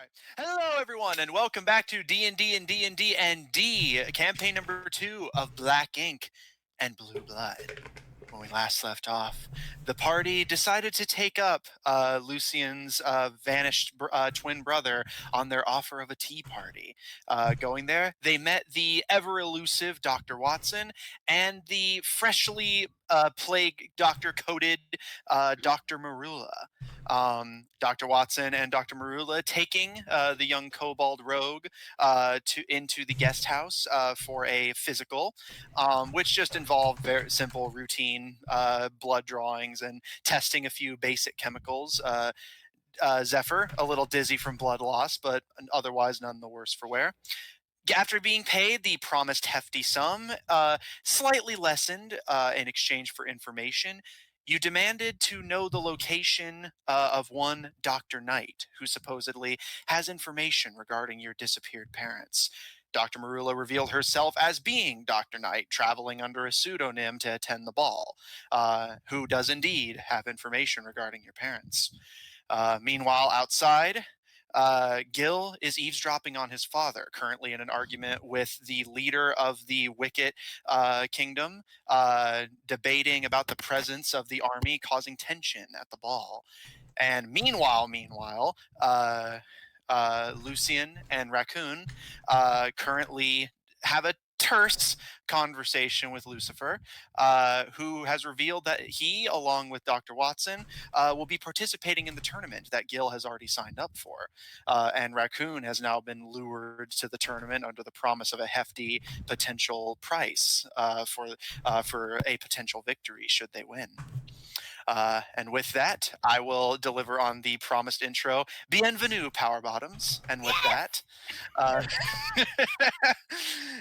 All right. Hello, everyone, and welcome back to D&D&D&D&D, campaign number 2 of Black Ink and Blue Blood. When we last left off, the party decided to take up Lucian's vanished twin brother on their offer of a tea party. Going there, they met the ever-elusive Dr. Wattson and the freshly plague doctor-coated Dr. Marula. Dr. Wattson and Dr. Marula taking the young kobold rogue into the guest house for a physical, which just involved very simple routine blood drawings and testing a few basic chemicals. Zephyr, a little dizzy from blood loss, but otherwise none the worse for wear. After being paid the promised hefty sum, slightly lessened in exchange for information, you demanded to know the location of one Dr. Knight, who supposedly has information regarding your disappeared parents. Dr. Marula revealed herself as being Dr. Knight, traveling under a pseudonym to attend the ball, who does indeed have information regarding your parents. Meanwhile, outside, Gil is eavesdropping on his father, currently in an argument with the leader of the Wicket Kingdom, debating about the presence of the army causing tension at the ball. And meanwhile, Lucian and Raccoon currently have a terse conversation with Lucifer, who has revealed that he, along with Dr. Wattson, will be participating in the tournament that Gil has already signed up for. And Raccoon has now been lured to the tournament under the promise of a hefty potential price for a potential victory should they win. And with that, I will deliver on the promised intro. Bienvenue, Power Bottoms. And with that,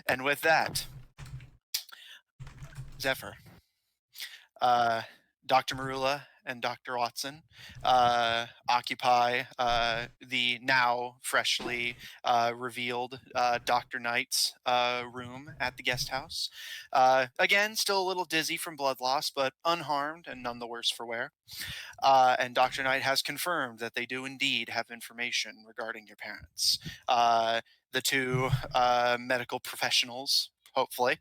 and with that, Zephyr, Dr. Marula and Dr. Wattson occupy the now freshly revealed Dr. Knight's room at the guest house. Again, still a little dizzy from blood loss, but unharmed and none the worse for wear. And Dr. Knight has confirmed that they do indeed have information regarding your parents. The two medical professionals, hopefully,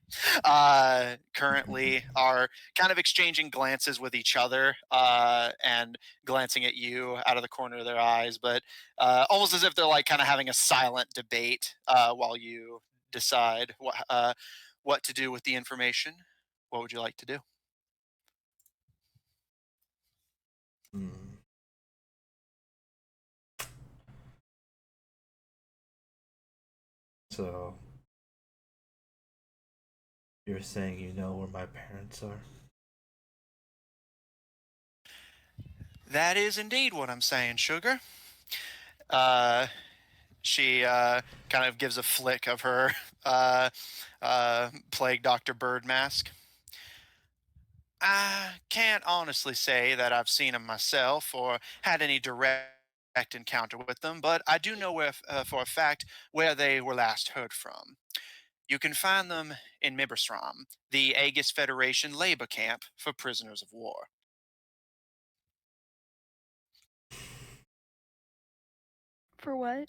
currently are kind of exchanging glances with each other and glancing at you out of the corner of their eyes, but almost as if they're like kind of having a silent debate while you decide what to do with the information. What would you like to do? So, you're saying you know where my parents are? That is indeed what I'm saying, sugar. She kind of gives a flick of her plague Dr. Bird mask. I can't honestly say that I've seen them myself or had any direct encounter with them, but I do know for a fact where they were last heard from. You can find them in Mibersram, the Aegis Federation labor camp for prisoners of war. For what?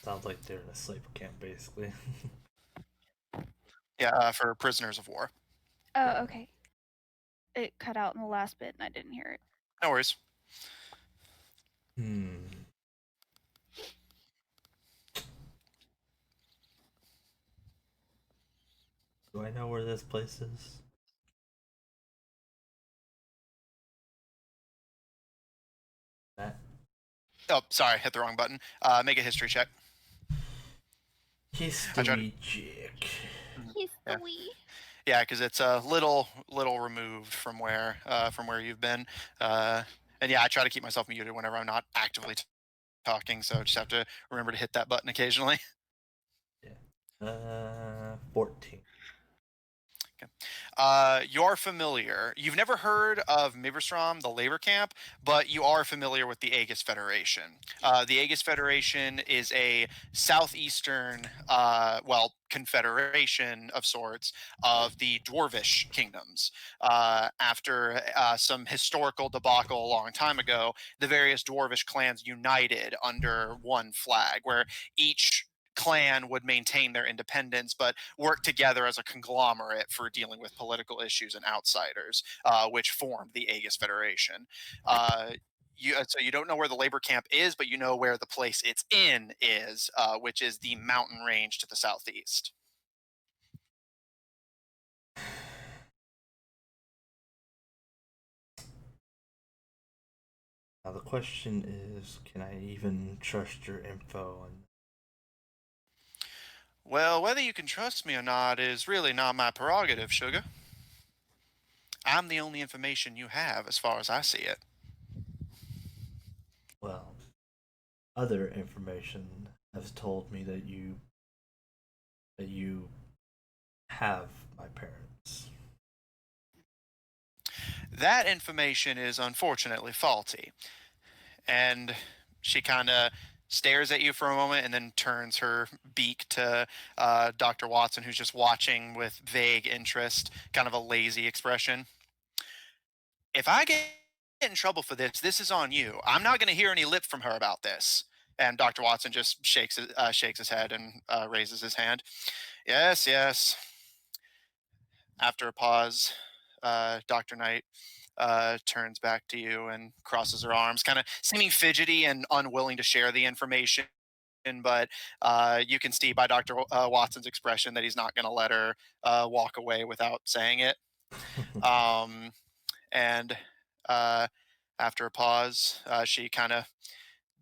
Sounds like they're in a sleeper camp, basically. Yeah, for prisoners of war. Oh, okay. It cut out in the last bit and I didn't hear it. No worries. Do I know where this place is? Matt? Oh, sorry, hit the wrong button. Make a history check. History check. History. Yeah, because it's a little removed from where you've been. And yeah, I try to keep myself muted whenever I'm not actively talking, so just have to remember to hit that button occasionally. Yeah. 14. Okay. You're familiar. You've never heard of Miberstrom, the labor camp, but you are familiar with the Aegis Federation. The Aegis Federation is a southeastern, confederation of sorts of the Dwarvish kingdoms. After some historical debacle a long time ago, the various Dwarvish clans united under one flag, where each clan would maintain their independence but work together as a conglomerate for dealing with political issues and outsiders, which formed the Aegis Federation. So you don't know where the labor camp is, but you know where the place it's in is, which is the mountain range to the southeast. Now the question is, can I even trust your info? And Well, whether you can trust me or not is really not my prerogative, sugar. I'm the only information you have as far as I see it. well, other information has told me that you have my parents. That information is unfortunately faulty. And she kind of stares at you for a moment and then turns her beak to Dr. Wattson, who's just watching with vague interest, kind of a lazy expression. If I get in trouble for this, this is on you. I'm not going to hear any lip from her about this. And Dr. Wattson just shakes his head and raises his hand. Yes, yes. After a pause, Dr. Knight turns back to you and crosses her arms, kind of seeming fidgety and unwilling to share the information. But you can see by Dr. Watson's expression that he's not going to let her walk away without saying it. Um, and after a pause, she kind of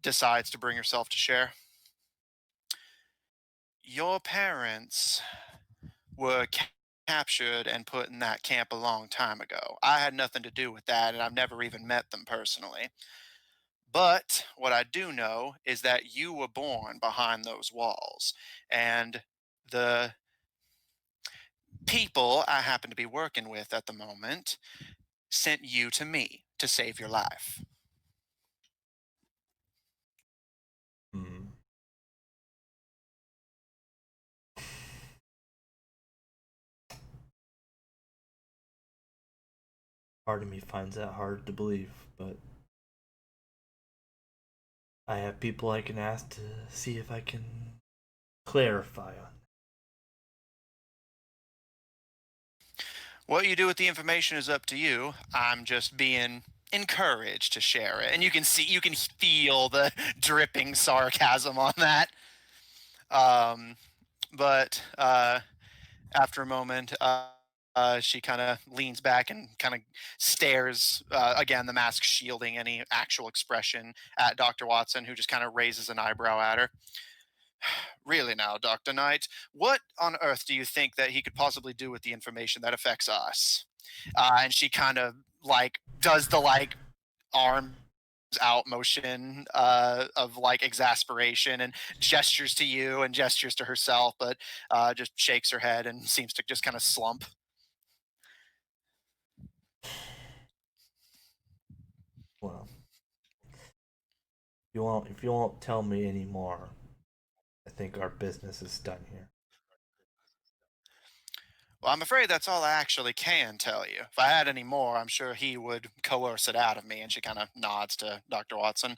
decides to bring herself to share. Your parents were captured and put in that camp a long time ago. I had nothing to do with that, and I've never even met them personally. But what I do know is that you were born behind those walls, and the people I happen to be working with at the moment sent you to me to save your life. Hmm. Part of me finds that hard to believe, but I have people I can ask to see if I can clarify on. What you do with the information is up to you. I'm just being encouraged to share it, and you can feel the dripping sarcasm on that. Um, but after a moment, she kind of leans back and kind of stares, again, the mask shielding any actual expression at Dr. Wattson, who just kind of raises an eyebrow at her. Really now, Dr. Knight, what on earth do you think that he could possibly do with the information that affects us? And she kind of like does the like arm out motion of like exasperation and gestures to you and gestures to herself, but just shakes her head and seems to just kind of slump. Well, if you won't tell me anymore, I think our business is done here. Well, I'm afraid that's all I actually can tell you. If I had any more, I'm sure he would coerce it out of me. And she kind of nods to Dr. Wattson.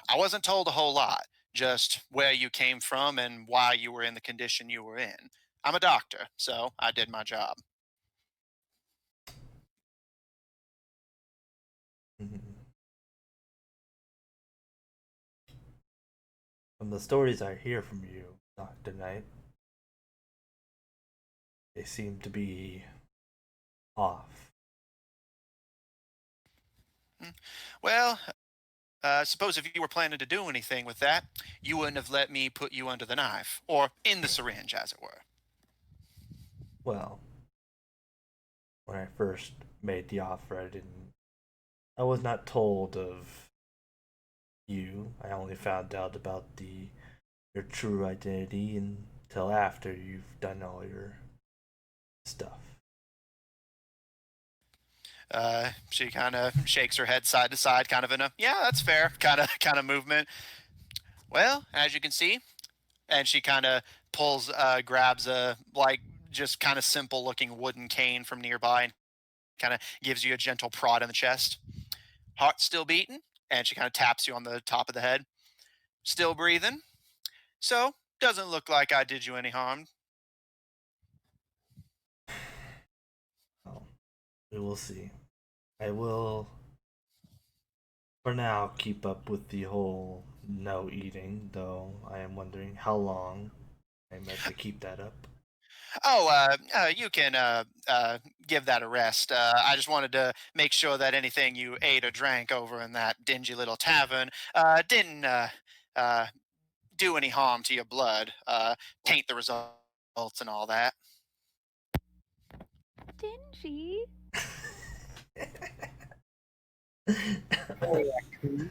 I wasn't told a whole lot, just where you came from and why you were in the condition you were in. I'm a doctor, so I did my job. Mhm. From the stories I hear from you, Dr. Knight, they seem to be off. Hmm. Well, suppose if you were planning to do anything with that, you wouldn't have let me put you under the knife, or in the syringe, as it were. Well, when I first made the offer, I was not told of you. I only found out about the your true identity until after you've done all your stuff. She kind of shakes her head side to side, kind of in a yeah, that's fair kind of movement. Well, as you can see, and she kind of grabs a like just kind of simple looking wooden cane from nearby and kind of gives you a gentle prod in the chest. Heart still beating, and she kind of taps you on the top of the head. Still breathing. So doesn't look like I did you any harm. Well, we will see. I will, for now, keep up with the whole no eating, though I am wondering how long I meant to keep that up. Oh, you can give that a rest. I just wanted to make sure that anything you ate or drank over in that dingy little tavern didn't uh, do any harm to your blood, taint the results and all that. Dingy. Oh, Raccoon.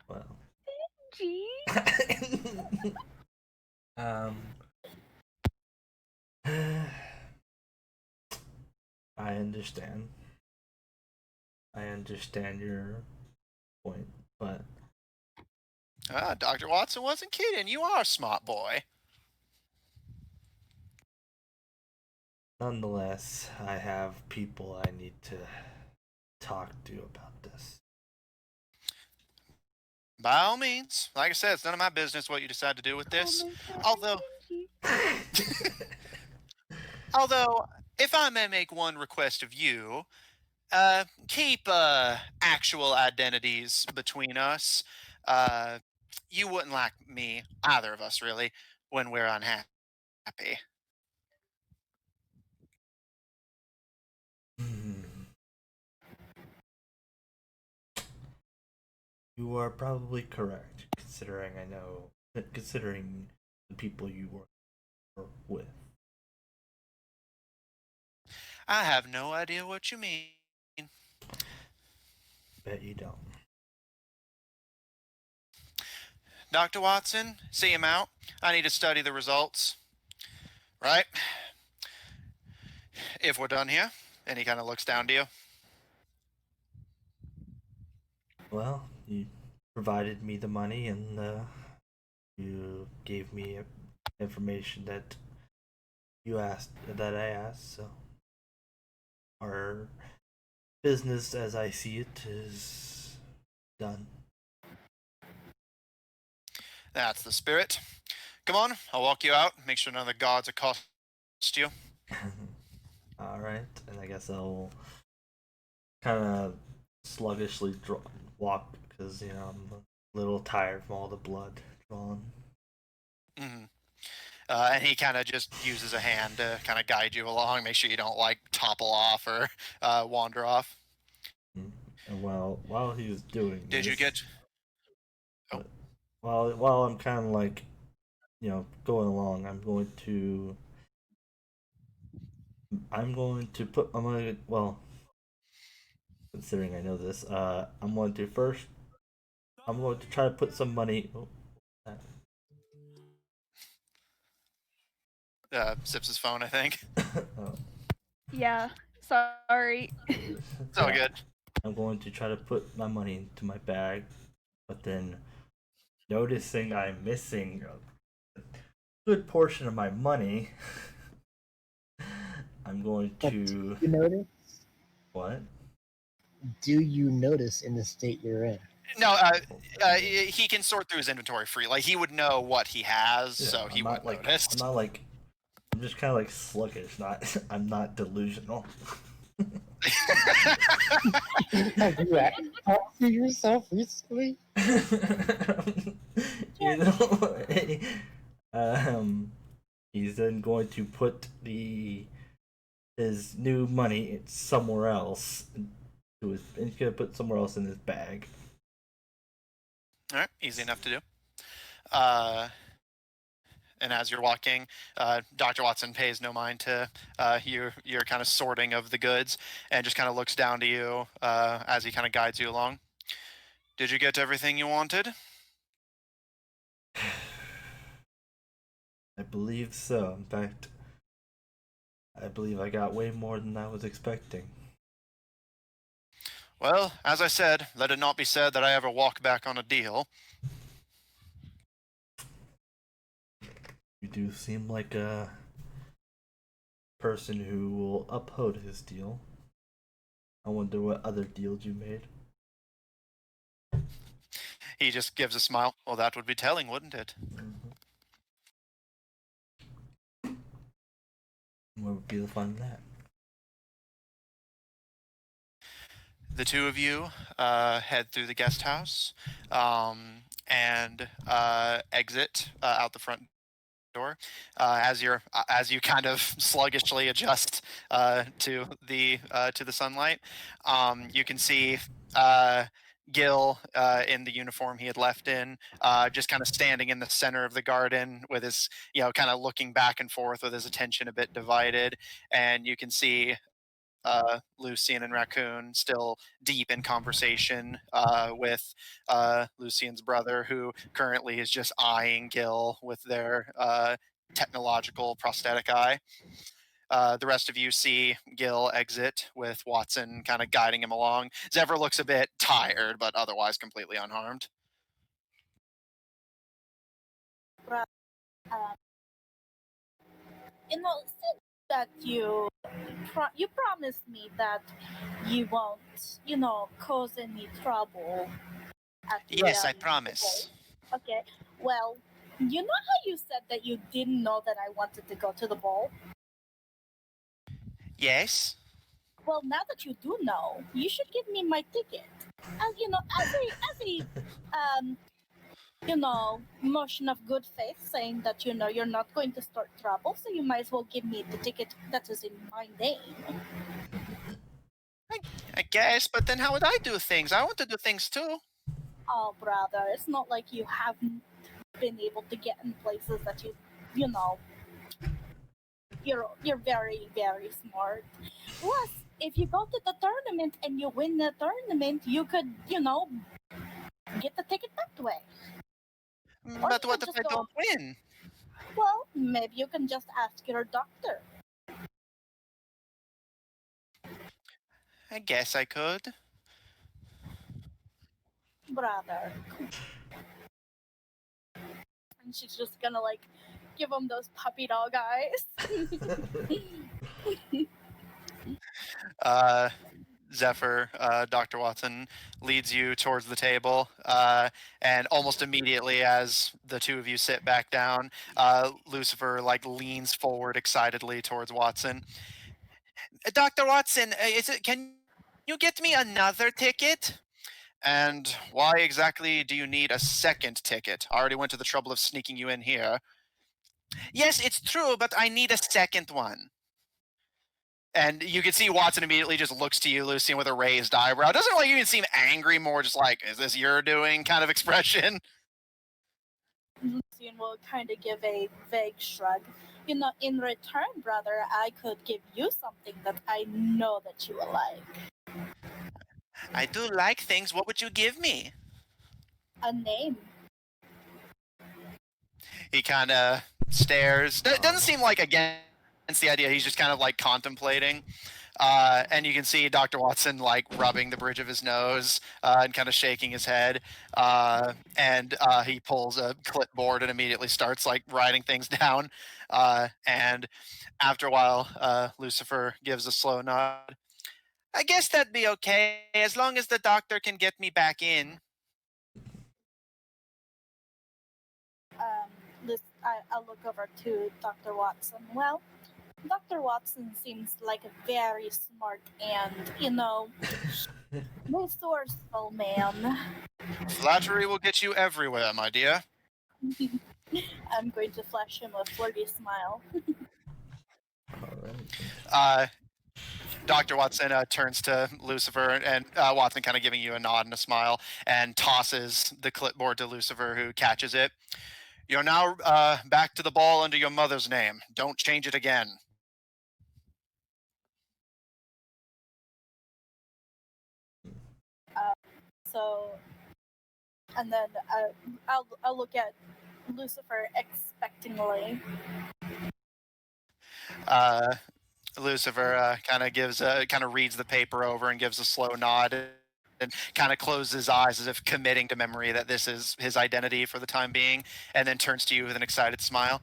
Well, Dingy. um, I understand. I understand your point, but Dr. Wattson wasn't kidding. You are a smart boy. nonetheless, I have people I need to talk to about this. By all means, like I said, it's none of my business what you decide to do with this. Although, although, if I may make one request of you, keep actual identities between us. Uh, you wouldn't like me, either of us, really, when we're unhappy. You are probably correct, considering the people you were with. I have no idea what you mean. Bet you don't. Dr. Wattson, see him out. I need to study the results. Right? If we're done here. And he kind of looks down to you. Well, you provided me the money and you gave me information that I asked. So our business, as I see it, is done. That's the spirit. Come on, I'll walk you out. Make sure none of the gods accost you. All right, and I guess I'll kind of sluggishly walk because I'm a little tired from all the blood drawn. Mm-hmm. And he kind of just uses a hand to kind of guide you along, make sure you don't like topple off or wander off. And while he was doing Did this, you get? Oh, while I'm kind of like going along, I'm going to well, considering I know this, I'm going to try to put some money. Sips his phone, I think. Oh. Yeah. Sorry. It's all good. I'm going to try to put my money into my bag, but then noticing I'm missing a good portion of my money, I'm going But to. do you notice? What? Do you notice in the state you're in? No, he can sort through his inventory free. Like he would know what he has, Yeah, so he wouldn't notice. I'm just kind of like sluggish. I'm not delusional. Have you talked to yourself recently? you know, he's then going to put his new money somewhere else. He's gonna put somewhere else in his bag. All right, easy enough to do. And as you're walking, Dr. Wattson pays no mind to your kind of sorting of the goods and just kind of looks down to you as he kind of guides you along. Did you get everything you wanted? I believe so. In fact, I believe I got way more than I was expecting. Well, as I said, let it not be said that I ever walk back on a deal. You do seem like a person who will uphold his deal. I wonder what other deals you made. He just gives a smile. Well, that would be telling, wouldn't it? What would be the fun in that? The two of you head through the guest house and exit out the front door. As you kind of sluggishly adjust to the sunlight, you can see Gil in the uniform he had left in, just kind of standing in the center of the garden with his, kind of looking back and forth with his attention a bit divided, and you can see Lucian and Raccoon still deep in conversation with Lucian's brother, who currently is just eyeing Gil with their technological prosthetic eye. The rest of you see Gil exit with Wattson kind of guiding him along. Zephyr looks a bit tired, but otherwise completely unharmed. Since that you promised me that you won't, cause any trouble at the Yes, I the promise. ball. Okay. Well, you know how you said that you didn't know that I wanted to go to the ball? Yes. Well, now that you do know, you should give me my ticket. As a motion of good faith, saying that you're not going to start trouble, so you might as well give me the ticket that is in my name. I guess, but then how would I do things? I want to do things too. Oh, brother, it's not like you haven't been able to get in places that you know. You're very, very smart. Plus, if you go to the tournament and you win the tournament, you could, get the ticket that way. But what if I don't win? Well, maybe you can just ask your doctor. I guess I could. Brother. And she's just gonna give him those puppy dog eyes. Zephyr, Dr. Wattson, leads you towards the table, and almost immediately as the two of you sit back down, Lucifer leans forward excitedly towards Wattson. Dr. Wattson, can you get me another ticket? And why exactly do you need a second ticket? I already went to the trouble of sneaking you in here. Yes, it's true, but I need a second one. And you can see Wattson immediately just looks to you, Lucian, with a raised eyebrow. Doesn't even seem angry, more just like, is this your doing kind of expression? Lucian will kind of give a vague shrug. In return, brother, I could give you something that I know that you will like. I do like things. What would you give me? A name. He kind of stares. Doesn't seem like against the idea. He's just kind of contemplating. And you can see Dr. Wattson rubbing the bridge of his nose and kind of shaking his head. And he pulls a clipboard and immediately starts writing things down. And after a while, Lucifer gives a slow nod. I guess that'd be okay as long as the doctor can get me back in. I'll look over to Dr. Wattson. Well, Dr. Wattson seems like a very smart and, resourceful man. Flattery will get you everywhere, my dear. I'm going to flash him a flirty smile. Dr. Wattson turns to Lucifer, and Wattson kind of giving you a nod and a smile, and tosses the clipboard to Lucifer, who catches it. You're now back to the ball under your mother's name. Don't change it again. And then I'll look at Lucifer expectingly. Lucifer kind of reads the paper over and gives a slow nod and kind of closes his eyes as if committing to memory that this is his identity for the time being, and then turns to you with an excited smile.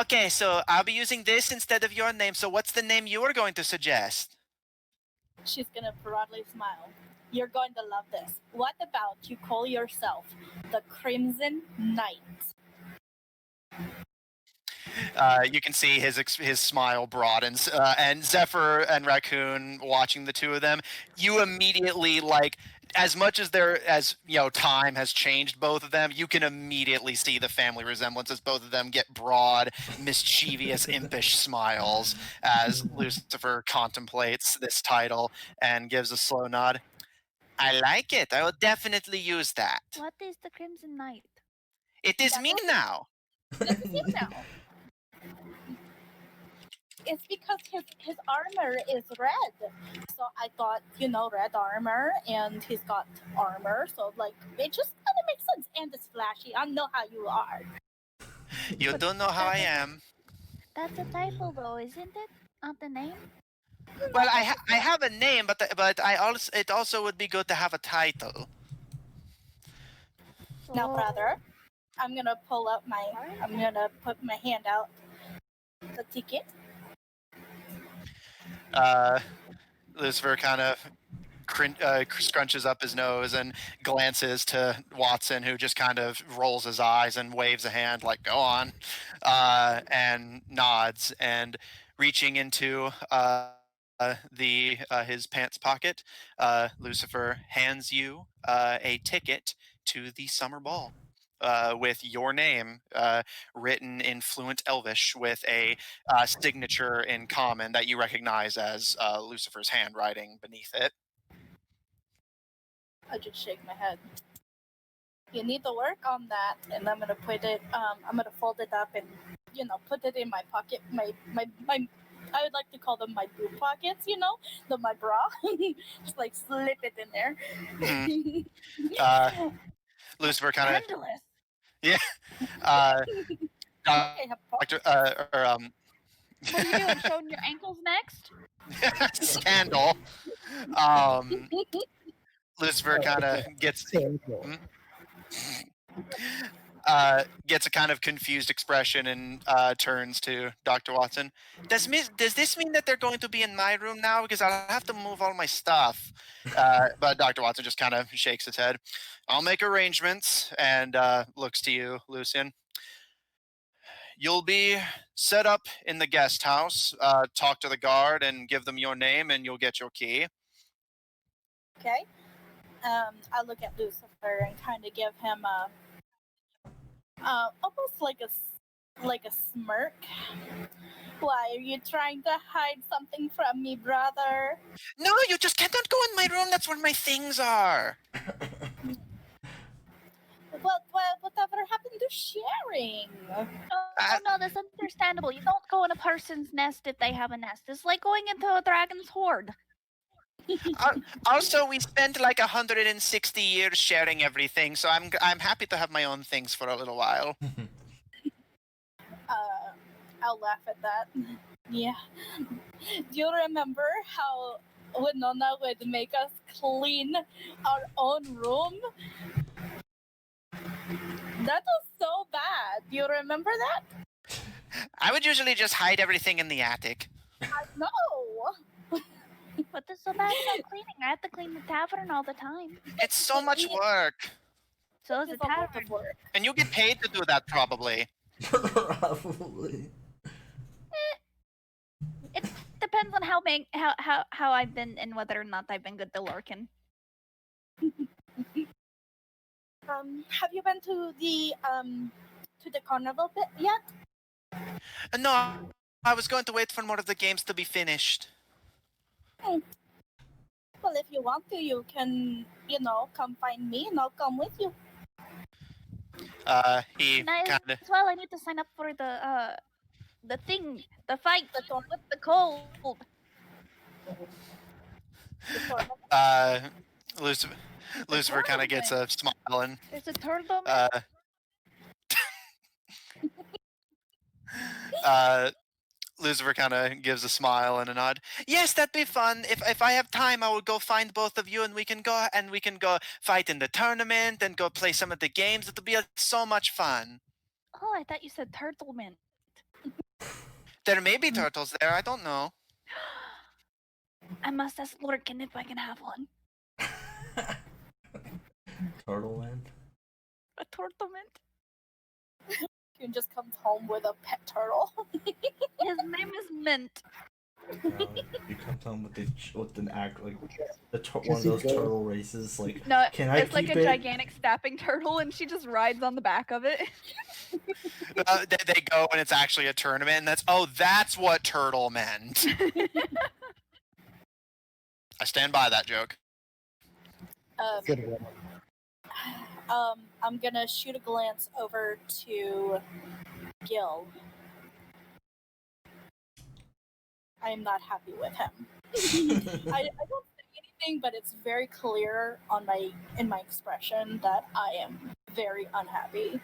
Okay, so I'll be using this instead of your name. So what's the name you are going to suggest? She's gonna broadly smile. You're going to love this. What about you call yourself the Crimson Knight? You can see his smile broadens, and Zephyr and Raccoon watching the two of them. You immediately as much as time has changed both of them. You can immediately see the family resemblance as both of them get broad, mischievous, impish smiles as Lucifer contemplates this title and gives a slow nod. I like it. I will definitely use that. What is the Crimson Knight? It is me now. This is him now. It's because his armor is red. So I thought, red armor, and he's got armor, so it just kind of makes sense. And it's flashy. I know how you are. You don't know how I am. That's a typo, though, isn't it? Not the name. Well, I have a name, but it also would be good to have a title. Now, So- brother, I'm gonna put my hand out. The ticket. Lucifer kind of scrunches up his nose and glances to Wattson, who just kind of rolls his eyes and waves a hand like, go on, and nods, and reaching into his pants pocket, Lucifer hands you a ticket to the summer ball. With your name written in fluent Elvish with a signature in common that you recognize as Lucifer's handwriting beneath it. I just shake my head. You need to work on that, and I'm gonna put it. I'm gonna fold it up and put it in my pocket. My I would like to call them my boob pockets. My bra. Just slip it in there. Mhm. Lucifer kind of Scandalous. Okay, Doctor What are you doing? Showing your ankles next? scandal. Lucifer kind of gets gets a kind of confused expression and turns to Dr. Wattson. Does this mean that they're going to be in my room now? Because I'll have to move all my stuff. But Dr. Wattson just kind of shakes his head. I'll make arrangements, and looks to you, Lucian. You'll be set up in the guest house. Talk to the guard and give them your name, and you'll get your key. Okay. I look at Lucifer and kind of give him almost like a smirk. Why are you trying to hide something from me, brother? No, you just cannot go in my room. That's where my things are. Whatever happened to sharing? Oh no, that's understandable. You don't go in a person's nest if they have a nest. It's like going into a dragon's hoard. Also, we spent like 160 years sharing everything, so I'm happy to have my own things for a little while. I'll laugh at that. Yeah. Do you remember how Winona would make us clean our own room? That was so bad. Do you remember that? I would usually just hide everything in the attic. I know. What is so bad about cleaning? I have to clean the tavern all the time. It's so much work. So is the It's a lot tavern. of work. And you get paid to do that, probably. Probably. It depends on how I've been and whether or not I've been good to Lorcan. Have you been to the carnival bit yet? No, I was going to wait for more of the games to be finished. Well, if you want to, you can, come find me and I'll come with you. He And I, kind of as well, I need to sign up for the fight The tournament. with the cold. Lucifer kind of gets a smile and There's a tournament. Lucifer kind of gives a smile and a nod. Yes, that'd be fun. If I have time, I will go find both of you, and we can go fight in the tournament and go play some of the games. It'll be so much fun. Oh, I thought you said turtle mint. There may be turtles there. I don't know. I must ask Lorcan if I can have one. Turtle man. A turtle mint? He just comes home with a pet turtle. His name is Mint. You come home with an act like one of those turtle races. Like, No, can I it's like keep a it? gigantic snapping turtle, and she just rides on the back of it. They go and it's actually a tournament, and that's what turtle meant. I stand by that joke. Good one. I'm gonna shoot a glance over to Gil. I am not happy with him. I don't say anything, but it's very clear in my expression that I am very unhappy.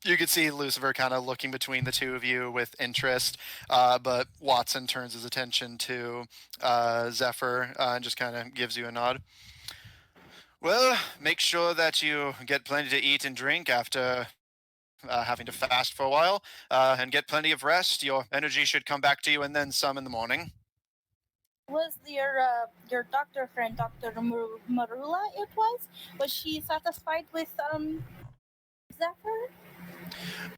You could see Lucifer kind of looking between the two of you with interest, but Wattson turns his attention to Zephyr and just kind of gives you a nod. Well, make sure that you get plenty to eat and drink after having to fast for a while, and get plenty of rest. Your energy should come back to you, and then some in the morning. Was your doctor friend, Dr. Marula, was she satisfied with Zephyr?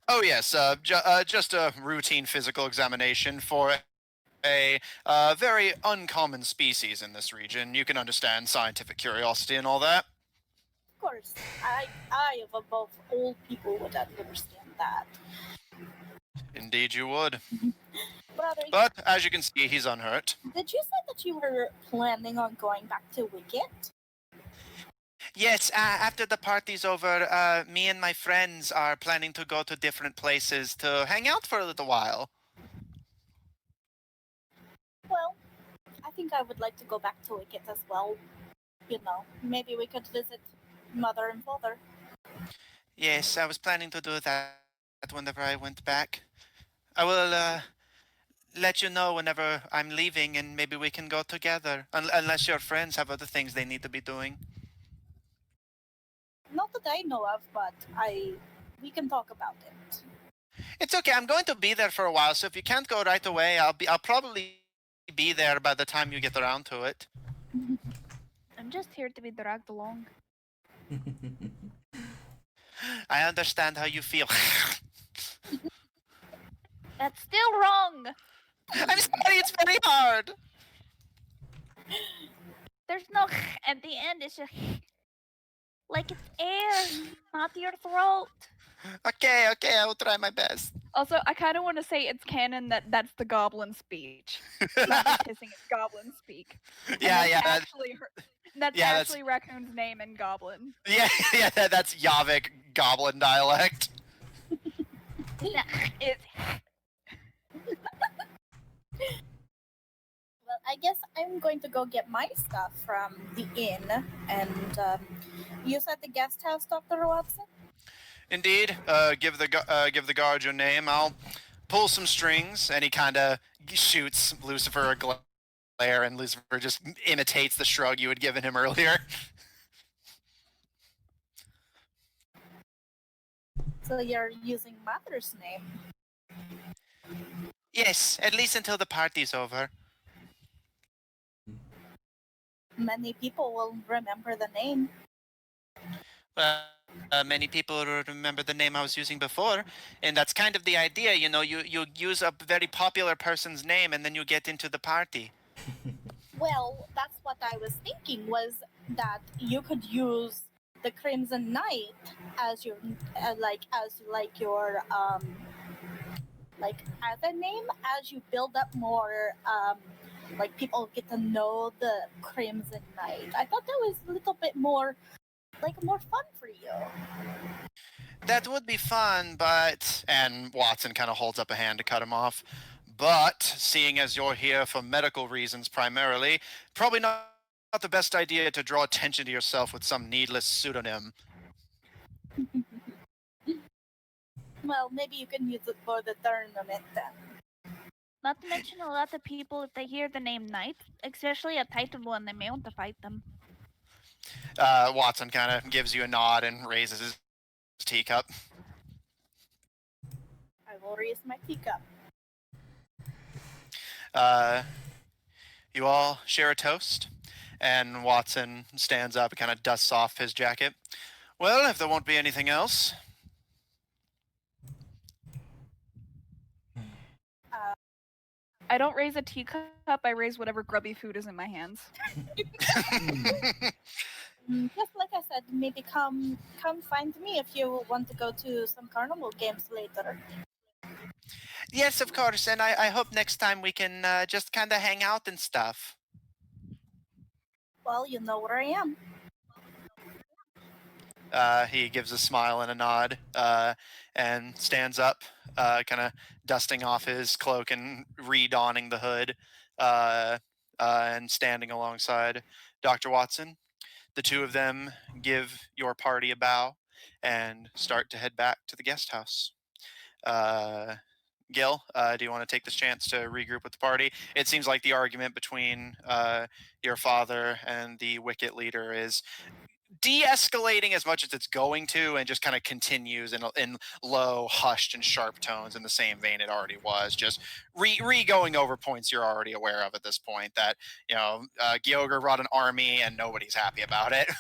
Oh yes, just a routine physical examination for a very uncommon species in this region. You can understand scientific curiosity and all that. Of course. I of above old people would understand that. Indeed you would. Brother, But, as you can see, he's unhurt. did you say that you were planning on going back to Wicket? Yes, after the party's over, me and my friends are planning to go to different places to hang out for a little while. Well, I think I would like to go back to Wicket as well. You know, maybe we could visit Mother and Father. Yes, I was planning to do that whenever I went back. I will, let you know whenever I'm leaving, and maybe we can go together. Unless your friends have other things they need to be doing. Not that I know of, but we can talk about it. It's okay. I'm going to be there for a while, so if you can't go right away, I'll probably be there by the time you get around to it. I'm just here to be dragged along. I understand how you feel. That's still wrong. I'm sorry, it's very hard. There's no at the end. It's just like it's air, not your throat. Okay, I will try my best. Also, I kind of want to say it's canon that that's the goblin speech. Not me kissing, it's goblin speak. And Yeah, that's yeah, actually that's yeah, that's- actually Raccoon's name in Goblin. yeah, that's Yavik goblin dialect. It's Well, I guess I'm going to go get my stuff from the inn, and you said the guest house, Dr. Wattson? Indeed. Give the guard your name. I'll pull some strings, and he kind of shoots Lucifer a glare, and Lucifer just imitates the shrug you had given him earlier. So you're using Mother's name. Yes, at least until the party's over. Many people will remember the name. Many people remember the name I was using before, and that's kind of the idea. You know, you use a very popular person's name, and then you get into the party. Well, that's what I was thinking, was that you could use the Crimson Knight as your as a name as you build up more people get to know the Crimson Knight. I thought that was a little bit more fun for you. That would be fun, but... And Wattson kind of holds up a hand to cut him off. But, seeing as you're here for medical reasons primarily, probably not the best idea to draw attention to yourself with some needless pseudonym. Well, maybe you can use it for the tournament then. Not to mention a lot of people, if they hear the name Knight, especially a Titan one, they may want to fight them. Wattson kind of gives you a nod and raises his teacup. I will raise my teacup. You all share a toast, and Wattson stands up and kind of dusts off his jacket. Well, if there won't be anything else. I don't raise a teacup. I raise whatever grubby food is in my hands. Just like I said, maybe come find me if you want to go to some carnival games later. Yes, of course, and I hope next time we can just kind of hang out and stuff. Well, you know where I am. He gives a smile and a nod, and stands up, kind of dusting off his cloak and redonning the hood, and standing alongside Dr. Wattson. The two of them give your party a bow and start to head back to the guest house. Gil, do you want to take this chance to regroup with the party? It seems like the argument between your father and the Wicket leader is de-escalating as much as it's going to, and just kind of continues in low, hushed, and sharp tones in the same vein it already was. Just going over points you're already aware of at this point. That Gyogre brought an army and nobody's happy about it.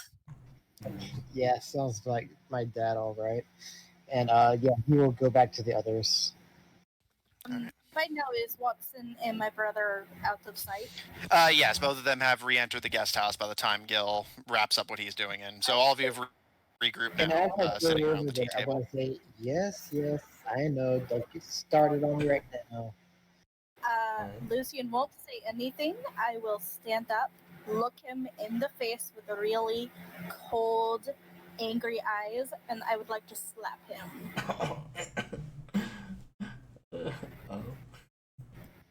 Yeah, sounds like my dad, all right. And yeah, he will go back to the others. Right now, is Wattson and my brother out of sight? Yes, both of them have re-entered the guest house by the time Gil wraps up what he's doing, and so all of you have regrouped And now, as I go sitting around over the tea there, I table. want to say, yes, I know. Don't get started on me right now. Lucian won't say anything. I will stand up, look him in the face with a really cold, angry eyes, and I would like to slap him. Oh.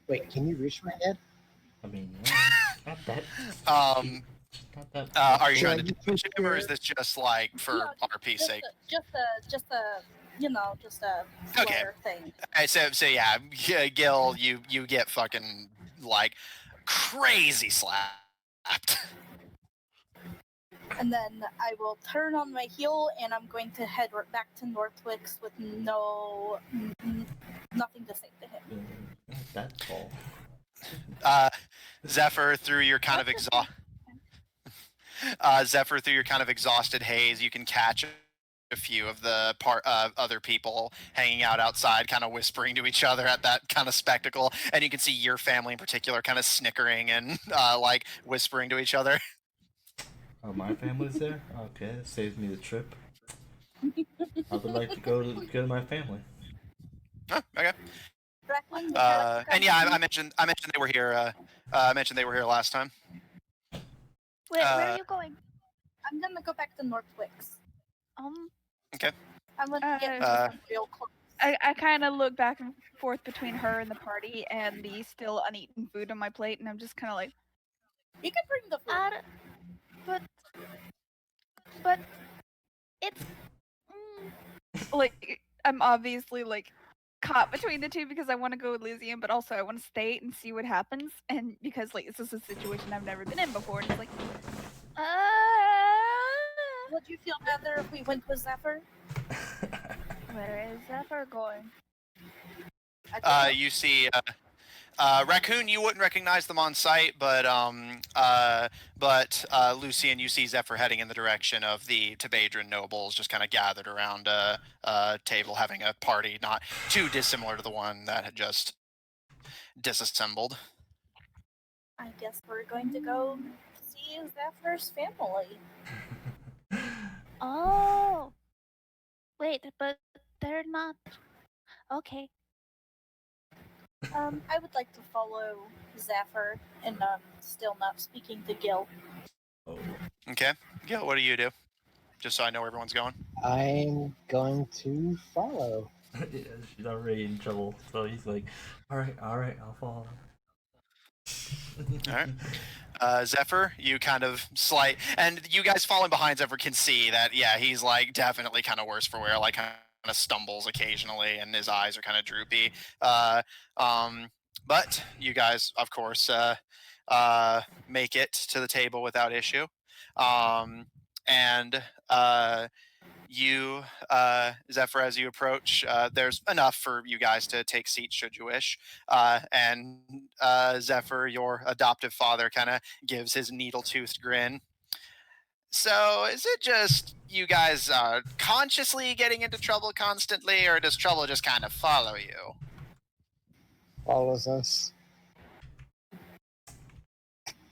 Wait, can you reach my head? I mean, not that. Not that. Are you Should trying I to just damage him, or prepare- is this just like for No, RP's sake? Just a Okay. flare thing. So yeah, Gil, you get fucking like crazy slapped. And then I will turn on my heel, and I'm going to head back to Northwicks with nothing to say to him. Not that tall. Zephyr, through your kind of Zephyr, through your kind of exhausted haze, you can catch a few of the other people hanging out outside, kind of whispering to each other at that kind of spectacle, and you can see your family in particular kind of snickering and like whispering to each other. Oh, my family's there? Okay, it saves me the trip. I would like to go to my family. Oh, okay. Raccoon, would you like to come And yeah, with me? I mentioned they were here. I mentioned they were here last time. Where are you going? I'm gonna go back to Northwicks. Okay. I'm gonna get real close. I kind of look back and forth between her and the party and the still uneaten food on my plate, and I'm just kind of like, You can bring the food. But it's like I'm obviously like caught between the two because I want to go with Lysian, but also I want to stay and see what happens, and because like this is a situation I've never been in before, and it's like, Would you feel better if we went with Zephyr? where is Zephyr going? I don't know. You see Raccoon, you wouldn't recognize them on sight, but Lucian, you see Zephyr heading in the direction of the Tebadran nobles, just kind of gathered around a table having a party not too dissimilar to the one that had just disassembled. I guess we're going to go see Zephyr's family. Oh, wait, but they're not. Okay. I would like to follow Zephyr and still not speaking to Gil. Oh. Okay. Gil, what do you do? Just so I know where everyone's going. I'm going to follow. Yeah, she's already in trouble, so he's like, all right, I'll follow. All right. Zephyr, you kind of and you guys falling behind Zephyr can see that, yeah, he's like definitely kind of worse for wear, like kind of stumbles occasionally, and his eyes are kind of droopy. But you guys, of course, make it to the table without issue. And you, Zephyr, as you approach, there's enough for you guys to take seats should you wish. And Zephyr, your adoptive father, kind of gives his needle-toothed grin. So, is it just you guys consciously getting into trouble constantly, or does trouble just kind of follow you? Follows us.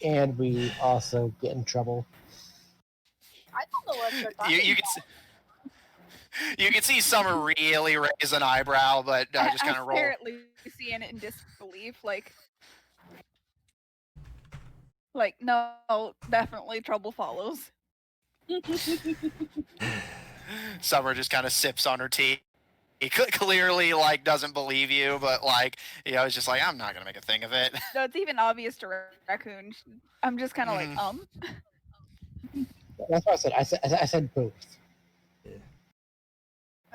And we also get in trouble. I don't know what you're talking You you can see Summer really raise an eyebrow, but just kind of roll. stare at Lucy in disbelief, like no, definitely trouble follows. Summer just kind of sips on her tea. He clearly like doesn't believe you, but like it's just like, I'm not gonna make a thing of it. No, it's even obvious to Raccoon. I'm just kind of like, That's what I said. I said both.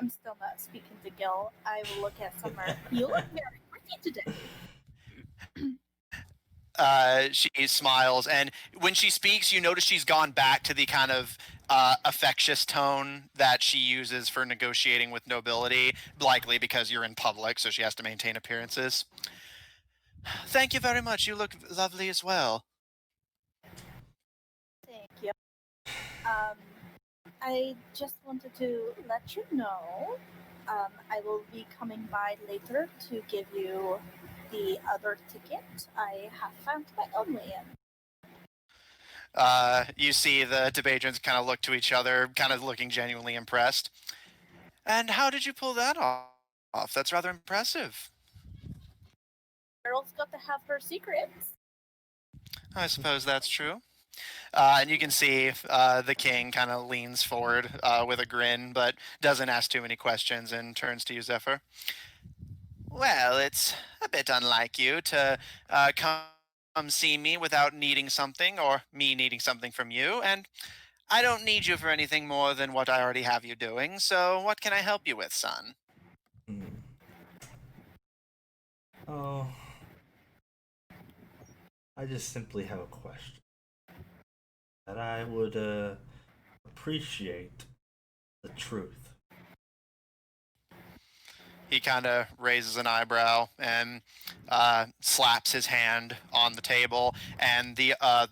I'm still not speaking to Gil. I will look at Summer. You look very pretty today. She smiles, and when she speaks, you notice she's gone back to the kind of affectious tone that she uses for negotiating with nobility, likely because you're in public, so she has to maintain appearances. Thank you very much. You look lovely as well. Thank you. I just wanted to let you know I will be coming by later to give you the other ticket. I have found my own way in. You see the Debatrans kind of look to each other, kind of looking genuinely impressed. And how did you pull that off? That's rather impressive. Girl's got to have her secrets. I suppose that's true. And you can see the king kind of leans forward with a grin, but doesn't ask too many questions and turns to you, Zephyr. Well, it's a bit unlike you to come see me without needing something or me needing something from you, and I don't need you for anything more than what I already have you doing, so what can I help you with, son? Oh, I just simply have a question that I would appreciate the truth. He kind of raises an eyebrow and slaps his hand on the table, and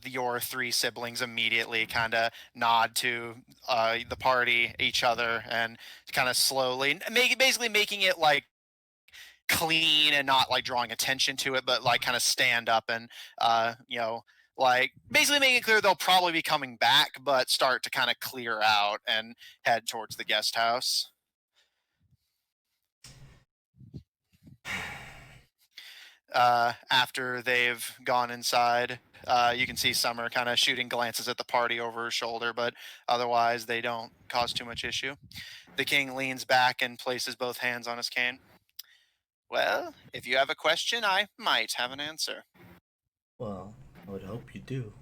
your three siblings immediately kind of nod to the party, each other, and kind of slowly, basically making it like clean and not like drawing attention to it, but like kind of stand up and like basically making it clear they'll probably be coming back, but start to kind of clear out and head towards the guest house. After they've gone inside, you can see Summer kind of shooting glances at the party over her shoulder, but otherwise they don't cause too much issue. The king leans back and places both hands on his cane. Well, if you have a question, I might have an answer. Well, I would hope you do.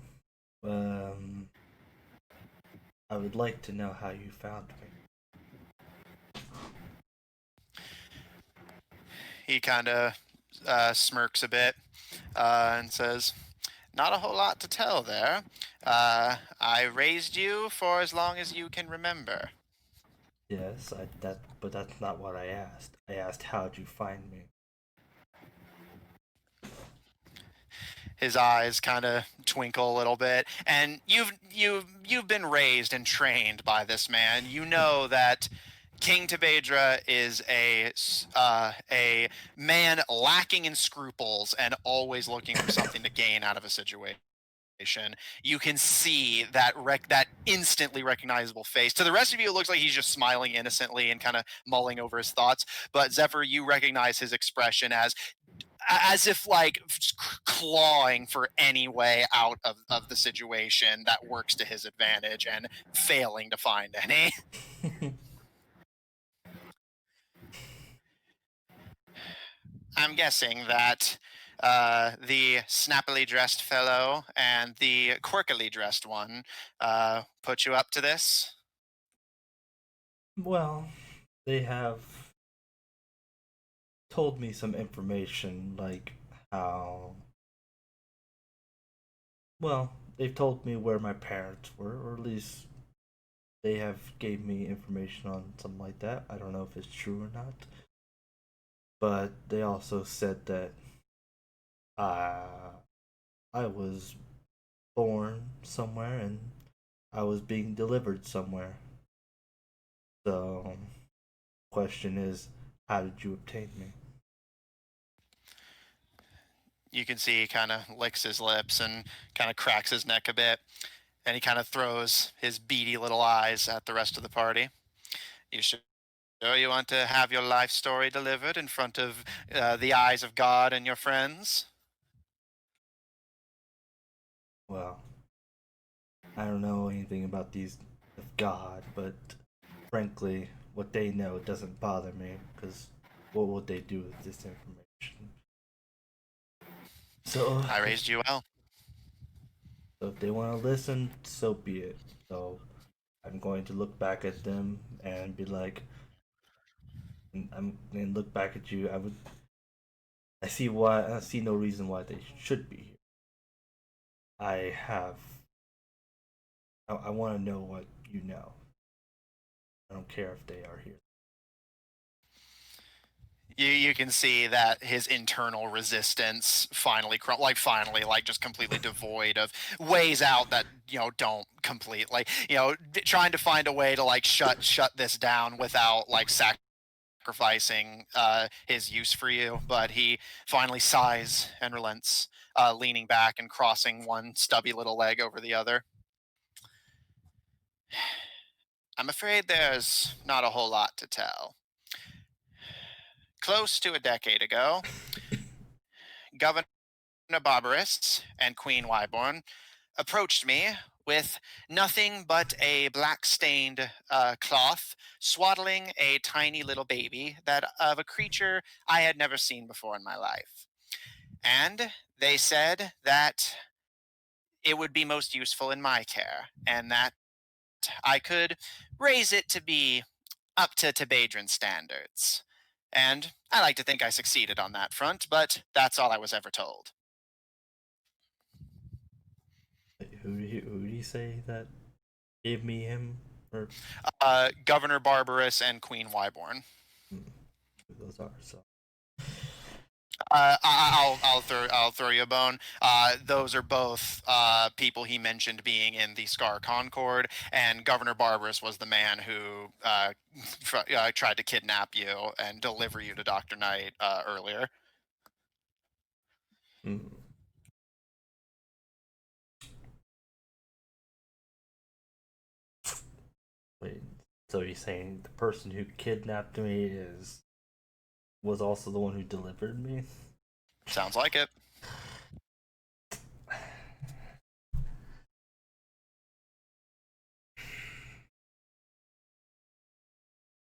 I would like to know how you found me. He kind of smirks a bit and says, not a whole lot to tell there. I raised you for as long as you can remember. Yes, but that's not what I asked. I asked, how'd you find me? His eyes kind of twinkle a little bit, and you've been raised and trained by this man. You know that King Tebedra is a man lacking in scruples and always looking for something to gain out of a situation. You can see that that instantly recognizable face. To the rest of you, it looks like he's just smiling innocently and kind of mulling over his thoughts. But Zephyr, you recognize his expression as if like clawing for any way out of the situation that works to his advantage and failing to find any. I'm guessing that the snappily dressed fellow and the quirkily dressed one put you up to this? Well, they have told me some information, like how. Well, they've told me where my parents were, or at least they have gave me information on something like that. I don't know if it's true or not. But they also said that uh, I was born somewhere and I was being delivered somewhere. So, question is, how did you obtain me? You can see he kind of licks his lips and kind of cracks his neck a bit, and he kind of throws his beady little eyes at the rest of the party. You sure you want to have your life story delivered in front of the eyes of God and your friends? Well, I don't know anything about these of God, but frankly, what they know doesn't bother me because what would they do with this information? So, I raised you well. so if they want to listen, so be it. So I'm going to look back at them and be like, I'm going to look back at you. I see no reason why they should be here. I have. I want to know what you know. I don't care if they are here. You can see that his internal resistance finally just completely devoid of ways out that don't complete trying to find a way to shut this down without sacrificing his use for you, but he finally sighs and relents, leaning back and crossing one stubby little leg over the other. I'm afraid there's not a whole lot to tell. Close to a decade ago, Governor Barbarous and Queen Wyborn approached me with nothing but a black-stained cloth swaddling a tiny little baby that of a creature I had never seen before in my life. And they said that it would be most useful in my care, and that I could raise it to be up to Tebadran standards. And I like to think I succeeded on that front, but that's all I was ever told. Who did he say that gave me him? Or Governor Barbarous and Queen Wyborn. who those are? So I'll throw you a bone. Those are both people he mentioned being in the Scar Concord, and Governor Barbarous was the man who tried to kidnap you and deliver you to Dr. Knight earlier. mm. Wait. So you're saying the person who kidnapped me was also the one who delivered me? Sounds like it.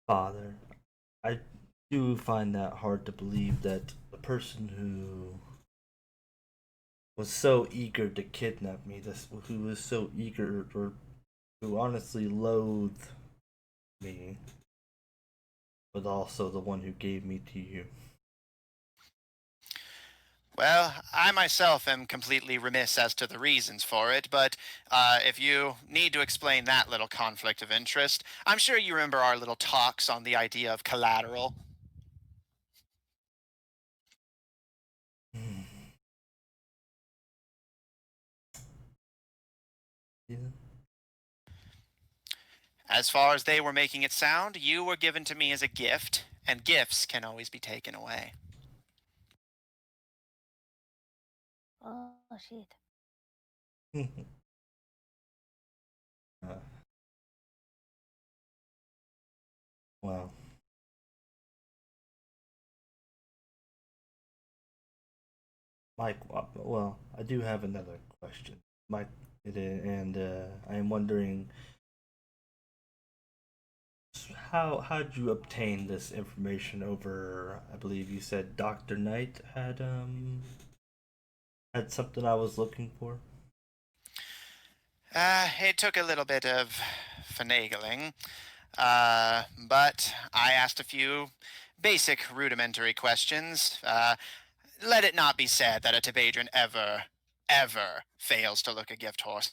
Father, I do find that hard to believe that the person who was so eager to kidnap me, who was so eager, or who honestly loathed me, was also the one who gave me to you. Well, I myself am completely remiss as to the reasons for it, but if you need to explain that little conflict of interest, I'm sure you remember our little talks on the idea of collateral. Yeah. As far as they were making it sound, you were given to me as a gift, and gifts can always be taken away. Oh shit. uh, well, Mike. Well, I do have another question, Mike, and I am wondering how did you obtain this information over? I believe you said Dr. Knight had something I was looking for. It took a little bit of finagling. But I asked a few basic rudimentary questions. Let it not be said that a Tibadrian ever fails to look a gift horse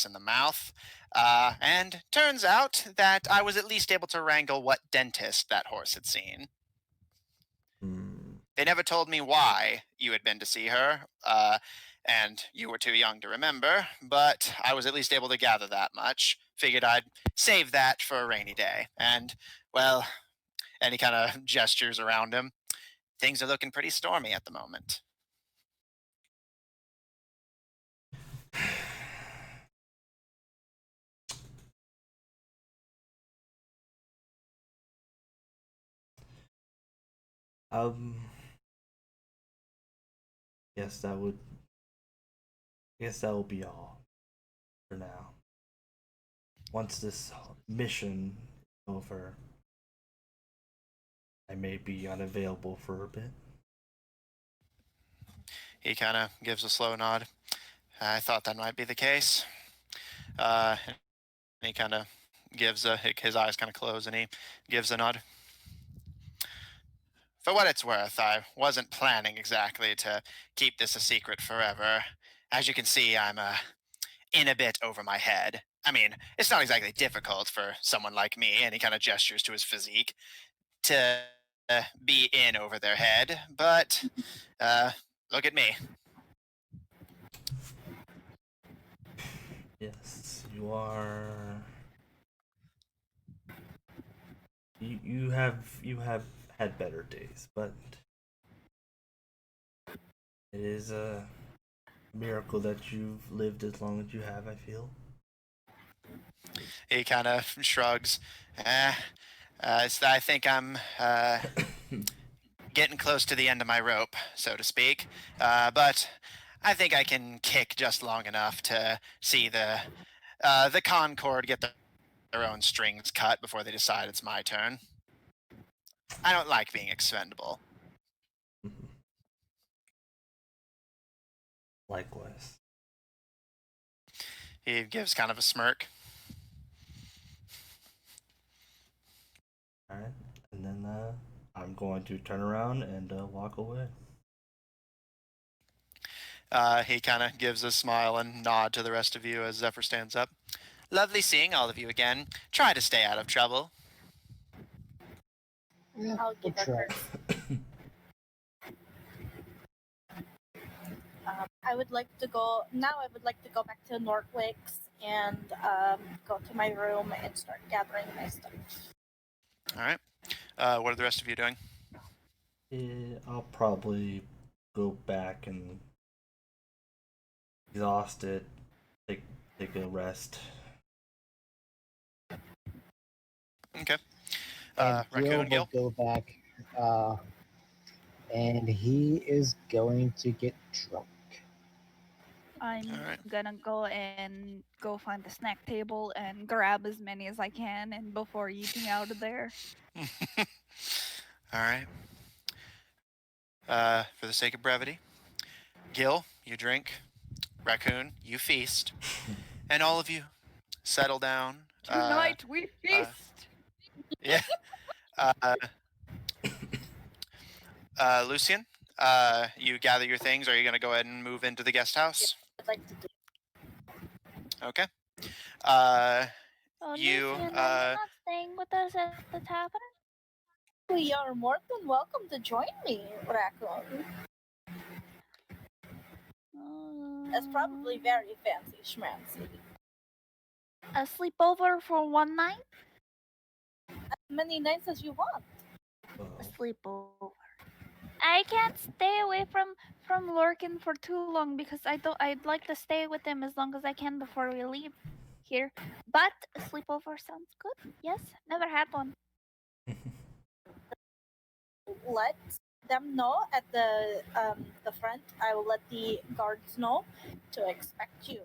in the mouth. And turns out that I was at least able to wrangle what dentist that horse had seen. Hmm. They never told me why you had been to see her, and you were too young to remember, but I was at least able to gather that much. Figured I'd save that for a rainy day. And, well, and he kind of gestures around him. Things are looking pretty stormy at the moment. Um, guess that would. Guess that will be all for now. Once this mission is over, I may be unavailable for a bit. He kind of gives a slow nod. I thought that might be the case. And he kind of gives his eyes kind of close and he gives a nod. For what it's worth, I wasn't planning exactly to keep this a secret forever. As you can see, I'm in a bit over my head. I mean, it's not exactly difficult for someone like me, and he kind of gestures to his physique, to be in over their head, but look at me. Yes, you are. You have had better days, but it is a miracle that you've lived as long as you have, I feel. He kind of shrugs. I think I'm getting close to the end of my rope, so to speak. But I think I can kick just long enough to see the Concord get their own strings cut before they decide it's my turn. I don't like being expendable. Likewise. He gives kind of a smirk. Alright, and then I'm going to turn around and walk away. He kind of gives a smile and nod to the rest of you as Zephyr stands up. Lovely seeing all of you again. Try to stay out of trouble. Yeah, I'll we'll give a try. curse. I would like to go now. I would like to go back to Northwick's and go to my room and start gathering my stuff. All right. What are the rest of you doing? I'll probably go back and exhausted, take a rest. Okay. And Raccoon, Gil Gil? will go back, and he is going to get drunk. I'm Alright. gonna go and go find the snack table and grab as many as I can, and before eating out of there. All right. For the sake of brevity, Gil, you drink. Raccoon, you feast. And all of you settle down. Tonight we feast. Yeah. Lucian, you gather your things. Are you going to go ahead and move into the guest house? I'd like to do. Okay. Oh, You, Lucian, are you not staying with us at the tavern? We are more than welcome to join me, Raccoon. It's probably very fancy schmancy. A sleepover for one night? As many nights as you want. Well, A sleepover. I can't stay away from Lorcan for too long because I'd like to stay with him as long as I can before we leave here. But a sleepover sounds good. Yes, never had one. Let them know at the front. I will let the guards know to expect you.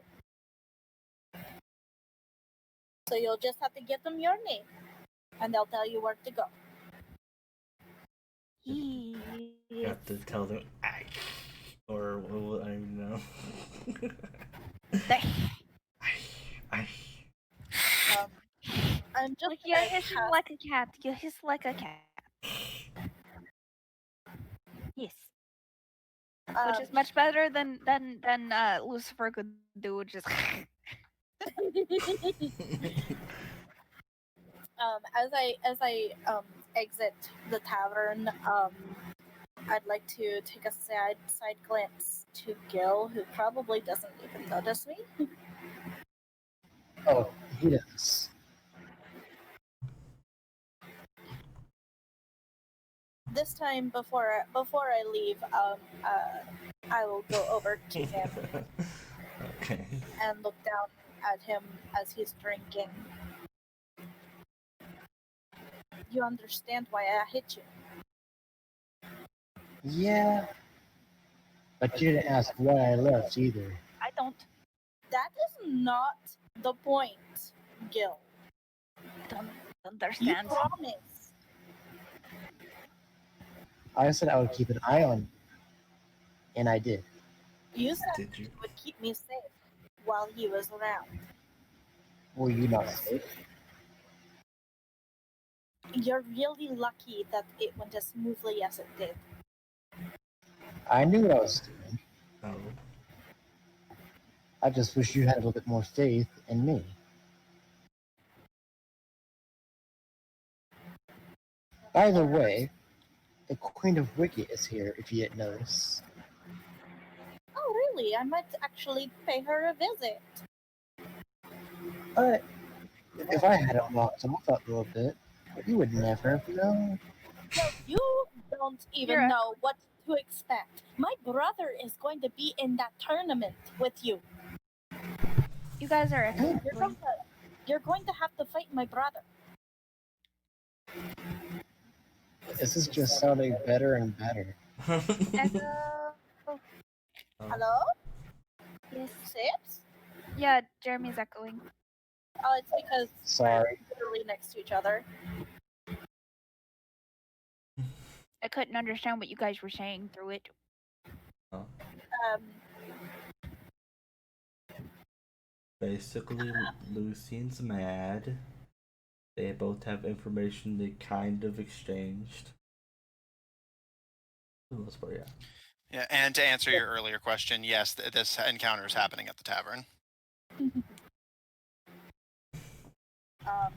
So you'll just have to give them your name, and they'll tell you where to go. you have to tell them, or what? I don't even know. I. I'm And just Like you're like hissing half- like a cat. You hiss like a cat. Yes. Which is much better than Lucifer could do, which is as I exit the tavern, I'd like to take a side glance to Gil, who probably doesn't even notice me. Oh, he does. This time, before I leave, I will go over to him Okay. and look down at him as he's drinking. You understand why I hit you? Yeah. But you didn't ask why I left either. I don't. That is not the point, Gil. I don't You understand. promised. I said I would keep an eye on you. And I did. You said Did you? you would keep me safe while he was around. Were you not safe? You're really lucky that it went as smoothly as it did. I knew what I was doing. Oh. I just wish you had a little bit more faith in me. By the way, the Queen of Wicked is here, if you didn't notice. Oh, really? I might actually pay her a visit. But if I hadn't walked off a little bit, you would never have known. Well, you don't even You're a- know what to expect. My brother is going to be in that tournament with you. You guys are echoing. You're going to have to fight my brother. This is just sounding better and better. Echo. Hello? Yes. Sips? Yeah, Jeremy's echoing. Oh, it's because Sorry. we're literally next to each other. I couldn't understand what you guys were saying through it. Oh. Basically, Lucian's mad. They both have information they kind of exchanged. For the most part, yeah. Yeah, and to answer your earlier question, yes, this encounter is happening at the tavern. I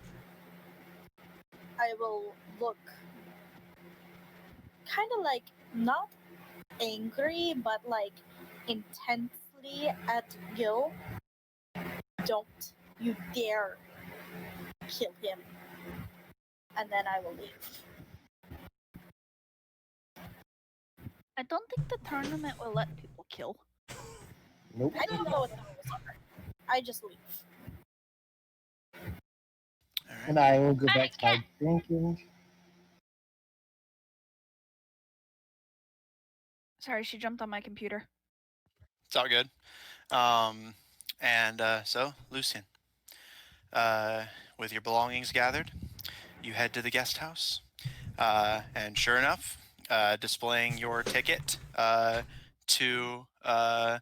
will look kind of like not angry, but like intensely at Gil. Don't you dare kill him. And then I will leave. I don't think the tournament will let people kill. Nope. I don't know what the rules are. I just leave. All right. And I will go back to my drinking. Sorry, she jumped on my computer. It's all good. So, Lucian, with your belongings gathered, you head to the guest house. And sure enough, displaying your ticket to the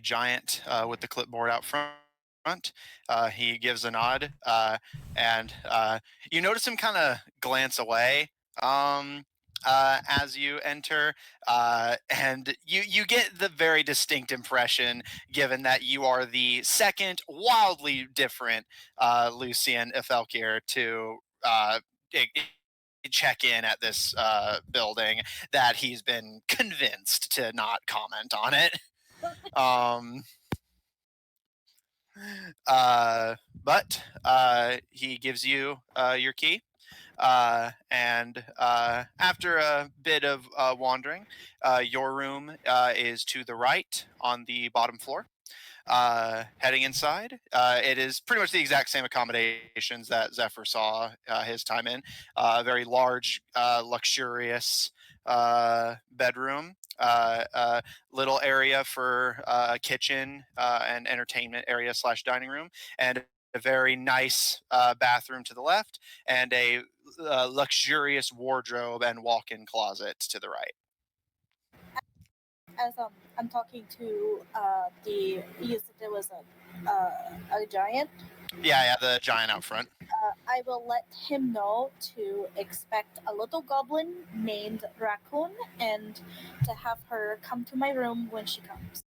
giant with the clipboard out front, he gives a nod, and you notice him kind of glance away as you enter, and you get the very distinct impression, given that you are the second wildly different Lucian Efelkir to check in at this building, that he's been convinced to not comment on it. But he gives you your key. And after a bit of wandering, your room is to the right on the bottom floor. Heading inside, it is pretty much the exact same accommodations that Zephyr saw his time in. A very large, luxurious bedroom, little area for kitchen and entertainment area / dining room, and a very nice bathroom to the left, and a luxurious wardrobe and walk-in closet to the right. As I'm talking to you said there was a giant. Yeah, the giant out front. I will let him know to expect a little goblin named Raccoon and to have her come to my room when she comes.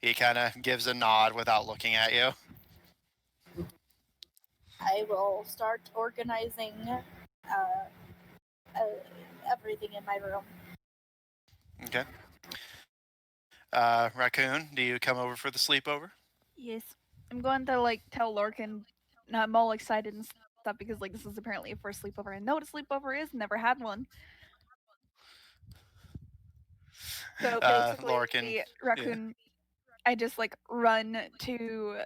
He kind of gives a nod without looking at you. I will start organizing everything in my room. Okay. Raccoon, do you come over for the sleepover? Yes. I'm going to like tell Lorcan I'm all excited and stuff because like this is apparently a first sleepover. I know what a sleepover is, never had one. So basically Lorcan. Raccoon I just like run to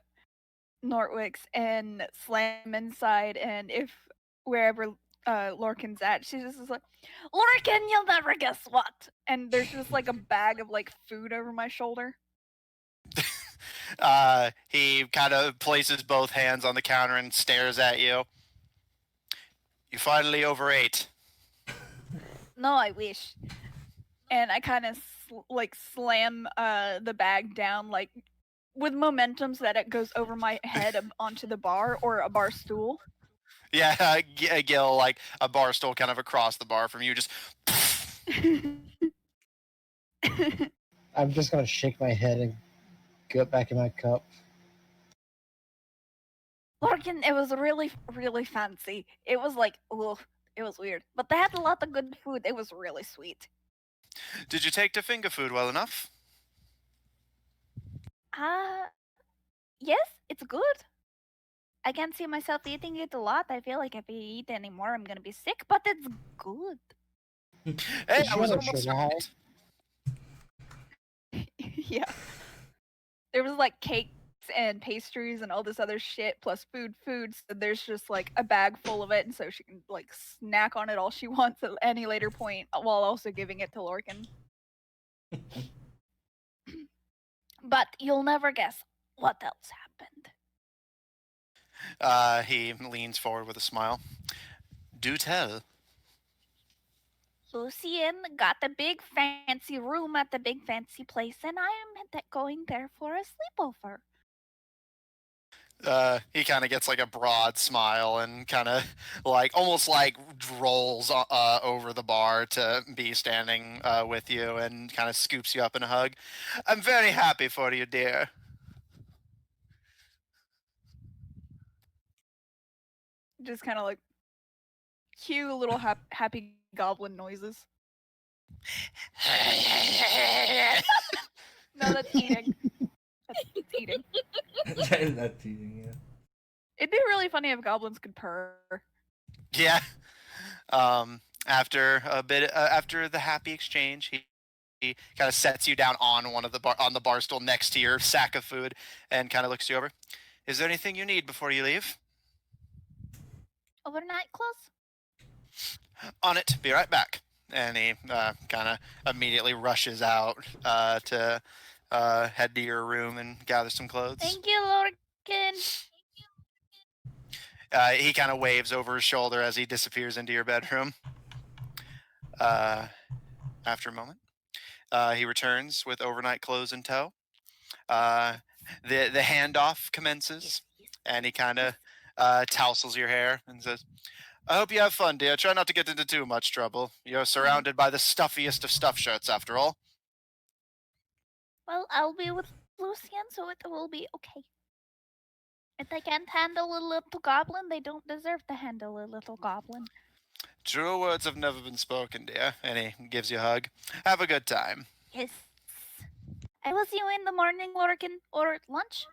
Nortwick's and slam inside and if wherever Lorcan's at, she just is like, Lorcan, you'll never guess what. And there's just like a bag of like food over my shoulder. He kind of places both hands on the counter and stares at you. You finally overate. No, I wish. And I kind of slam the bag down like with momentum so that it goes over my head onto the bar or a bar stool. Yeah, Gil, like a bar stool kind of across the bar from you, just. I'm just gonna shake my head and get back in my cup. Lorcan, it was really, really fancy. It was like, ugh, it was weird. But they had a lot of good food. It was really sweet. Did you take to finger food well enough? Yes, it's good. I can't see myself eating it a lot. I feel like if I eat any more, I'm gonna be sick. But it's good. Hey, Did I you was have a almost sugar high? Yeah. There was like cakes and pastries and all this other shit plus food. So there's just like a bag full of it, and so she can like snack on it all she wants at any later point while also giving it to Lorcan. But you'll never guess what else happened. He leans forward with a smile. Do tell. Lucien got a big fancy room at the big fancy place, and I'm going there for a sleepover. He kind of gets like a broad smile and kind of like almost like rolls over the bar to be standing with you and kind of scoops you up in a hug. I'm very happy for you, dear. Just kind of like cue little happy goblin noises. No, that's eating. That's eating. That's eating, yeah. It'd be really funny if goblins could purr. Yeah. After a bit, after the happy exchange, he kind of sets you down on one of the on the bar stool next to your sack of food, and kind of looks you over. Is there anything you need before you leave? Overnight clothes? On it. Be right back. And he kind of immediately rushes out to head to your room and gather some clothes. Thank you, Lorcan. He kind of waves over his shoulder as he disappears into your bedroom. After a moment, he returns with overnight clothes in tow. The handoff commences, and he kind of tousles your hair and says, I hope you have fun, dear. Try not to get into too much trouble. You're surrounded by the stuffiest of stuff shirts, after all. Well, I'll be with Lucien, so it will be okay. If they can't handle a little goblin, they don't deserve to handle a little goblin. Truer words have never been spoken, dear. And he gives you a hug. Have a good time. Yes. I will see you in the morning, Lorcan, or lunch.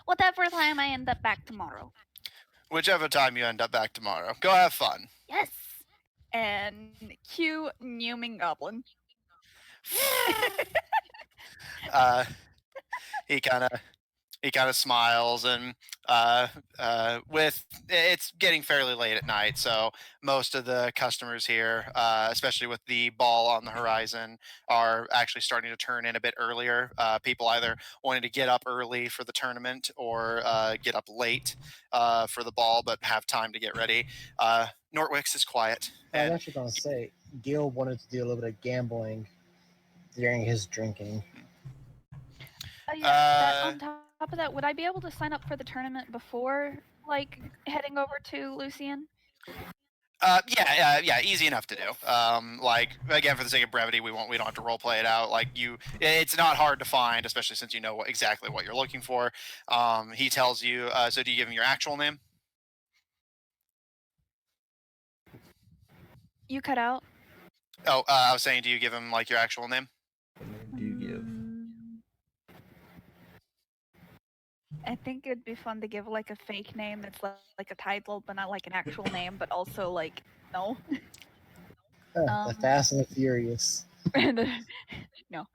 Whatever time I end up back tomorrow. Whichever time you end up back tomorrow. Go have fun. Yes. And cue Newman Goblin. He kind of smiles, and with it's getting fairly late at night, so most of the customers here, especially with the ball on the horizon, are actually starting to turn in a bit earlier. People either wanting to get up early for the tournament or get up late for the ball, but have time to get ready. Nortwick's is quiet. I was actually going to say, Gil wanted to do a little bit of gambling during his drinking. Oh, yeah, that on top top of that, would I be able to sign up for the tournament before, like, heading over to Lucian? Yeah, easy enough to do. Like again, for the sake of brevity, we don't have to role play it out. Like it's not hard to find, especially since you know exactly what you're looking for. He tells you. So do you give him your actual name? You cut out. Oh, I was saying, do you give him like your actual name? What name do you give? I think it'd be fun to give like a fake name that's like a title, but not like an actual name, but also like no. The Fast and the Furious. No.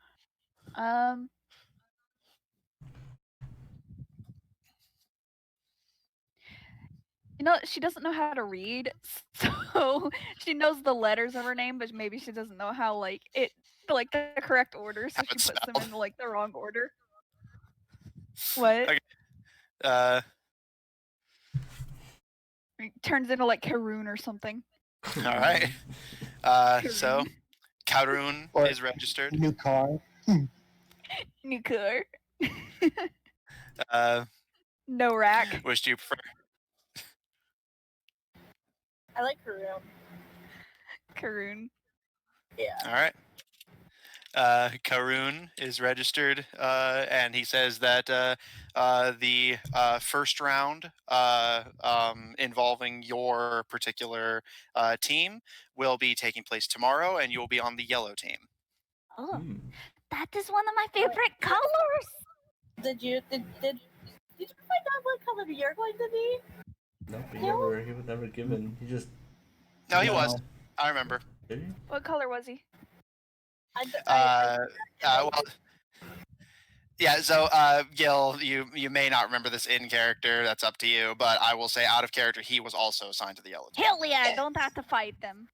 You know, she doesn't know how to read, so she knows the letters of her name, but maybe she doesn't know how the correct order, so How she it's puts them spelled. in like the wrong order. What? Okay. It turns into like Karoon or something. All right. So Karun Or- is registered. New car. New car. Uh, No rack. which do you prefer? I like Karoon. Karoon. Yeah. All right. Karun is registered, and he says that the first round involving your particular team will be taking place tomorrow, and you'll be on the yellow team. Oh, Hmm. that is one of my favorite colors. Did you find out what color you're going to be? Nope, he No. was never given. He just No, he No. was. I remember. did he? What color was he? Well, yeah. So, Gil, you may not remember this in character. That's up to you. But I will say, out of character, he was also assigned to the yellow team. Hell yeah! I don't have to fight them.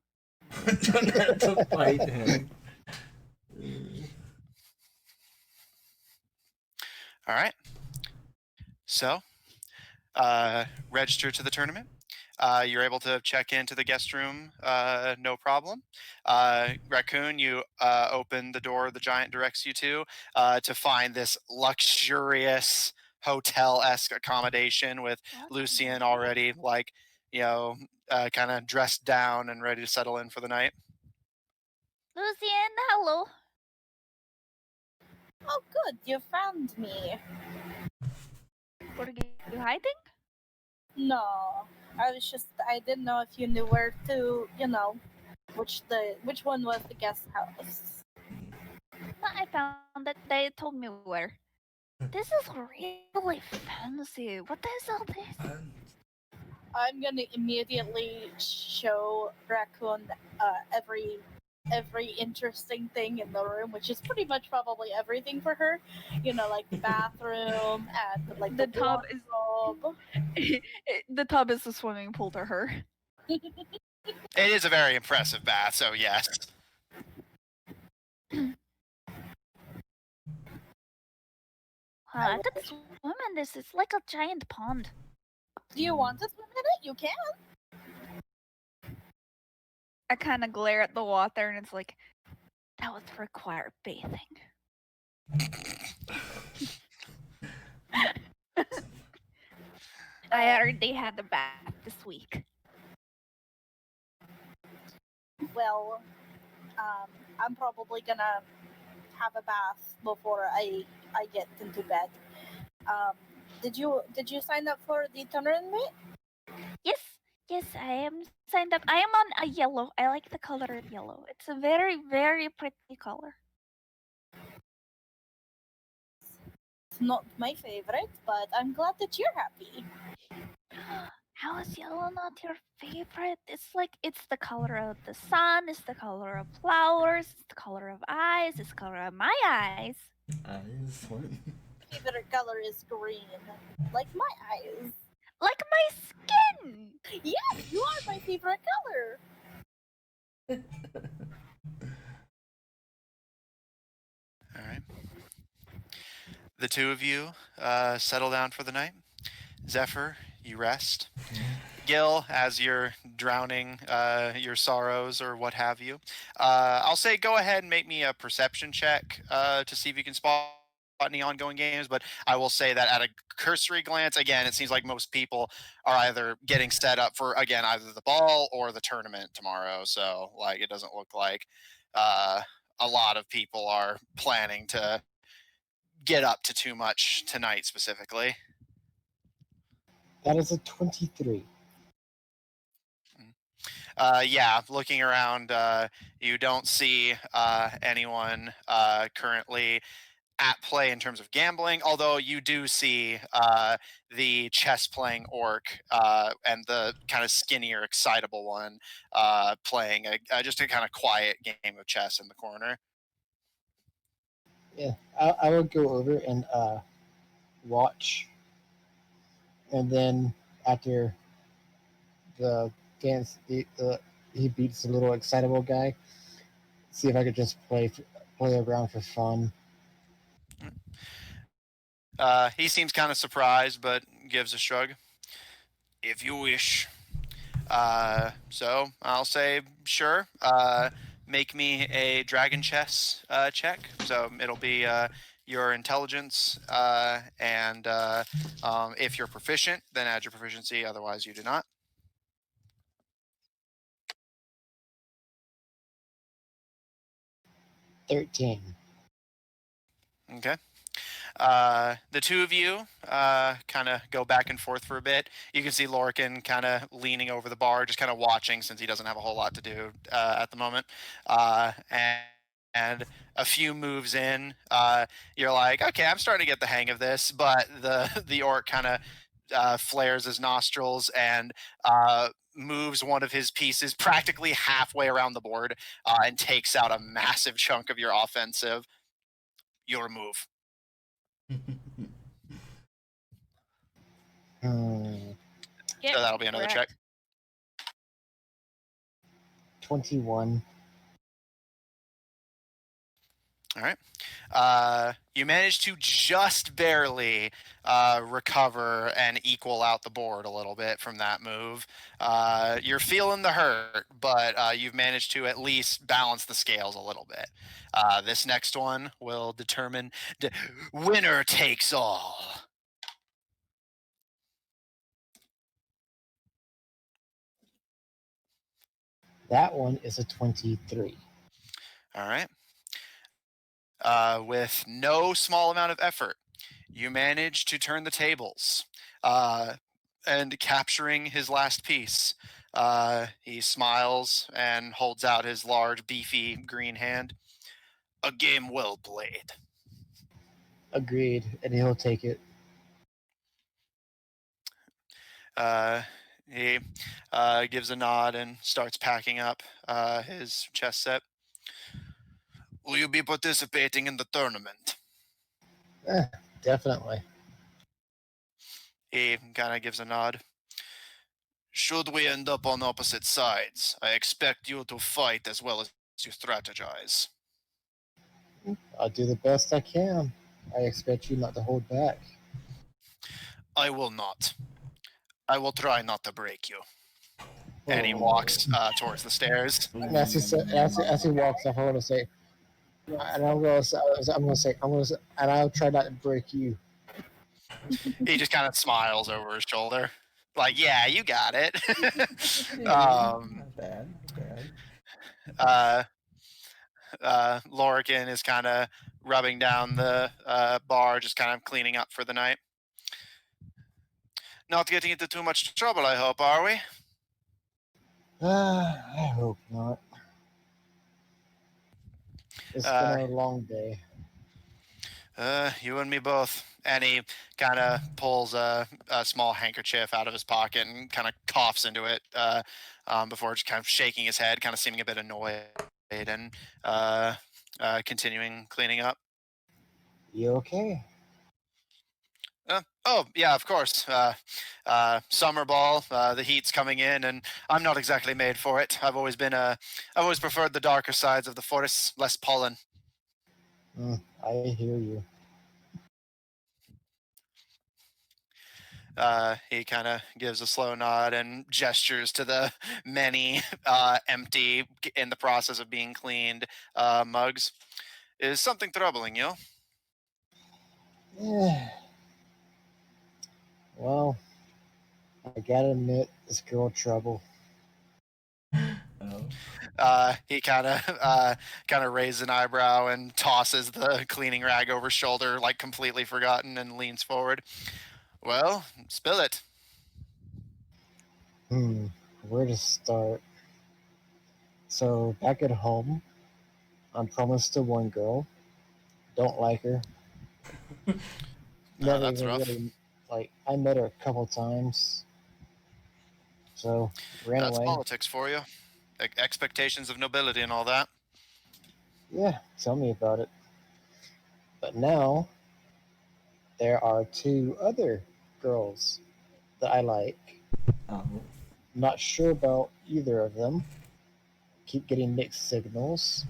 Don't have to fight him. All right. So, register to the tournament. You're able to check into the guest room, no problem. Raccoon, you open the door the giant directs you to find this luxurious hotel-esque accommodation with Lucian already, like, kind of dressed down and ready to settle in for the night. Lucian, hello. Oh, good. You found me. What are you hiding? No, I didn't know if you knew where to, which one was the guest house. I found it. They told me where. This is really fancy. What is all this? I'm gonna immediately show Raccoon every interesting thing in the room, which is pretty much probably everything for her. Like the bathroom and like The tub is wardrobe. the tub is the swimming pool to her. It is a very impressive bath, so yes. I could swim in this. It's like a giant pond. Do you want to swim in it? You can. I kind of glare at the water, and it's like, that would require bathing. I already had the bath this week. Well, I'm probably gonna have a bath before I get into bed. Did you sign up for the tournament? Yes, I am signed up. I am on a yellow. I like the color yellow. It's a very, very pretty color. It's not my favorite, but I'm glad that you're happy. How is yellow not your favorite? It's the color of the sun, it's the color of flowers, it's the color of eyes, it's the color of my eyes. Eyes? What? Favorite color is green, like my eyes. Like my skin! Yes, you are my favorite color. All right. The two of you settle down for the night. Zephyr, you rest. Gil, as you're drowning your sorrows or what have you, I'll say go ahead and make me a perception check to see if you can spot any ongoing games, but I will say that at a cursory glance, again, it seems like most people are either getting set up for, again, either the ball or the tournament tomorrow. So, like, it doesn't look like a lot of people are planning to get up to too much tonight specifically. That is a 23. Yeah, looking around, you don't see anyone currently at play in terms of gambling, although you do see the chess playing orc and the kind of skinnier, excitable one playing just a kind of quiet game of chess in the corner. Yeah, I would go over and watch, and then after the dance, he beats the little excitable guy. See if I could just play around for fun. He seems kind of surprised, but gives a shrug. If you wish. So I'll say sure. Make me a dragon chess check. So it'll be your intelligence, and if you're proficient, then add your proficiency. Otherwise, you do not. 13. Okay. The two of you kind of go back and forth for a bit. You can see Lorcan kind of leaning over the bar, just kind of watching since he doesn't have a whole lot to do at the moment. And a few moves in, you're like, okay, I'm starting to get the hang of this. But the orc kind of flares his nostrils and moves one of his pieces practically halfway around the board and takes out a massive chunk of your offensive. Your move. Get So that'll be another check. wrecked. 21. All right. You managed to just barely recover and equal out the board a little bit from that move. You're feeling the hurt, but you've managed to at least balance the scales a little bit. This next one will determine winner takes all. That one is a 23. All right. With no small amount of effort, you manage to turn the tables and capturing his last piece. He smiles and holds out his large, beefy green hand. A game well played. Agreed, and he'll take it. He gives a nod and starts packing up his chess set. Will you be participating in the tournament? Definitely. He kind of gives a nod. Should we end up on opposite sides, I expect you to fight as well as you strategize. I'll do the best I can. I expect you not to hold back. I will not. I will try not to break you. And he walks towards the stairs. And as he walks off, I want to say, and I'm going to say, and I'll try not to break you. He just kind of smiles over his shoulder. Like, yeah, you got it. Not bad. Lorcan is kind of rubbing down the bar, just kind of cleaning up for the night. Not getting into too much trouble, I hope, are we? I hope not. It's been a long day. You and me both. And he kind of pulls a small handkerchief out of his pocket and kind of coughs into it before just kind of shaking his head, kind of seeming a bit annoyed and continuing cleaning up. You okay? Oh, yeah, of course. Summer ball, the heat's coming in, and I'm not exactly made for it. I've always preferred the darker sides of the forests, less pollen. I hear you. He kind of gives a slow nod and gestures to the many empty, in the process of being cleaned mugs. Is something troubling you? Yeah. Well, I gotta admit, this girl trouble. He kind of raises an eyebrow and tosses the cleaning rag over his shoulder, like completely forgotten, and leans forward. Well, spill it. Where to start? So, back at home, I'm promised to one girl. Don't like her. Never That's even rough. really, like, I met her a couple times. So, ran That's away. politics for you. Expectations of nobility and all that. Yeah, tell me about it. But now, there are two other girls that I like. Oh. Not sure about either of them. Keep getting mixed signals.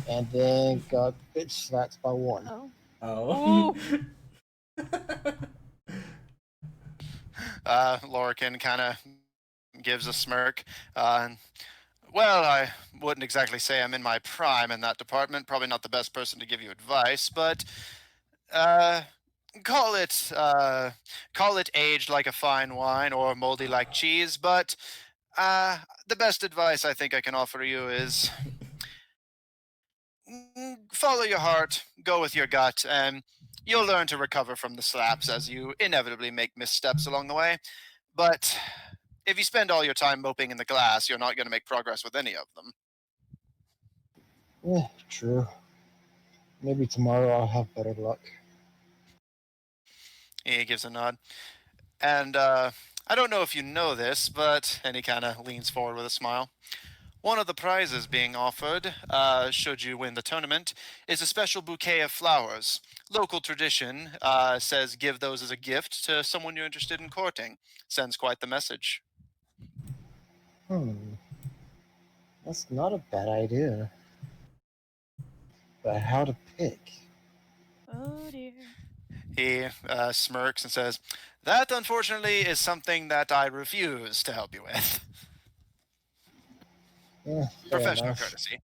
And then got bitch slapped by one. Oh. Oh. Lorcan kind of gives a smirk. Well, I wouldn't exactly say I'm in my prime in that department. Probably not the best person to give you advice, but call it aged like a fine wine or moldy like cheese. But the best advice I think I can offer you is follow your heart, go with your gut, and you'll learn to recover from the slaps as you inevitably make missteps along the way. But if you spend all your time moping in the glass, you're not going to make progress with any of them. Yeah, true. Maybe tomorrow I'll have better luck. He gives a nod. And I don't know if you know this, but, and he kind of leans forward with a smile. One of the prizes being offered, should you win the tournament, is a special bouquet of flowers. Local tradition says give those as a gift to someone you're interested in courting. Sends quite the message. That's not a bad idea. But how to pick? Oh dear. He smirks and says, that unfortunately is something that I refuse to help you with. Yeah, Professional enough. courtesy.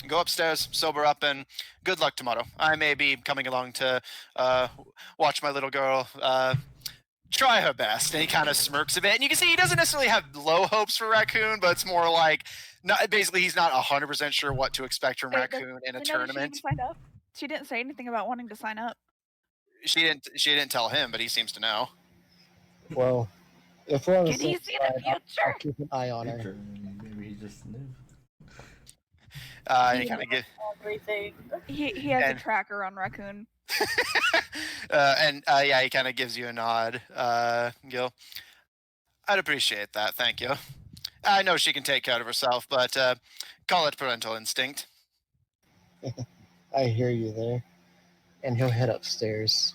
Go upstairs, sober up, and good luck tomorrow. I may be coming along to watch my little girl try her best. And he kind of smirks a bit. And you can see he doesn't necessarily have low hopes for Raccoon, but it's more like, basically, he's not 100% sure what to expect from Raccoon in a tournament. She signed up? She didn't say anything about wanting to sign up. She didn't tell him, but he seems to know. Well, if we're on the Can same he see side, the future? I'll keep an eye on her. Maybe he just knew. And he kind of get everything. He has a tracker on Raccoon. yeah, he kind of gives you a nod, Gil. I'd appreciate that, thank you. I know she can take care of herself, but call it parental instinct. I hear you there. And he'll head upstairs.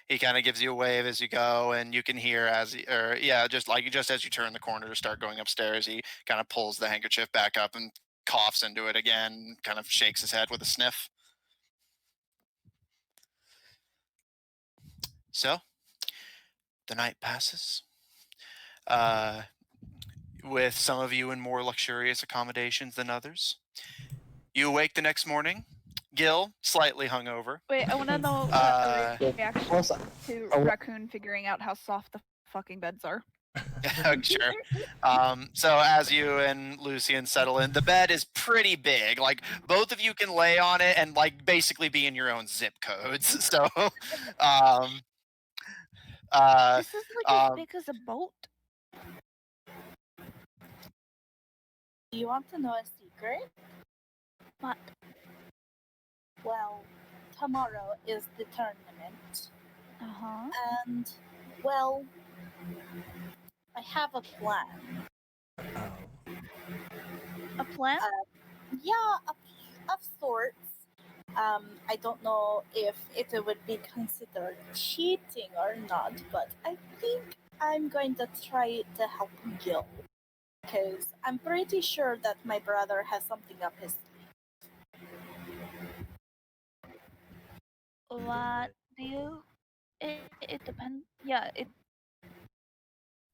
He kind of gives you a wave as you go, and you can hear just as you turn the corner to start going upstairs, he kind of pulls the handkerchief back up and coughs into it again, kind of shakes his head with a sniff. So, the night passes. With some of you in more luxurious accommodations than others. You awake the next morning. Gil, slightly hungover. Wait, I want to know a reaction to Raccoon figuring out how soft the fucking beds are. Sure. So as you and Lucian settle in, the bed is pretty big. Like, both of you can lay on it and, like, basically be in your own zip codes. So, this is like as big as a boat. Do you want to know a secret? What? Well, tomorrow is the tournament. Uh-huh. And, well, I have a plan. A plan? Of sorts. I don't know if it would be considered cheating or not, but I think I'm going to try to help Gil. Because I'm pretty sure that my brother has something up his sleeve. What do you? It depends. Yeah, it.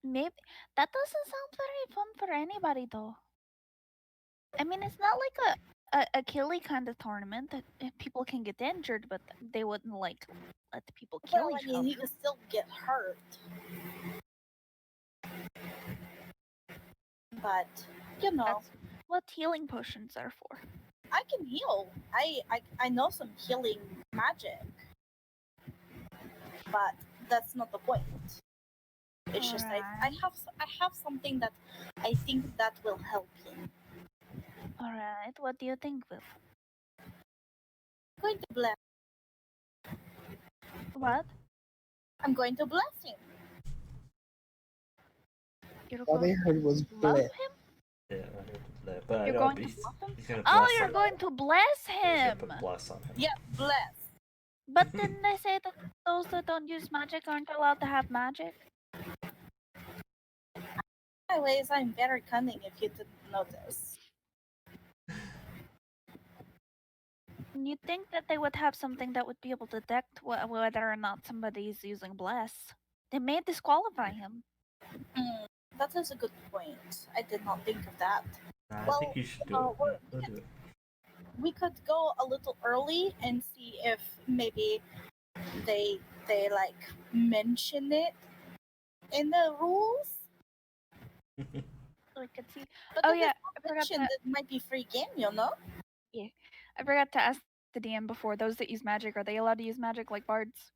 Maybe that doesn't sound very fun for anybody, though. I mean, it's not like a killy kind of tournament that people can get injured, but they wouldn't like let the people kill Well, I each mean, other. he could still get hurt. But, you know, That's what healing potions are for. I can heal. I know some healing magic. But that's not the point. It's just I have something that I think that will help him. All right, what do you think, Will? I'm going to bless. What? I'm going to bless him. You're All they going heard was to love bleh. him? Yeah, I heard that. But You're I going know to he's, love him? he's gonna Oh, bless you're him. going to bless He's gonna him. put bless on him. Yeah, bless. But didn't they say that those that don't use magic aren't allowed to have magic? Anyways, I'm very cunning if you didn't notice. You'd think that they would have something that would be able to detect whether or not somebody is using bless. They may disqualify him. That is a good point. I did not think of that. I Well, think you should do well, it. Go do it. We could go a little early and see if maybe they like mention it in the rules. So we could see. But Oh, if yeah, it's I not forgot mentioned, it might be free game, you know? I forgot to ask the DM before. Those that use magic, are they allowed to use magic like bards?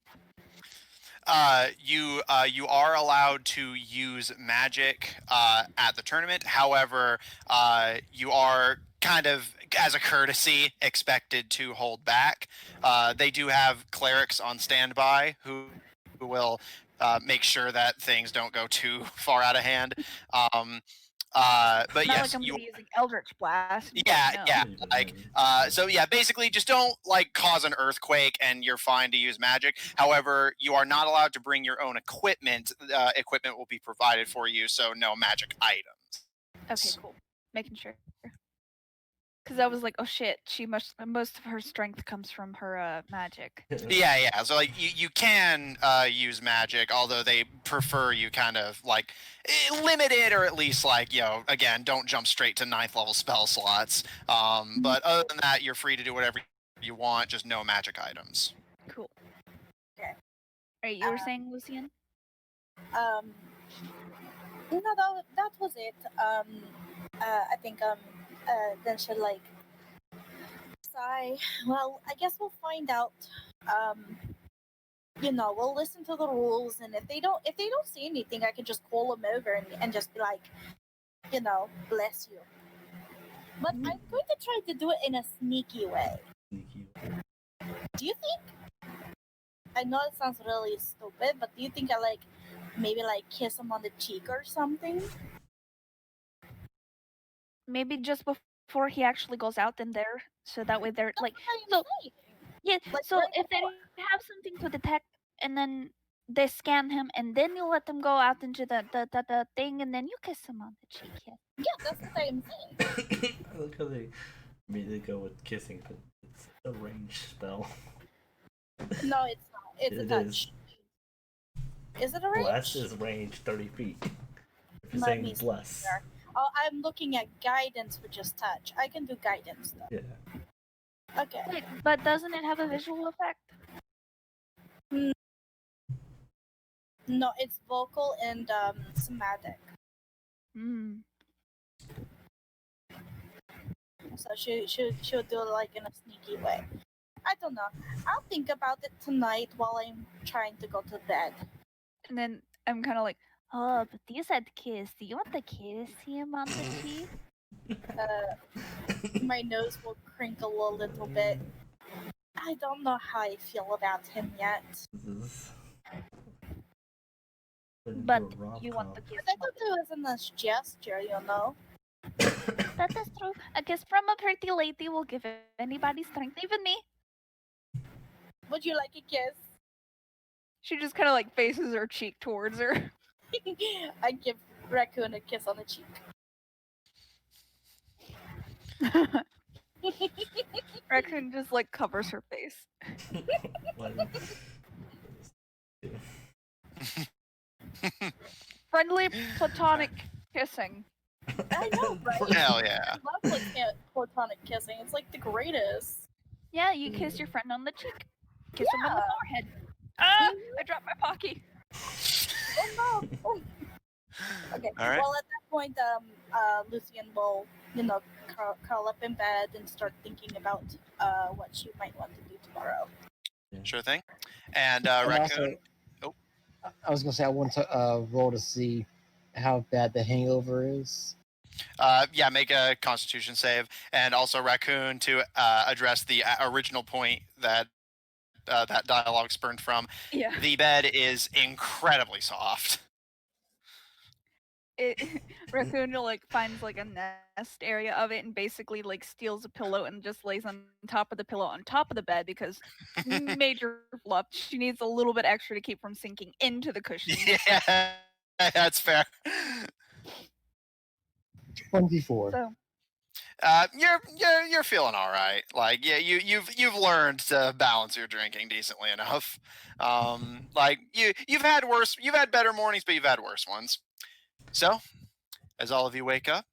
You are allowed to use magic at the tournament. However, you are kind of, as a courtesy, expected to hold back. They do have clerics on standby who will make sure that things don't go too far out of hand. But Not yes, like I'm you gonna be using Eldritch Blast. but yeah, no. yeah. Like, so yeah, basically, just don't like cause an earthquake, and you're fine to use magic. However, you are not allowed to bring your own equipment. Equipment will be provided for you, so no magic items. Okay, cool. Making sure. Because I was like, oh shit, most of her strength comes from her magic. Yeah. So like, you can use magic, although they prefer you kind of like limit it, or at least like again, don't jump straight to 9th level spell slots. But other than that, you're free to do whatever you want, just no magic items. Cool. Okay. Right, you were saying, Lucian? No, that was it. I think then she'll like sigh. Well, I guess we'll find out. We'll listen to the rules, and if they don't see anything, I can just call them over and just be like, bless you. But I'm going to try to do it in a sneaky way. Do you think? I know it sounds really stupid, but do you think I maybe kiss him on the cheek or something? Maybe just before he actually goes out in there, so that way they're like. That's So what I'm saying. yeah, Like, so right if they before. have something to detect, and then they scan him, and then you let them go out into the thing, and then you kiss him on the cheek. Yeah. Yeah, that's what I'm saying. I like how they immediately go with kissing, but it's a ranged spell. No, it's not. It's a touch. Is it a range? Bless is range 30 feet. If you're Let saying me see bless. here. Oh, I'm looking at guidance, which is touch. I can do guidance though. Yeah. Okay. Wait, but doesn't it have a visual effect? No, it's vocal and somatic. So she'll do it like in a sneaky way. I don't know. I'll think about it tonight while I'm trying to go to bed. And then I'm kind of like, oh, but you said kiss. Do you want to kiss him on the cheek? My nose will crinkle a little bit. I don't know how I feel about him yet. But you want to kiss I him. thought it was a nice gesture, That is true. A kiss from a pretty lady will give anybody strength, even me. Would you like a kiss? She just kind of like faces her cheek towards her. I give Raccoon a kiss on the cheek. Raccoon just like covers her face. Friendly platonic kissing. I know, right? Hell yeah. I love platonic kissing. It's like the greatest. Yeah, you kiss your friend on the cheek. Kiss him on the Yeah. forehead. Ah! I dropped my pocky. Oh no. Oh. Okay. All right. Well, at that point, Lucian will, curl up in bed and start thinking about what she might want to do tomorrow. Sure thing. And And Raccoon. also, I was gonna say I want to roll to see how bad the hangover is. Yeah, make a Constitution save, and also Raccoon to address the original point that that dialogue spurned from. Yeah. The bed is incredibly soft. Raccoon like finds like a nest area of it and basically like steals a pillow and just lays on top of the pillow on top of the bed because major fluff. She needs a little bit extra to keep from sinking into the cushion. Yeah, that's fair. 24. So You're feeling all right. Like, yeah, you've learned to balance your drinking decently enough. Like you've had better mornings, but you've had worse ones. So, as all of you wake up,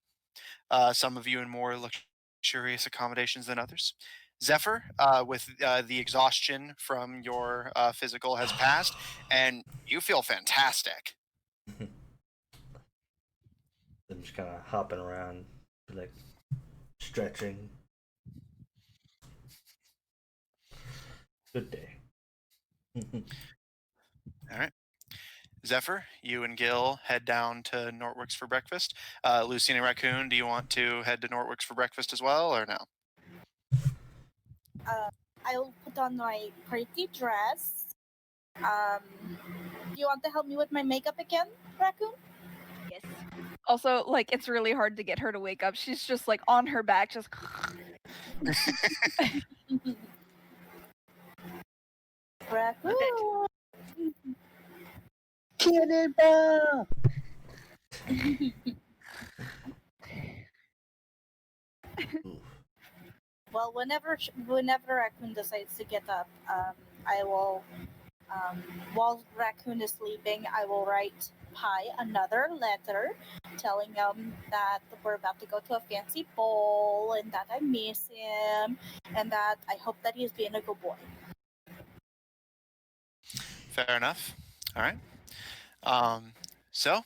some of you in more luxurious accommodations than others. Zephyr, with the exhaustion from your physical has passed, and you feel fantastic. I'm just kind of hopping around, like stretching. Good day. All right. Zephyr, you and Gil head down to Nortwick's for breakfast. Lucine and Raccoon, do you want to head to Nortwick's for breakfast as well, or no? I'll put on my pretty dress. Do you want to help me with my makeup again, Raccoon? yes. Also, like it's really hard to get her to wake up. She's just like on her back, just Raccoon. Cannonball! Well, whenever Raccoon decides to get up, I will, while Raccoon is sleeping, I will write Pi another letter, telling him that we're about to go to a fancy ball and that I miss him and that I hope that he's being a good boy. Fair enough. All right. So,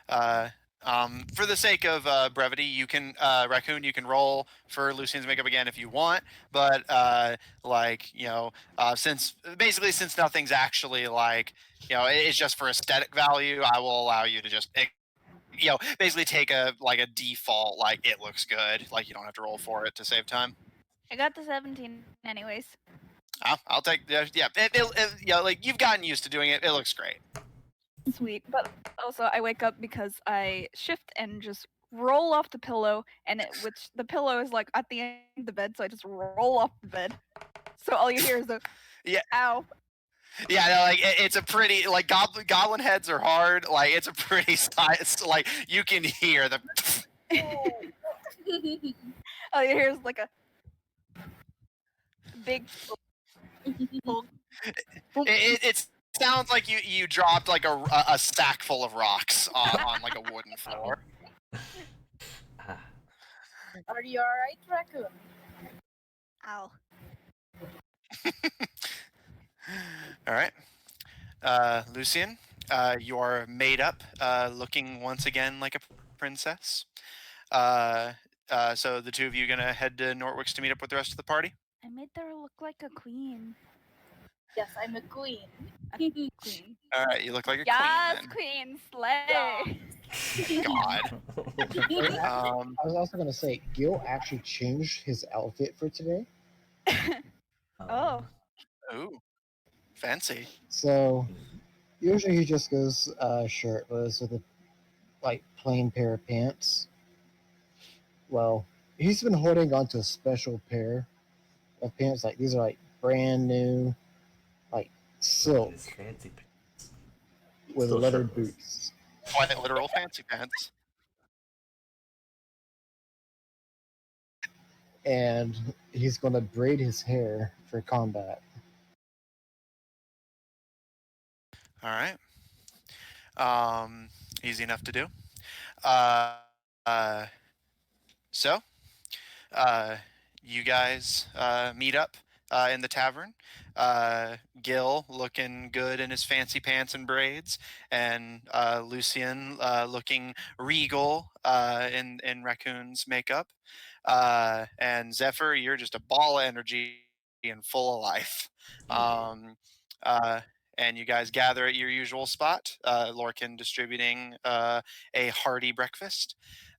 for the sake of brevity, you can Raccoon. You can roll for Lucian's makeup again if you want, but since nothing's actually like it's just for aesthetic value, I will allow you to just basically take a default like it looks good, like you don't have to roll for it to save time. I got the 17 anyways. I'll take like you've gotten used to doing it. It looks great. Sweet. But also I wake up because I shift and just roll off the pillow which the pillow is like at the end of the bed, so I just roll off the bed. So all you hear is the ow. Yeah, no, like it's a pretty like goblin heads are hard. Like it's a pretty size. Like you can hear the. All you hear is like a big. It sounds like you dropped like a sack full of rocks on like a wooden floor. Are you alright, Raccoon? Ow. All right, Lucian, you are made up, looking once again like a princess. So the two of you gonna head to Nortwick's to meet up with the rest of the party? I made her look like a queen. Yes, I'm a queen. Queen. All right, you look like a Yes, queen. queen slay. Then. God. I was also gonna say, Gil actually changed his outfit for today. Oh. Ooh, fancy. So usually he just goes shirtless with a plain pair of pants. Well, he's been holding on to a special pair of pants. Like these are like brand new, like silk His fancy pants. with Still leather shirtless. boots. Quite literal fancy pants. And he's gonna braid his hair for combat. All right. Easy enough to do. Uh, So, you guys meet up in the tavern. Gil looking good in his fancy pants and braids, and Lucian looking regal in Raccoon's makeup. And Zephyr, you're just a ball of energy and full of life. Uh, and you guys gather at your usual spot, Lorcan distributing a hearty breakfast.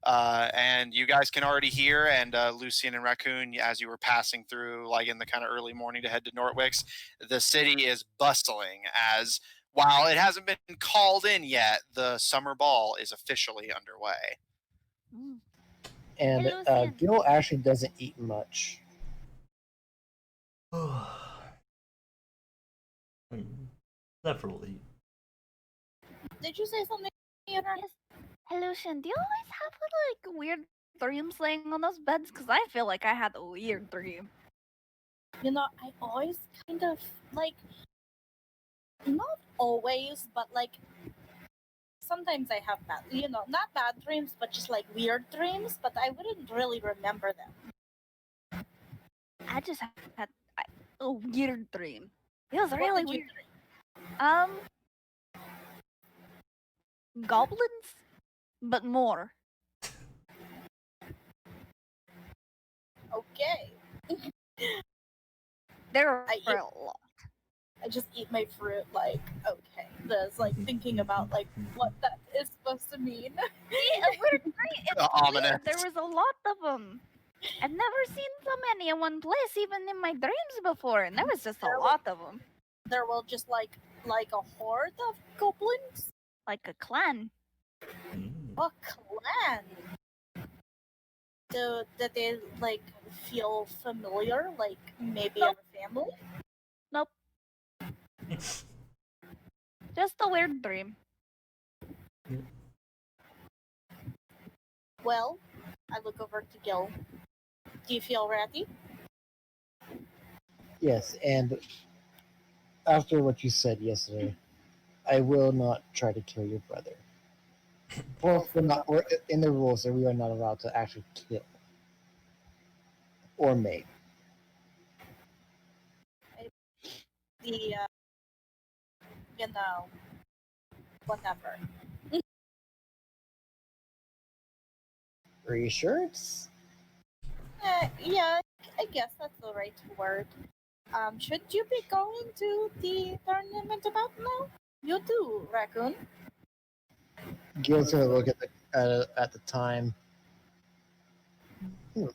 And you guys can already hear, and Lucian and Raccoon, as you were passing through, like in the kind of early morning to head to Nortwicks, the city is bustling as, while it hasn't been called in yet, the summer ball is officially underway. Mm. And Hey, Lucian. Gil actually doesn't eat much. Definitely. Did you say something? Ian? Yes. Hey, Lucian, do you always have like weird dreams laying on those beds? Because I feel like I had a weird dream. You know, I always kind of like, not always, but like sometimes I have bad, not bad dreams, but just like weird dreams, but I wouldn't really remember them. I just had a weird dream. It was What really did you weird. dream? Goblins, but more. Okay. There are I a lot. I just eat my fruit, like, okay. There's like thinking about like what that is supposed to mean. A weird dream. It's Ominous. weird. There was a lot of them. I've never seen so many in one place, even in my dreams before, and there was just a lot of them. There will just like a horde of goblins. Like a clan. A clan. Did they like feel familiar? Like maybe Nope. a family? Nope. Just a weird dream. Well, I look over to Gil. Do you feel ready? Yes, and after what you said yesterday, I will not try to kill your brother. Well, we're in the rules that we are not allowed to actually kill or maim. The whatever. Reassurance? Yeah, I guess that's the right word. Should you be going to the tournament about now? You do, Raccoon. Gil's gonna look at the time. It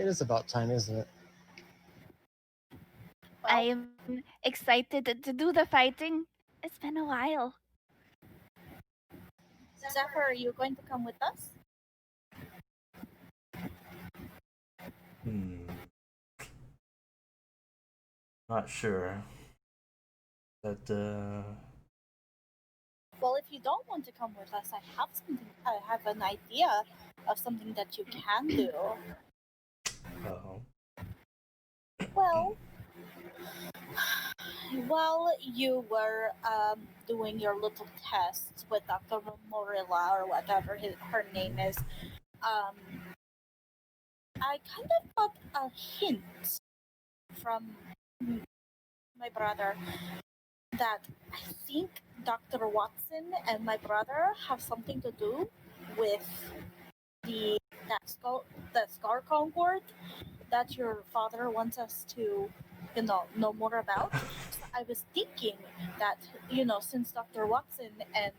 is about time, isn't it? Well, I am excited to do the fighting. It's been a while. Zephyr, are you going to come with us? Not sure. But Well, if you don't want to come with us, I have an idea of something that you can do. oh. Well, while you were doing your little tests with Dr. Morilla or whatever her name is, I kind of got a hint from my brother that I think Dr. Wattson and my brother have something to do with the Scar Concord that your father wants us to, know more about. So I was thinking that, since Dr. Wattson and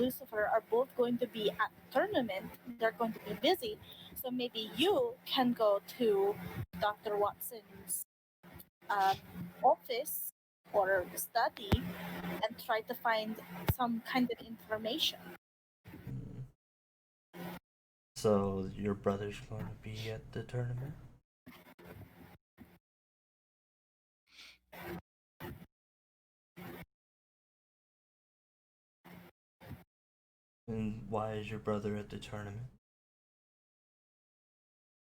Lucifer are both going to be at the tournament, they're going to be busy. So maybe you can go to Dr. Watson's office or study and try to find some kind of information. So your brother's going to be at the tournament? And why is your brother at the tournament?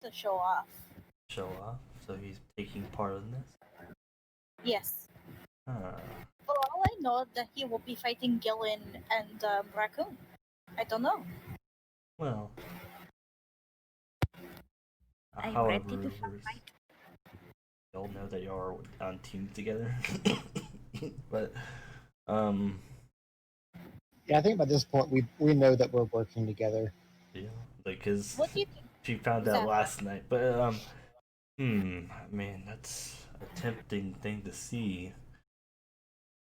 To show off. Show off? So he's taking part in this? Yes. Huh. For all I know, that he will be fighting Gil and Raccoon. I don't know. Well, I'm however, ready to fight. y'all know that y'all are on teams together. But, um, Yeah, I think by this point we know that we're working together. yeah, like, cause What do you think, she found out Zephyr? last night. But, man, that's a tempting thing to see.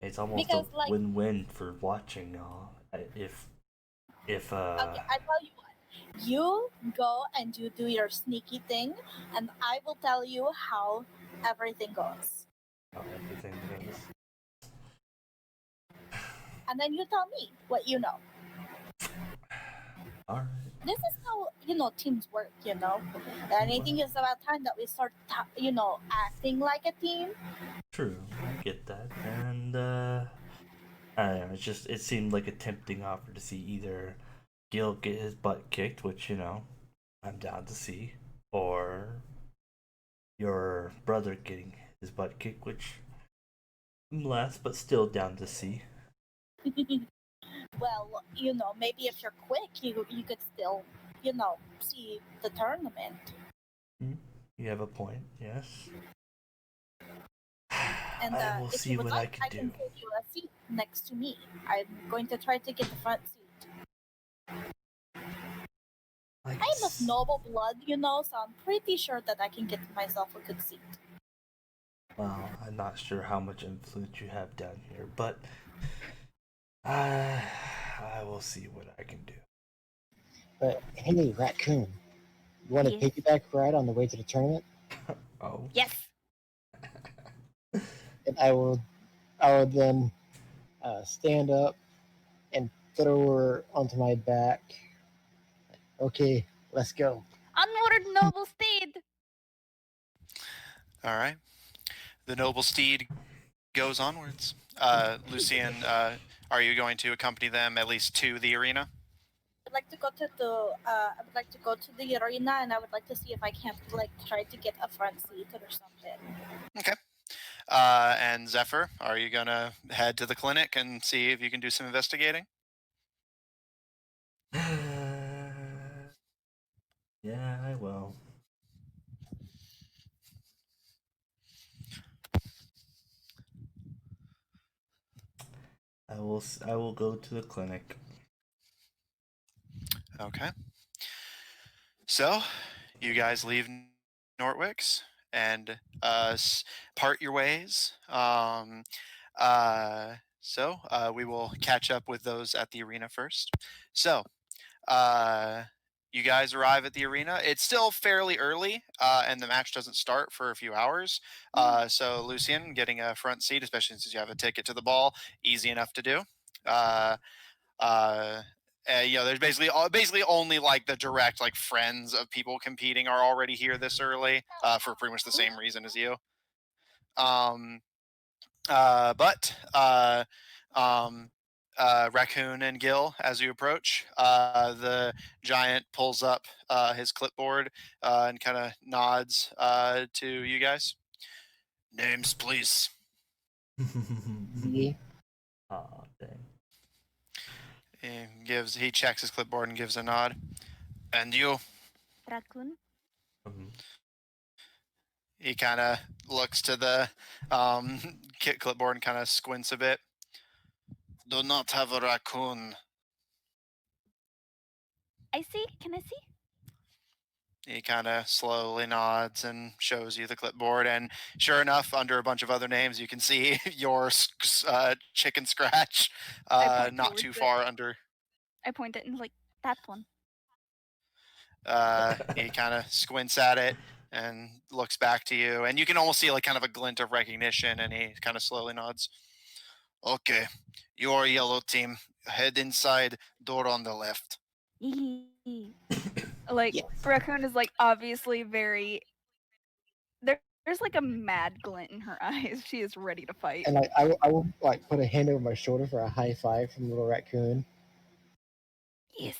It's almost a Because, like, win-win for watching y'all. If okay, I tell you what. You go and you do your sneaky thing, and I will tell you how everything goes. how everything goes. And then you tell me what you know. All right. This is how, teams work, And I think it's about time that we start, acting like a team. True, I get that, and I don't know. It seemed like a tempting offer to see either Gil get his butt kicked, which I'm down to see, or your brother getting his butt kicked, which I'm less, but still down to see. Well, maybe if you're quick, you could still, see the tournament. You have a point, yes. And I will if see you would what like, I I can can do. give you a seat next to me. I'm going to try to get the front seat. I'm of noble blood, so I'm pretty sure that I can get myself a good seat. Well, I'm not sure how much influence you have down here, but I will see what I can do. But hey, Raccoon, you want a Yes. piggyback ride on the way to the tournament? Oh. Yes. And I will then stand up and throw her onto my back. Okay, let's go. Onward, noble steed. All right. The noble steed goes onwards. Lucian, are you going to accompany them at least to the arena? I'd like to go to the arena, and I would like to see if I can't try to get a front seat or something. Okay. And Zephyr, are you gonna head to the clinic and see if you can do some investigating? Yeah, I will. I will go to the clinic. Okay. So, you guys leave Nortwicks and part your ways. We will catch up with those at the arena first. So, you guys arrive at the arena. It's still fairly early, and the match doesn't start for a few hours. So, Lucian, getting a front seat, especially since you have a ticket to the ball, easy enough to do. There's basically only like the direct friends of people competing are already here this early for pretty much the same reason as you. Raccoon and Gil, as you approach, the giant pulls up his clipboard and kind of nods to you guys. Names, please. Yeah. Aw, dang. He checks his clipboard and gives a nod. And you? Raccoon. He kind of looks to the clipboard and kind of squints a bit. Do not have a raccoon. I see. Can I see? He kind of slowly nods and shows you the clipboard, and sure enough, under a bunch of other names, you can see your chicken scratch, not too far under. I point it and that one. He kind of squints at it and looks back to you, and you can almost see kind of a glint of recognition, and he kind of slowly nods. Okay, your yellow team. Head inside, door on the left. Yes. Raccoon is obviously very. There's a mad glint in her eyes. She is ready to fight. And I will put a hand over my shoulder for a high five from little Raccoon. Yes.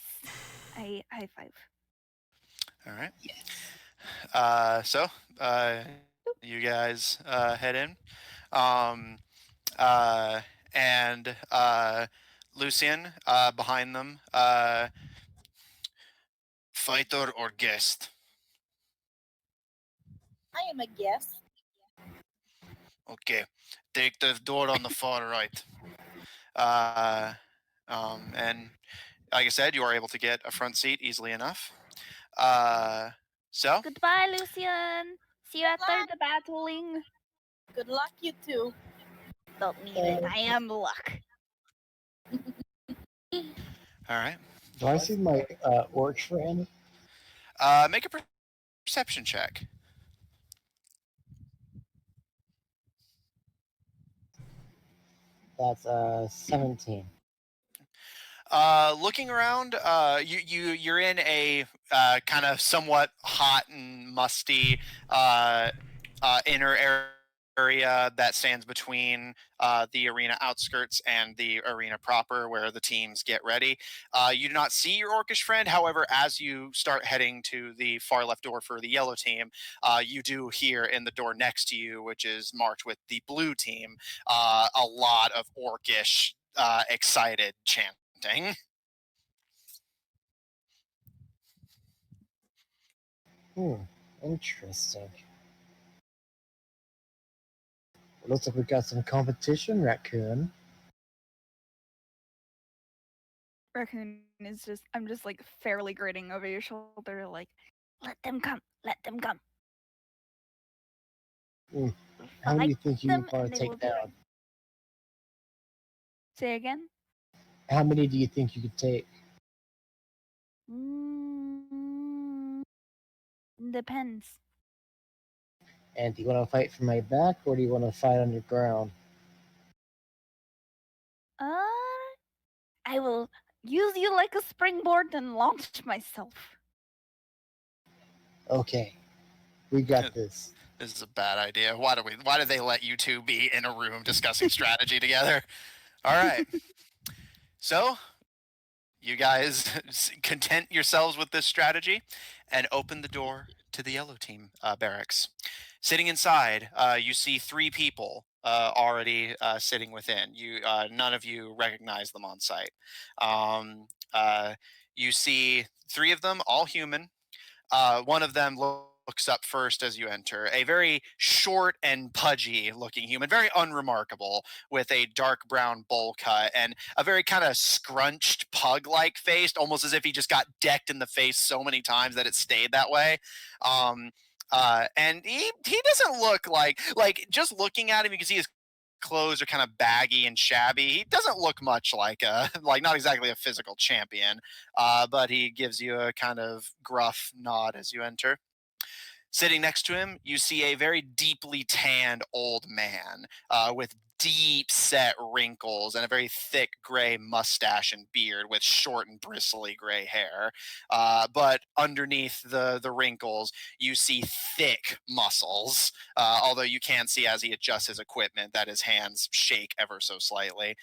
I high five. All right. Yes. You guys head in. And Lucian behind them. fighter or guest? I am a guest. Okay. Take the door on the far right. And like I said, you are able to get a front seat easily enough. So Goodbye, Lucian. See you after the battling. Good luck, you two. Don't need it. I am luck. all right. Do I see my orc friend? Make a perception check. That's 17. Looking around, you're in a kind of somewhat hot and musty inner area that stands between the arena outskirts and the arena proper, where the teams get ready. You do not see your orcish friend. However, as you start heading to the far left door for the yellow team, you do hear in the door next to you, which is marked with the blue team, a lot of orcish excited chanting. Interesting. It looks like we got some competition, Raccoon. Raccoon is just, I'm just like fairly grinning over your shoulder, like, Let them come. Let them come. How many do you Fight think you them would want and to they will take be down? ready. say again. How many do you think you could take? Depends. And do you want to fight from my back or do you want to fight on your ground? I will use you like a springboard and launch myself. Okay, we got this. This is a bad idea. Why do they let you two be in a room discussing strategy together? All right. So, you guys content yourselves with this strategy and open the door to the yellow team barracks. Sitting inside, you see three people already sitting within. You none of you recognize them on sight. You see three of them, all human. One of them looks up first as you enter. A very short and pudgy looking human, very unremarkable, with a dark brown bowl cut and a very kind of scrunched pug like face, almost as if he just got decked in the face so many times that it stayed that way. And he doesn't look like just looking at him, you can see his clothes are kind of baggy and shabby. He doesn't look much like a not exactly a physical champion, but he gives you a kind of gruff nod as you enter. Sitting next to him, you see a very deeply tanned old man with deep set wrinkles and a very thick gray mustache and beard with short and bristly gray hair. But underneath the wrinkles, you see thick muscles, although you can see as he adjusts his equipment that his hands shake ever so slightly.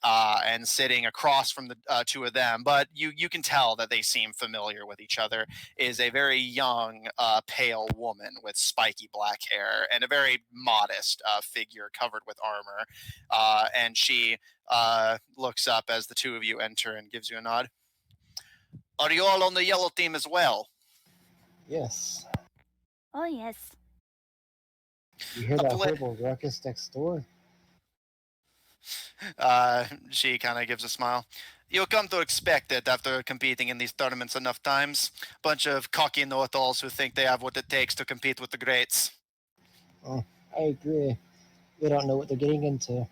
And sitting across from the two of them, but you can tell that they seem familiar with each other, is a very young, pale woman with spiky black hair and a very modest figure covered with armor. And she looks up as the two of you enter and gives you a nod. Are you all on the yellow team as well? Yes. Oh, yes. You hear that horrible ruckus next door? She kind of gives a smile. You'll come to expect it after competing in these tournaments enough times. Bunch of cocky know-it-alls who think they have what it takes to compete with the greats. Oh, I agree. They don't know what they're getting into.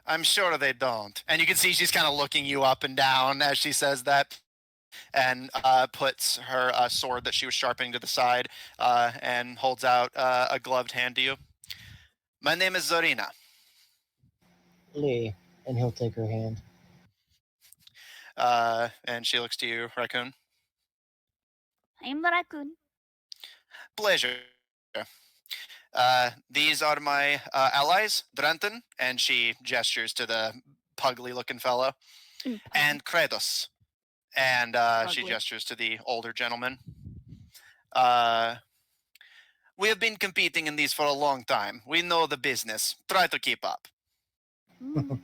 I'm sure they don't. And you can see she's kind of looking you up and down as she says that, and puts her sword that she was sharpening to the side and holds out a gloved hand to you. My name is Zorina. Lee, and he'll take her hand. And she looks to you, Raccoon. I'm the raccoon. Pleasure. These are my allies, Drenton, and she gestures to the pugly-looking fellow, and Kratos, and she gestures to the older gentleman. We have been competing in these for a long time. We know the business. Try to keep up. Mm.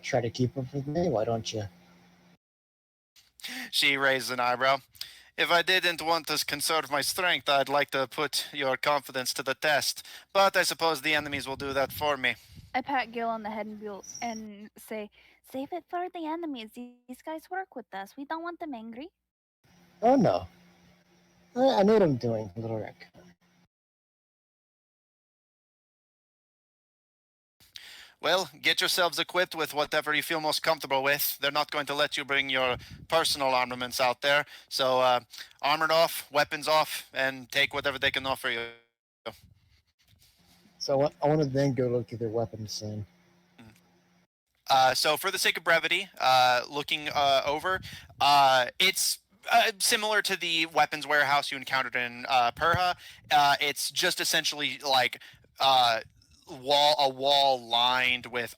Try to keep up with me, why don't you? She raised an eyebrow. If I didn't want to conserve my strength, I'd like to put your confidence to the test. But I suppose the enemies will do that for me. I pat Gil on the head and say, "Save it for the enemies. These guys work with us. We don't want them angry." Oh no. I know what I'm doing, Little Raccoon. Well, get yourselves equipped with whatever you feel most comfortable with. They're not going to let you bring your personal armaments out there. So, armored off, weapons off, and take whatever they can offer you. So I want to then go look at their weapons then. So, for the sake of brevity, looking over, it's similar to the weapons warehouse you encountered in Perha. It's just essentially like a wall lined with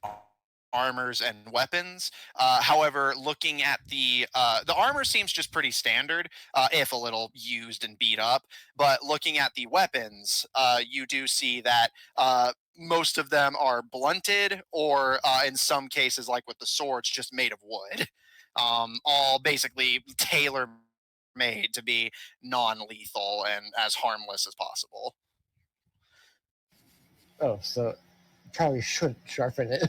armors and weapons. However, looking at the armor seems just pretty standard, if a little used and beat up. But looking at the weapons, you do see that most of them are blunted, or in some cases, like with the swords, just made of wood. All basically tailor made to be non-lethal and as harmless as possible. Oh, so probably should sharpen it.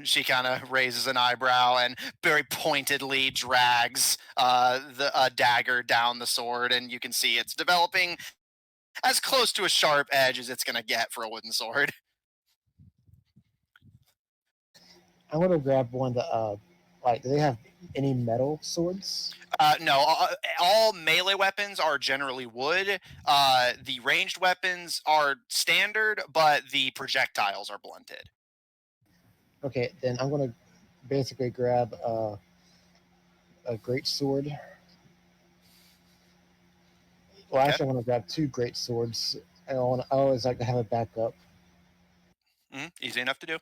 She kind of raises an eyebrow and very pointedly drags the dagger down the sword, and you can see it's developing as close to a sharp edge as it's going to get for a wooden sword. I want to grab one that, like, do they have any metal swords? No, all melee weapons are generally wood. The ranged weapons are standard, but the projectiles are blunted. Okay, then I'm going to basically grab a great sword. Well, Okay. actually, I want to grab two great swords. I always like to have a backup. Easy enough to do.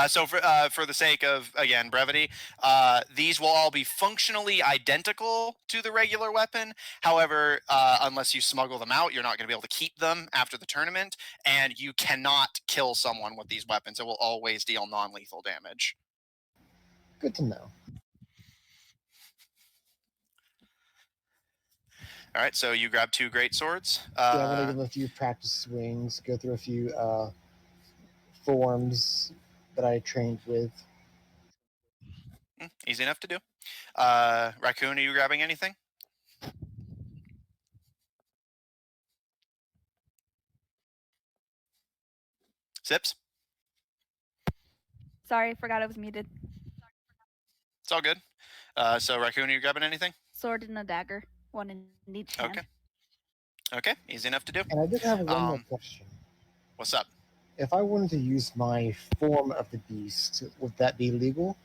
So for the sake of, again, brevity, these will all be functionally identical to the regular weapon. However, unless you smuggle them out, you're not going to be able to keep them after the tournament, and you cannot kill someone with these weapons. It will always deal non-lethal damage. Good to know. All right, so you grab two great swords. Yeah, I'm going to give a few practice swings, go through a few forms that I trained with. Easy enough to do. Raccoon, are you grabbing anything? Sips? Sorry, forgot I was muted. It's all good. So Raccoon, are you grabbing anything? Sword and a dagger, one in each hand. Okay, easy enough to do. And I did have one more question. What's up? If I wanted to use my form of the beast, would that be legal?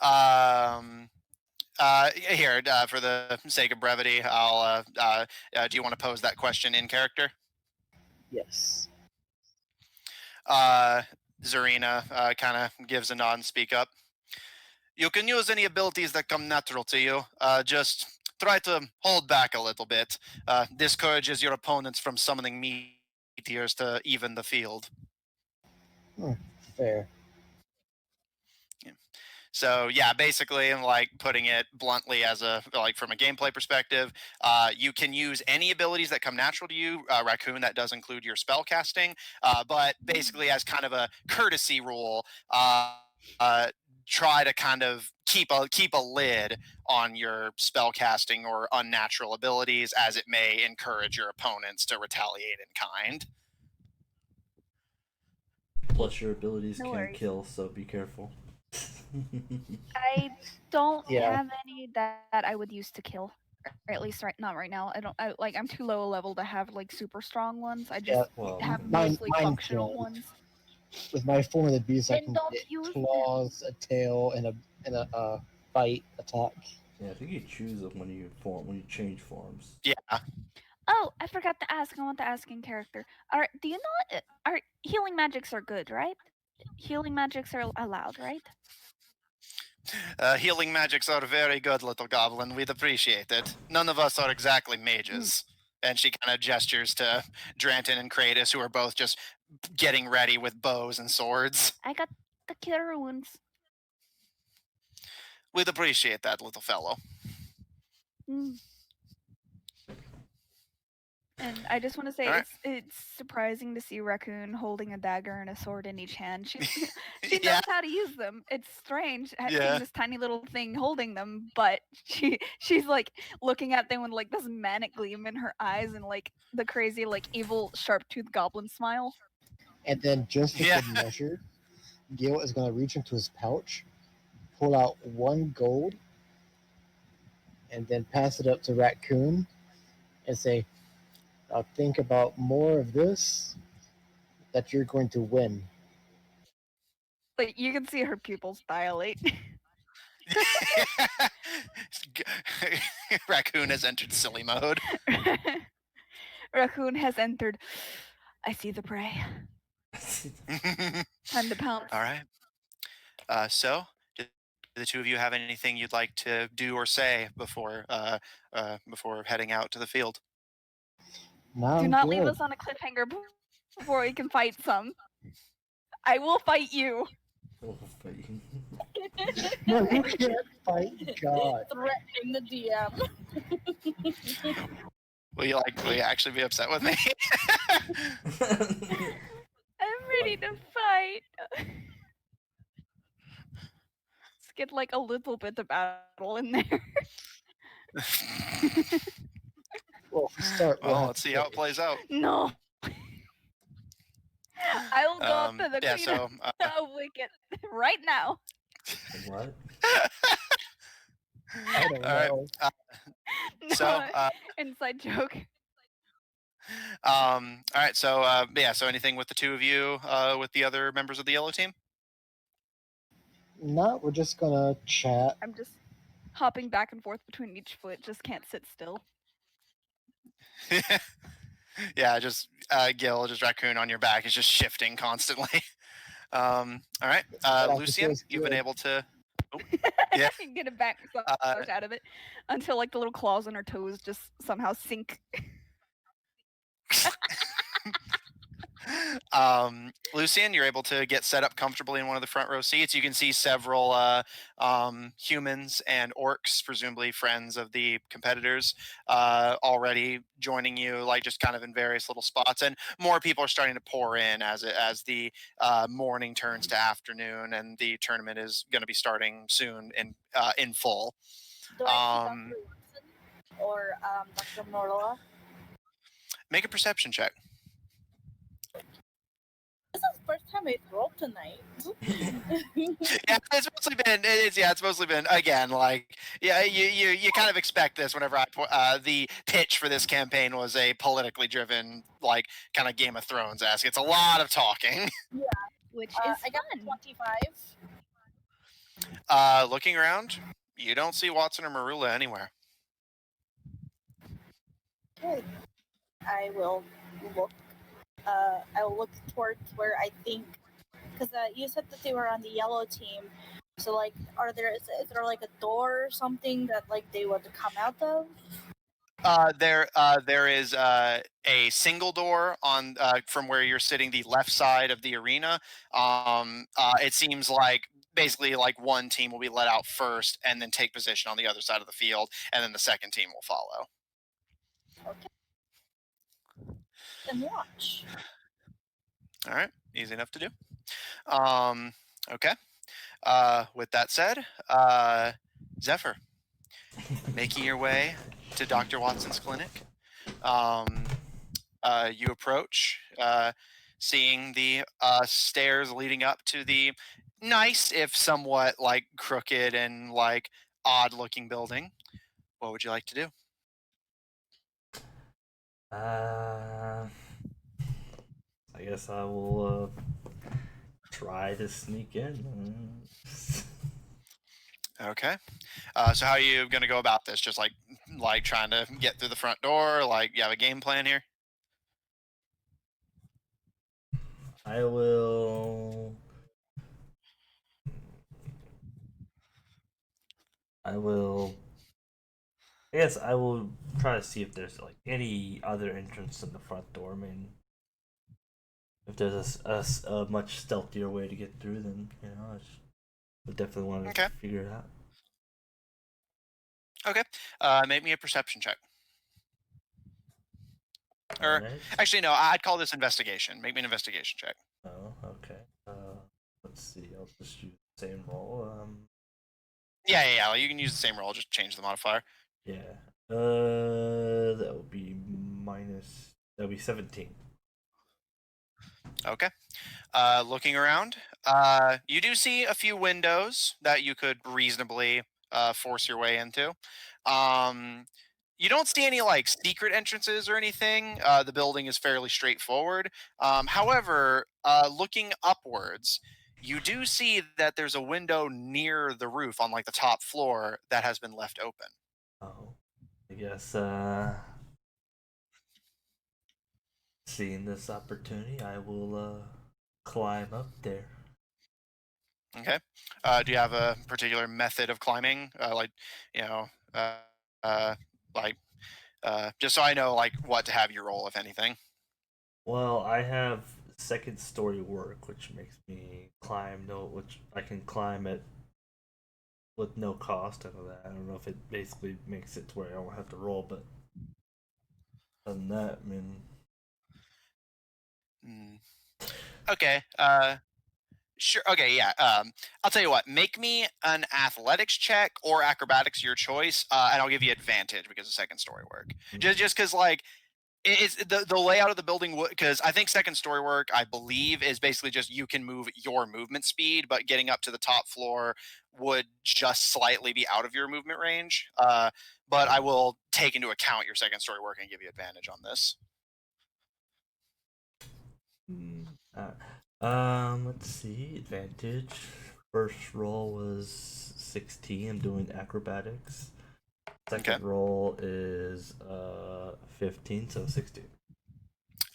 Here, for the sake of brevity, I'll. Do you want to pose that question in character? Yes. Zarina kind of gives a nod and speak up. You can use any abilities that come natural to you. Just try to hold back a little bit. Discourages your opponents from summoning meteors to even the field. Fair. So yeah, basically, like putting it bluntly, as from a gameplay perspective, you can use any abilities that come natural to you. Raccoon, that does include your spell casting, but basically, as kind of a courtesy rule, try to kind of keep a lid on your spell casting or unnatural abilities, as it may encourage your opponents to retaliate in kind. Plus, your abilities No can worries. kill, so be careful. I don't Yeah. have any that I would use to kill, or at least not right now. I'm too low a level to have like super strong ones. I just Well, have mine mostly functional can. ones. With my form of the beast, I Then can don't get use claws, a tail, and a bite attack. yeah, I think you choose them when you change forms. Yeah. Oh, I forgot to ask. I want to ask in character. Do you know? Are healing magics are good, right? Healing magics are allowed, right? Healing magics are very good, little goblin. We'd appreciate it. None of us are exactly mages. And she kind of gestures to Dranton and Kratos, who are both just getting ready with bows and swords. I got the cure wounds. We'd appreciate that, little fellow. Mm. And I just want to say All right. it's surprising to see Raccoon holding a dagger and a sword in each hand. She Yeah. knows how to use them. It's strange Yeah. seeing this tiny little thing holding them, but she's like looking at them with like this manic gleam in her eyes and like the crazy like evil sharp tooth goblin smile. And then, just for Yeah. good measure, Gil is going to reach into his pouch, pull out 1 gold, and then pass it up to Raccoon and say, "Now think about more of this that you're going to win." Like you can see her pupils dilate. Raccoon has entered silly mode. Raccoon has entered. I see the prey. Time to pounce. All right. So, do the two of you have anything you'd like to do or say before heading out to the field? Now Do I'm not leave good. us on a cliffhanger before we can fight some. I will fight you. No, you can't fight God. Threatening the DM. Will you actually be upset with me? I'm ready to fight. Let's get like a little bit of battle in there. Well, if we start, we'll Well, have let's to see how it finish. plays out. No. I will go up to the Yeah. queen So. of Wicked right now. What? I don't All right. know. No, So. inside joke. All right. So. Yeah. So, anything with the two of you, with the other members of the yellow team? No, we're just gonna chat. I'm just hopping back and forth between each foot. Just can't sit still. Yeah. Just Gil, just Raccoon on your back is just shifting constantly. All right. That Lucian, feels you've been good. able to. Oh, yeah. Get a back massage out of it until like the little claws on her toes just somehow sink. Lucian, you're able to get set up comfortably in one of the front row seats. You can see several humans and orcs, presumably friends of the competitors, already joining you, like just kind of in various little spots. And more people are starting to pour in as the morning turns to afternoon, and the tournament is going to be starting soon in full. Do I see Dr. Wattson or Dr. Moroa? Make a perception check. This is the first time I rolled tonight. Yeah, it's mostly been again like you kind of expect this whenever the pitch for this campaign was a politically driven like kind of Game of Thrones-esque. It's a lot of talking. Yeah, Which is I got fun. 25. Looking around, you don't see Wattson or Marula anywhere. Okay. I will look towards where I think, because you said that they were on the yellow team. So like, is there like a door or something that like they would come out of? There is a single door on from where you're sitting, the left side of the arena. It seems like basically like one team will be let out first and then take position on the other side of the field, and then the second team will follow. Okay. And watch. All right, easy enough to do. Okay. With that said, Zephyr, making your way to Dr. Wattson's clinic. You approach, seeing the stairs leading up to the nice, if somewhat like crooked and like odd-looking building. What would you like to do? I guess I will try to sneak in. Okay. So how are you going to go about this? Just like trying to get through the front door? Like you have a game plan here? I will. I guess I will try to see if there's like any other entrance in the front door. I mean, if there's a much stealthier way to get through, then I would definitely want to Okay. figure it out. Okay. Make me a perception check. Or Alright. actually, no, I'd call this investigation. Make me an investigation check. Oh, okay. Let's see. I'll just use the same roll. Yeah. You can use the same roll, just change the modifier. Yeah. That would be minus. That would be 17. Okay. Looking around, you do see a few windows that you could reasonably force your way into. You don't see any like secret entrances or anything. The building is fairly straightforward. However, looking upwards, you do see that there's a window near the roof on like the top floor that has been left open. Oh. I guess, seeing this opportunity, I will, climb up there. Okay. Do you have a particular method of climbing? Like, you know, uh, uh, like just so I know like what to have you roll, if anything. Well, I have second story work, which makes me which I can climb it with no cost. I know that. I don't know if it basically makes it to where I don't have to roll, but other than that, I mean, Mm. Okay. Sure. Okay. Yeah. I'll tell you what. Make me an athletics check or acrobatics, your choice, and I'll give you advantage because of second story work. Just because like it's the layout of the building, because I think second story work, I believe, is basically just you can move your movement speed, but getting up to the top floor would just slightly be out of your movement range. But I will take into account your second story work and give you advantage on this. let's see. Advantage. First roll was 16. I'm doing acrobatics. Second Okay. roll is 15, so 16.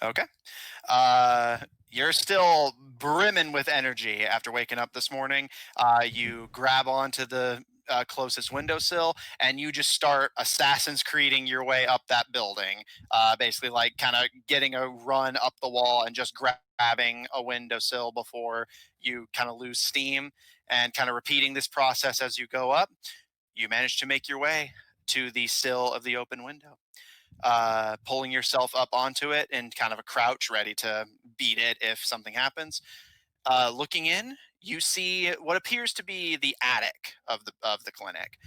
Okay. You're still brimming with energy after waking up this morning. You grab onto the closest windowsill and you just start Assassin's Creeding your way up that building. Basically, like kind of getting a run up the wall and just grabbing a windowsill before you kind of lose steam, and kind of repeating this process as you go up. You manage to make your way to the sill of the open window, pulling yourself up onto it in kind of a crouch, ready to beat it if something happens. Looking in, you see what appears to be the attic of the clinic.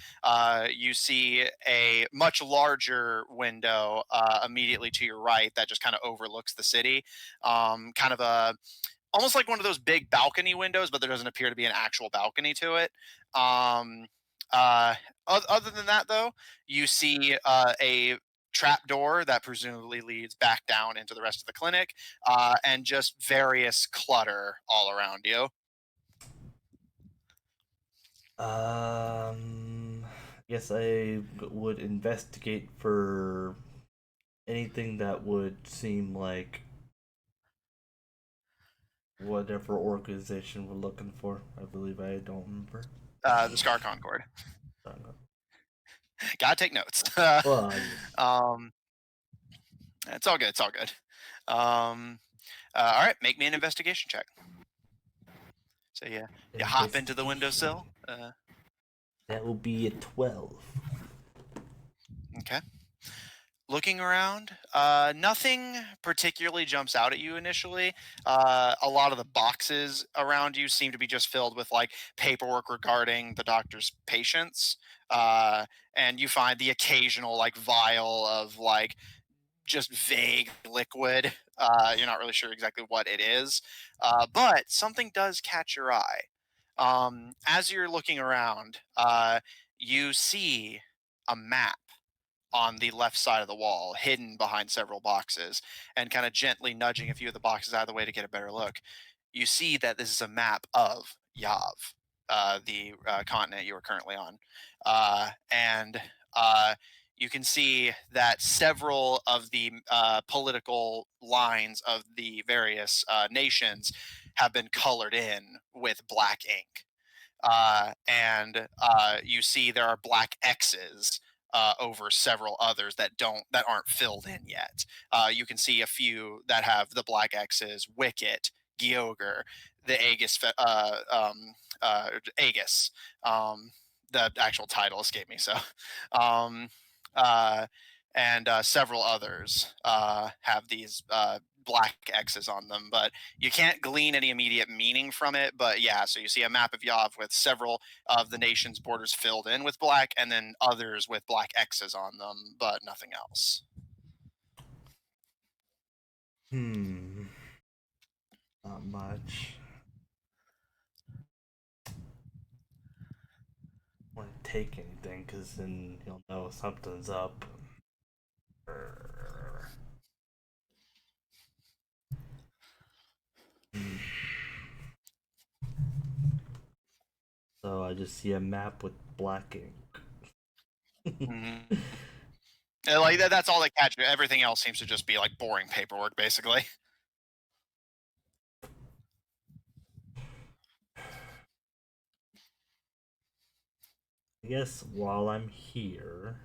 You see a much larger window immediately to your right that just kind of overlooks the city. Kind of a almost like one of those big balcony windows, but there doesn't appear to be an actual balcony to it. Um, uh, Other than that, though, you see a trap door that presumably leads back down into the rest of the clinic, and just various clutter all around you. Guess I would investigate for anything that would seem like whatever organization we're looking for. I believe I don't remember. The Scar Concord. Gotta take notes. Well, It's all good. It's all good. All right, make me an investigation check. So you hop into the windowsill. That will be a 12. Okay. Looking around, nothing particularly jumps out at you initially. A lot of the boxes around you seem to be just filled with like paperwork regarding the doctor's patients, and you find the occasional like vial of like just vague liquid. You're not really sure exactly what it is, but something does catch your eye. As you're looking around, you see a map on the left side of the wall, hidden behind several boxes, and kind of gently nudging a few of the boxes out of the way to get a better look. You see that this is a map of Yav, the continent you are currently on. And you can see that several of the political lines of the various nations have been colored in with black ink. And you see there are black X's over several others that aren't filled in yet. You can see a few that have the black X's: Wicket, Gyogre, the Aegis, Aegis, the actual title escaped me. So, and several others have these black X's on them, but you can't glean any immediate meaning from it. But yeah, so you see a map of Yav with several of the nation's borders filled in with black, and then others with black X's on them, but nothing else. Not much. I want to take anything, because then you'll know something's up. So I just see a map with black ink. Mm-hmm. Like that's all they catch. Everything else seems to just be like boring paperwork, basically. I guess while I'm here,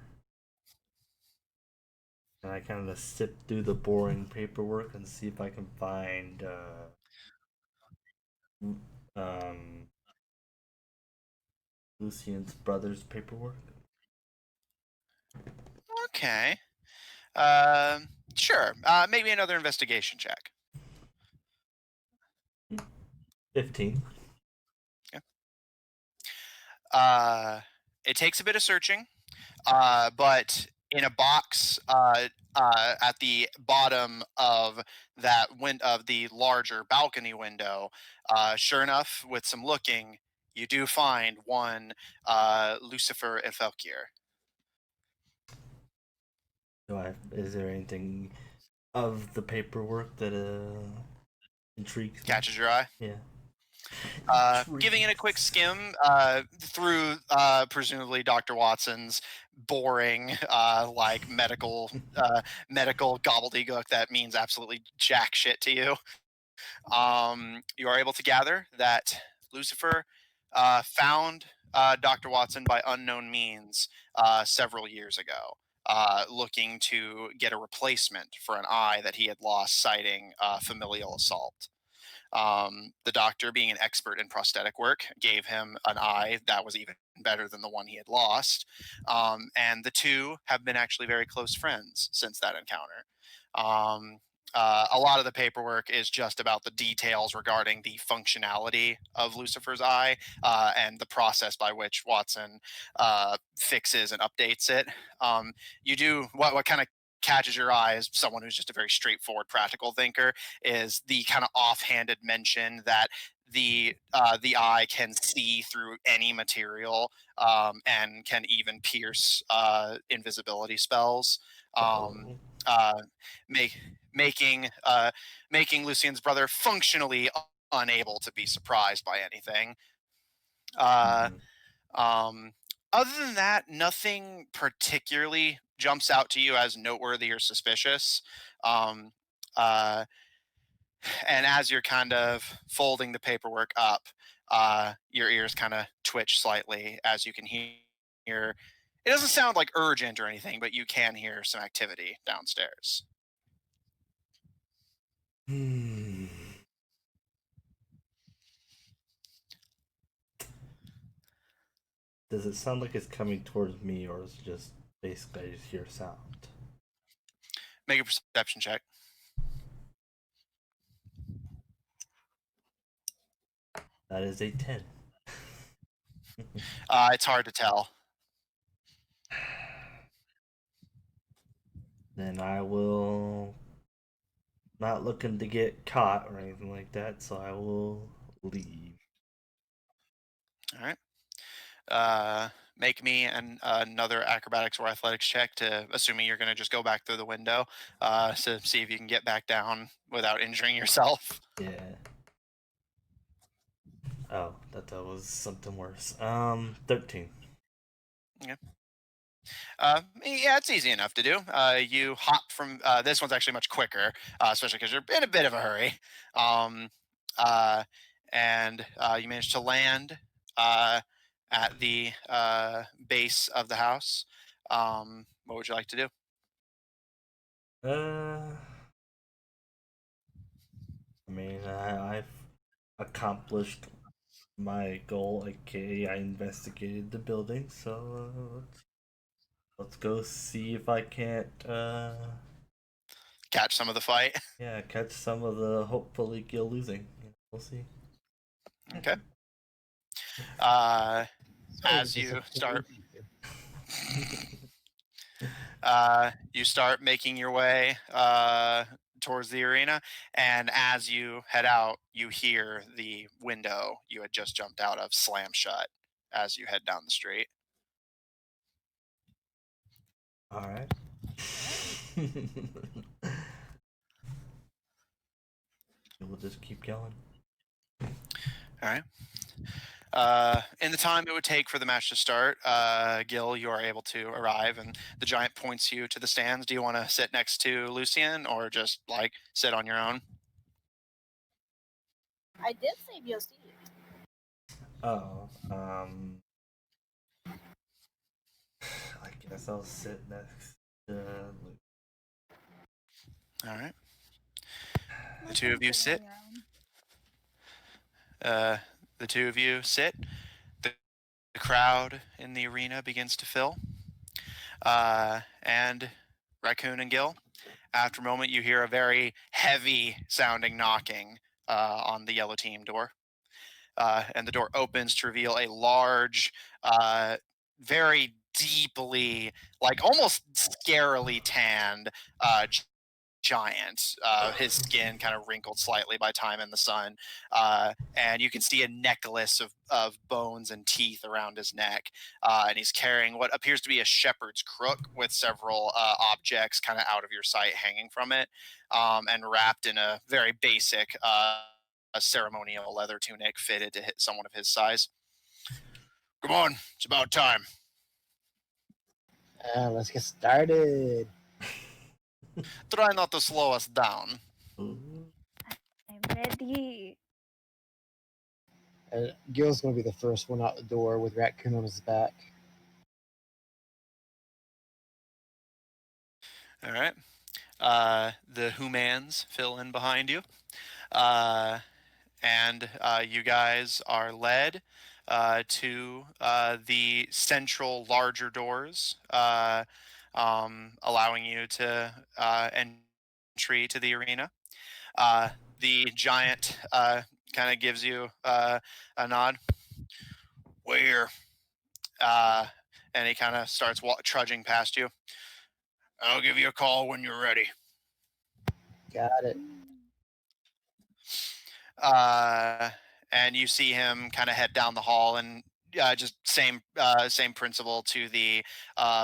and I kind of sip through the boring paperwork and see if I can find Lucian's brother's paperwork. Okay. Sure. Maybe another investigation check. 15. It takes a bit of searching, but in a box at the bottom of that of the larger balcony window, sure enough, with some looking, you do find one Lucifer Elfelkier. Is there anything of the paperwork that intrigues me? Catches your eye? Yeah. Giving it a quick skim through presumably Dr. Wattson's boring like medical gobbledygook that means absolutely jack shit to you. You are able to gather that Lucifer found Dr. Wattson by unknown means several years ago, looking to get a replacement for an eye that he had lost citing familial assault. The doctor, being an expert in prosthetic work, gave him an eye that was even better than the one he had lost. And the two have been actually very close friends since that encounter. A lot of the paperwork is just about the details regarding the functionality of Lucifer's eye and the process by which Wattson fixes and updates it. You do what kind of catches your eye as someone who's just a very straightforward, practical thinker is the kind of offhanded mention that the eye can see through any material and can even pierce invisibility spells. Making Lucian's brother functionally unable to be surprised by anything. Other than that, nothing particularly jumps out to you as noteworthy or suspicious. And as you're kind of folding the paperwork up, your ears kind of twitch slightly as you can hear. It doesn't sound like urgent or anything, but you can hear some activity downstairs. Does it sound like it's coming towards me, or is it just basically I just hear sound? Make a perception check. That is a 10. It's hard to tell. Then I will, not looking to get caught or anything like that, so I will leave. All right. Make me another acrobatics or athletics check to, assuming you're going to just go back through the window, to see if you can get back down without injuring yourself. Yeah. Oh, that was something worse. 13. Yeah. Yeah, it's easy enough to do. You hop from this one's actually much quicker, especially because you're in a bit of a hurry. And you manage to land at the base of the house. What would you like to do? I mean, I've accomplished my goal. Okay, I investigated the building, so let's go see if I can't. Catch some of the fight. Yeah, catch some of the hopefully Gil losing. We'll see. Okay. As you start, you start making your way towards the arena, and as you head out, you hear the window you had just jumped out of slam shut as you head down the street. All right. We'll just keep going. All right. In the time it would take for the match to start, Gil, you are able to arrive, and the giant points you to the stands. Do you want to sit next to Lucien, or just like sit on your own? I did save your seat. Oh, I guess I'll sit next to Luke. All right. The two of you sit. Around. The two of you sit. The crowd in the arena begins to fill. And Raccoon and Gil, after a moment, you hear a very heavy sounding knocking on the yellow team door. And the door opens to reveal a large, very deeply, like almost scarily tanned giant. His skin kind of wrinkled slightly by time in the sun. And you can see a necklace of bones and teeth around his neck. And he's carrying what appears to be a shepherd's crook with several objects kind of out of your sight hanging from it, and wrapped in a very basic a ceremonial leather tunic fitted to hit someone of his size. Come on, it's about time. Let's get started. Try not to slow us down. Ooh. I'm ready. Gil's going to be the first one out the door with Raccoon on his back. All right. The humans fill in behind you. And you guys are led to the central larger doors, allowing you to entry to the arena. The giant kind of gives you a nod. We're here. And he kind of starts trudging past you. I'll give you a call when you're ready. Got it. And you see him kind of head down the hall, and just same principle to the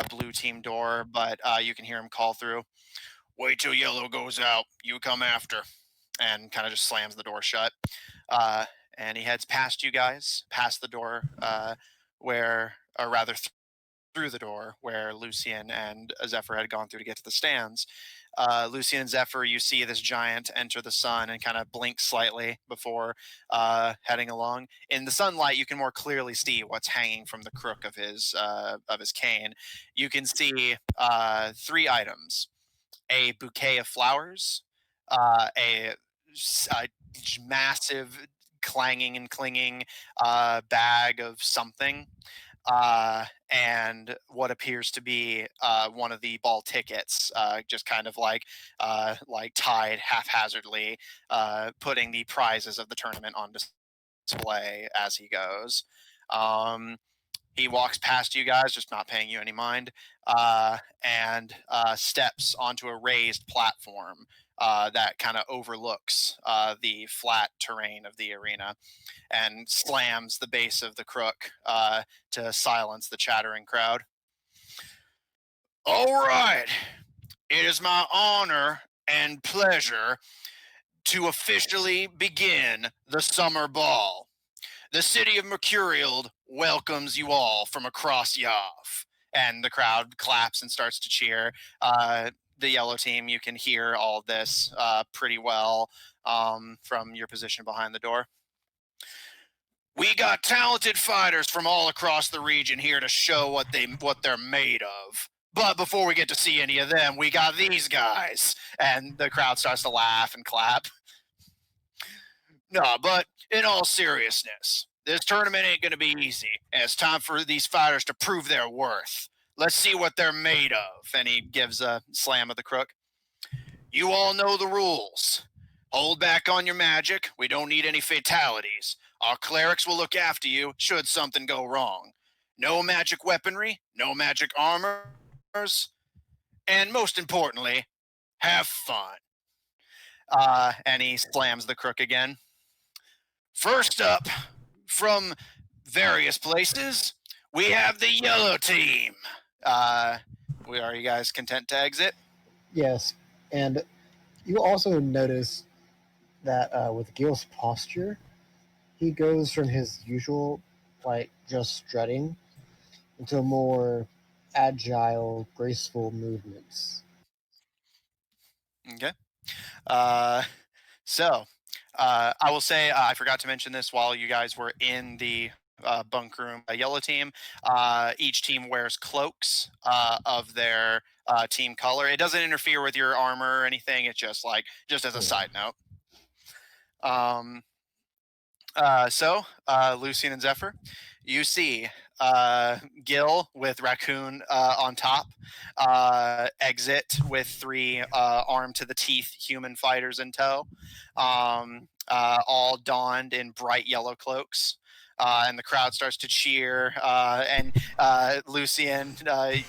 blue team door, but you can hear him call through. Wait till yellow goes out. You come after. And kind of just slams the door shut. And he heads past you guys, past the door, through the door where Lucien and Zephyr had gone through to get to the stands. Lucien and Zephyr, you see this giant enter the sun and kind of blink slightly before heading along. In the sunlight, you can more clearly see what's hanging from the crook of his cane. You can see 3 items: a bouquet of flowers, a massive clanging and clinging bag of something, and what appears to be one of the ball tickets, just kind of like tied haphazardly, putting the prizes of the tournament on display as he goes. He walks past you guys, just not paying you any mind, and steps onto a raised platform that kind of overlooks the flat terrain of the arena, and slams the base of the crook to silence the chattering crowd. All right. It is my honor and pleasure to officially begin the summer ball. The city of Mercurial welcomes you all from across Yav. And the crowd claps and starts to cheer. The yellow team, you can hear all of this pretty well from your position behind the door. We got talented fighters from all across the region here to show what they're made of. But before we get to see any of them, we got these guys. And the crowd starts to laugh and clap. No, but in all seriousness, This tournament ain't gonna be easy, and it's time for these fighters to prove their worth. Let's see what they're made of. And he gives a slam of the crook. You all know the rules. Hold back on your magic. We don't need any fatalities. Our clerics will look after you should something go wrong. No magic weaponry, no magic armors, and most importantly, have fun. And he slams the crook again. First up, from various places, we have the yellow team. Are you guys content to exit? Yes, and you also notice that with Gil's posture, he goes from his usual, like, just strutting into more agile, graceful movements. Okay. So, I will say I forgot to mention this while you guys were in the bunk room. A yellow team. Each team wears cloaks of their team color. It doesn't interfere with your armor or anything. It's just as a side note. So, Lucian and Zephyr, you see Gil with Raccoon on top exit with 3 armed to the teeth human fighters in tow, all donned in bright yellow cloaks. And the crowd starts to cheer. And Lucian,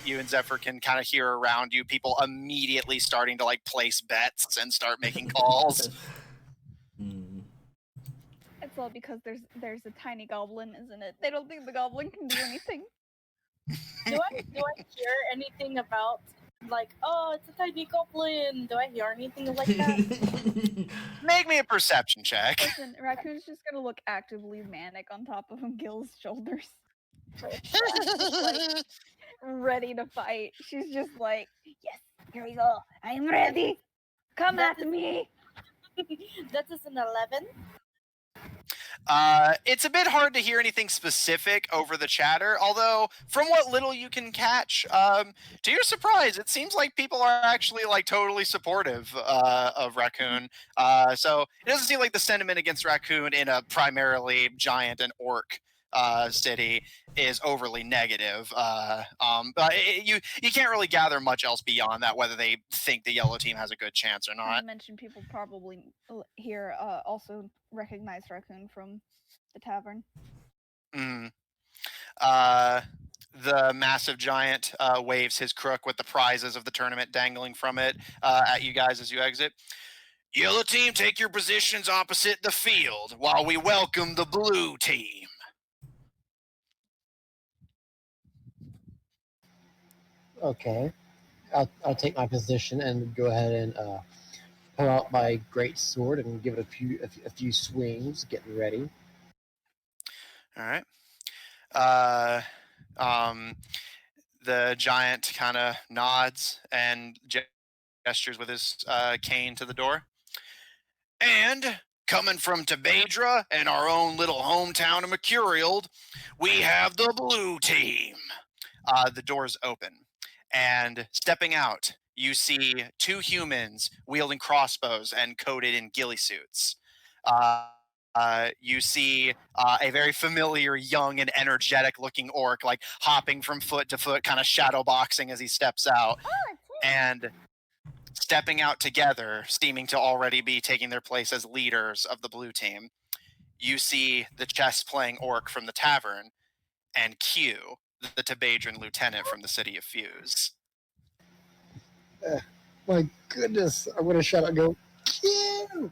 you and Zephyr can kind of hear around you people immediately starting to place bets and start making calls. It's all because there's a tiny goblin, isn't it? They don't think the goblin can do anything. Do I hear anything about oh, it's a tiny goblin? Do I hear anything like that? Make me a perception check. Listen, Raccoon's just gonna look actively manic on top of Gil's shoulders. Ready to fight. She's just like, yes, here we go. I'm ready. Come at me. That is an 11. It's a bit hard to hear anything specific over the chatter, although from what little you can catch, to your surprise, it seems like people are actually totally supportive of Raccoon. So it doesn't seem like the sentiment against Raccoon in a primarily giant and orc city is overly negative. But you can't really gather much else beyond that, whether they think the yellow team has a good chance or Not not. to mention people probably here also recognize Raccoon from the tavern. The massive giant waves his crook with the prizes of the tournament dangling from it at you guys as you exit. Yellow team, take your positions opposite the field while we welcome the blue team. Okay, I'll take my position and go ahead and pull out my great sword and give it a few swings, getting ready. All right. The giant kind of nods and gestures with his cane to the door. And coming from Tebadra and our own little hometown of Mercurial, we have the blue team. The doors open, and stepping out, you see 2 humans wielding crossbows and coated in ghillie suits. You see a very familiar, young, and energetic-looking orc, hopping from foot to foot, kind of shadow boxing as he steps out. And stepping out together, seeming to already be taking their place as leaders of the blue team, you see the chess-playing orc from the tavern, and Q, the Tebadran lieutenant from the city of Fuse. My goodness, I would have shot and go, Q!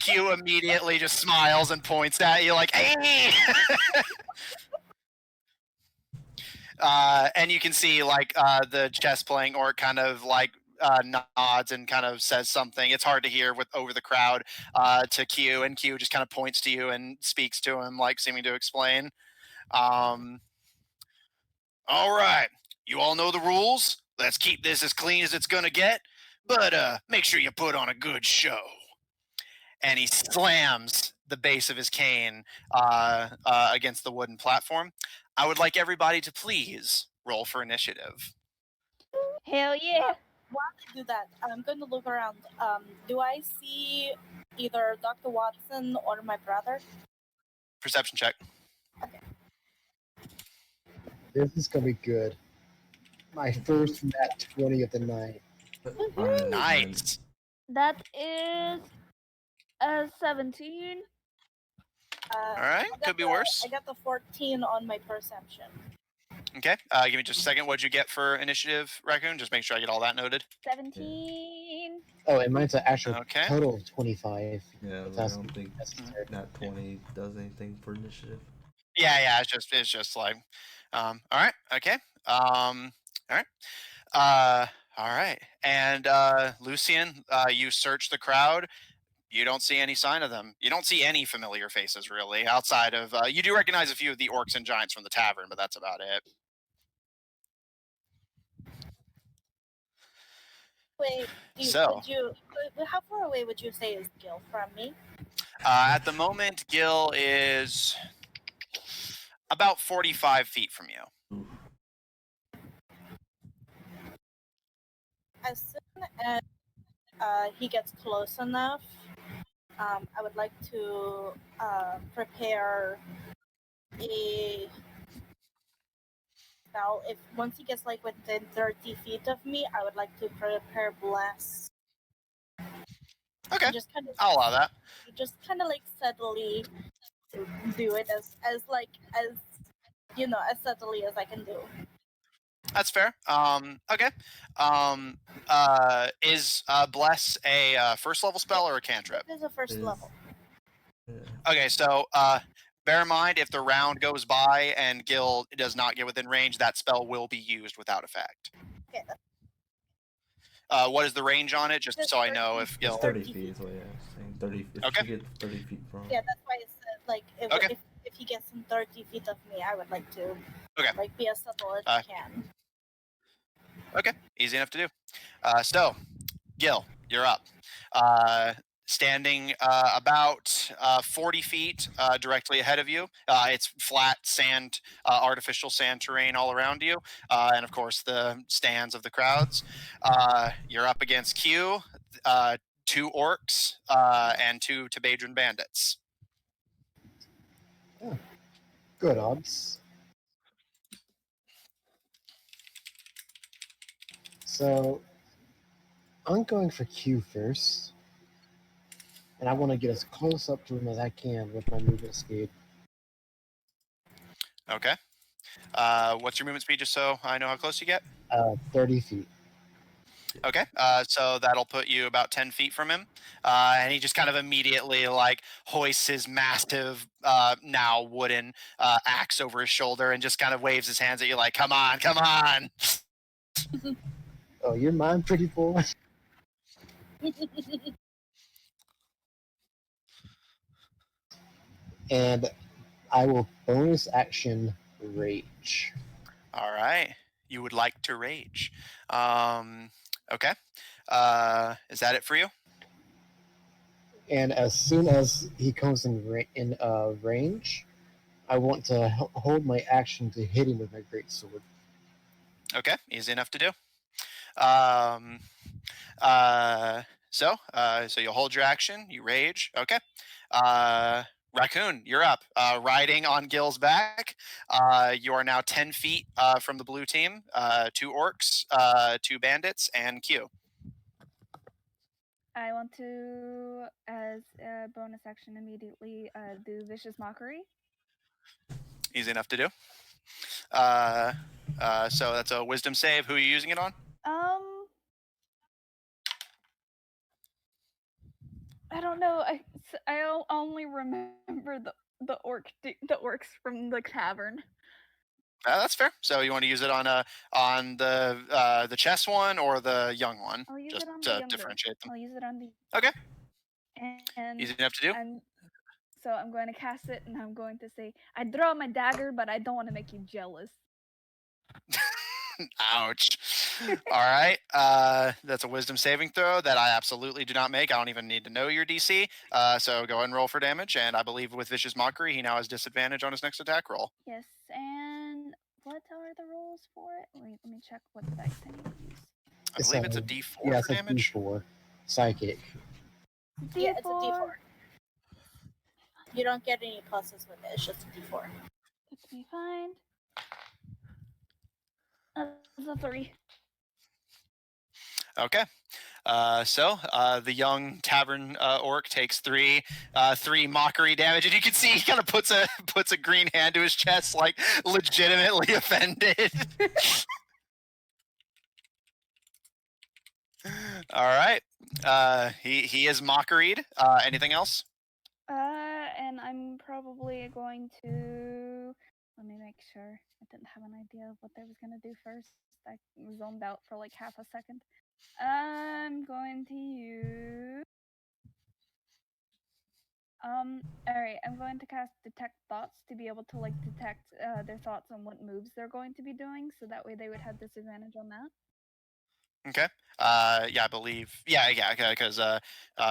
Q immediately just smiles and points at you like, hey! And you can see the chess-playing orc kind of nods and kind of says something. It's hard to hear over the crowd to Q, and Q just kind of points to you and speaks to him, seeming to explain. All right, you all know the rules. Let's keep this as clean as it's gonna get, but make sure you put on a good show. And he slams the base of his cane against the wooden platform. I would like everybody to please roll for initiative. Hell yeah! While I do that, I'm going to look around. Do I see either Dr. Wattson or my brother? perception check. This is gonna be good. My first nat 20 of the night. Nice. That is a 17. All right, could be worse. I got the 14 on my perception. Okay, give me just a second. What'd you get for initiative, Raccoon? Just make sure I get all that noted. 17. Oh, and mine's an actual Okay. total of 25. Yeah, If I that's don't think necessary. Nat 20 does anything for initiative. Yeah, it's just like, all right, okay, all right, all right, and Lucian, you search the crowd. You don't see any sign of them. You don't see any familiar faces really, outside of you do recognize a few of the orcs and giants from the tavern, but that's about it. Wait, So, how far away would you say is Gil from me? at the moment, Gil is about 45 feet from you. Oof. As soon as he gets close enough, I would like to prepare a spell. If once he gets like within 30 feet of me, I would like to prepare bless. Okay, Just kind of, I'll allow that. just kind of like subtly do it as you know, as subtly as I can do. That's fair. Okay. Is bless a first level spell or a cantrip? This is a first level. Yeah. Okay, so bear in mind if the round goes by and Gil does not get within range, that spell will be used without effect. Okay, What is the range on it? Just Just so I know 30 if It's Gil. 30 feet is what I was saying. 30. If Okay. you get 30 feet from. yeah, that's why I said like Okay. if he gets in 30 feet of me, I would like to Okay. like be as subtle as I can. Okay, easy enough to do. So, Gil, you're up. Standing about 40 feet directly ahead of you. It's flat sand, artificial sand terrain all around you. And of course, the stands of the crowds. You're up against Q, 2 orcs, and 2 Tebadran bandits. Good odds. So I'm going for Q first. And I want to get as close up to him as I can with my movement speed. Okay. What's your movement speed, just so I know how close you get? 30 feet. Okay, so that'll put you about 10 feet from him, and he just kind of immediately like hoists his massive, now wooden axe over his shoulder and just kind of waves his hands at you like, "Come on, come on!" Oh, you're mine, pretty boy. And I will bonus action rage. All right, you would like to rage. Okay, is that it for you? And as soon as he comes in range, I want to hold my action to hit him with my great sword. Okay, easy enough to do. Um, so you'll hold your action, you rage. Okay. Raccoon, you're up. Riding on Gil's back. You are now 10 feet from the blue team. 2 orcs, 2 bandits, and Q. I want to, as a bonus action, immediately do Vicious Mockery. Easy enough to do. So that's a wisdom save. Who are you using it on? I don't know. I only remember the orcs from the tavern. That's fair. So you want to use it on the chess one or the young one? I'll use just it on to the younger. differentiate them. I'll use it on the. Okay. And Easy enough to do. So I'm going to cast it, and I'm going to say, I draw my dagger, but I don't want to make you jealous. Ouch. All right. That's a wisdom saving throw that I absolutely do not make. I don't even need to know your DC. So go ahead and roll for damage. And I believe with Vicious Mockery, he now has disadvantage on his next attack roll. Yes, and what are the rolls for it? Wait, let me check what dice I need to use. I believe it's a D4 yeah, for damage. D4. Psychic. Yeah, it's a D4. You don't get any pluses with it. It's just a D4. Let me find. That's a 3. Okay. So the young tavern orc takes three mockery damage, and you can see he kind of puts a green hand to his chest, like legitimately offended. All right. He is mockeried. Anything else? And I'm probably going to. Let me make sure. I didn't have an idea of what I was gonna do first. I zoned out for like half a second. I'm going to use. Alright, I'm going to cast Detect Thoughts to be able to like detect their thoughts on what moves they're going to be doing, so that way they would have disadvantage on that. Okay. Yeah, I believe. Yeah, because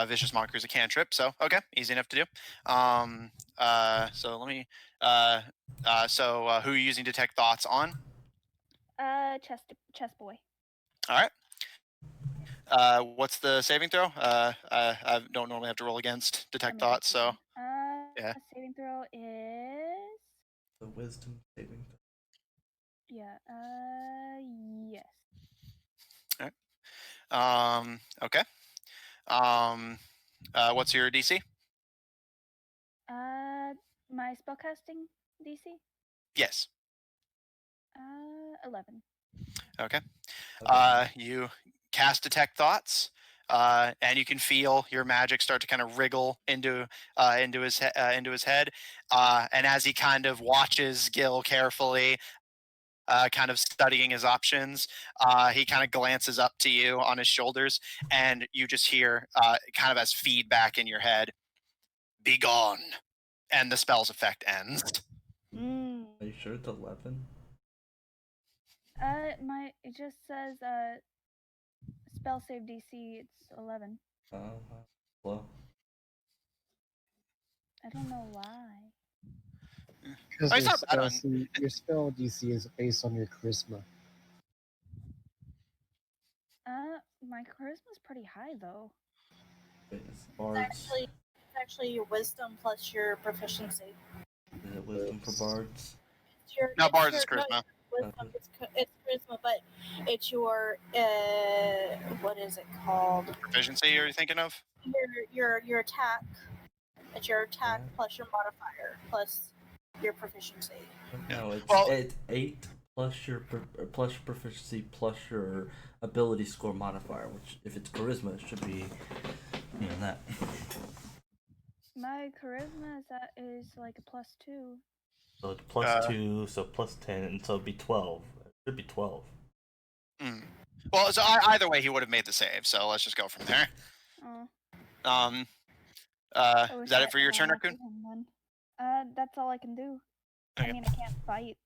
vicious mockery is a cantrip, so okay, easy enough to do. So let me. So who are you using detect thoughts on? Chest boy. All right. What's the saving throw? I don't normally have to roll against detect thoughts, so yeah. Saving throw is The wisdom saving throw. yes. Okay. What's your DC? My spellcasting DC. Yes. 11. Okay. Okay. You cast detect thoughts, and you can feel your magic start to kind of wriggle into his head. And as he kind of watches Gil carefully, kind of studying his options, he kind of glances up to you on his shoulders, and you just hear kind of as feedback in your head, "Be gone," and the spell's effect ends. Are you sure it's 11? It just says spell save DC. It's 11. Well. I don't know why. Because Oh, it's not bad on. your spell DC is based on your charisma. My charisma's pretty high though. It's bards. It's actually your wisdom plus your proficiency. Is it wisdom for bards? No, bars is charisma. Wisdom, it's charisma, but it's your what is it called? Proficiency, are you thinking of? Your attack. It's your attack Yeah. plus your modifier plus your proficiency. No, it's Well- 8 plus your proficiency plus your ability score modifier. Which, if it's charisma, it should be that. My charisma is like a +2. So it's plus 2, so plus 10, and so it'd be 12. It should be 12. Well, so either way, he would have made the save. So let's just go from there. Oh. Is that it for your turn, Raccoon? That's all I can do. Okay. I mean, I can't fight.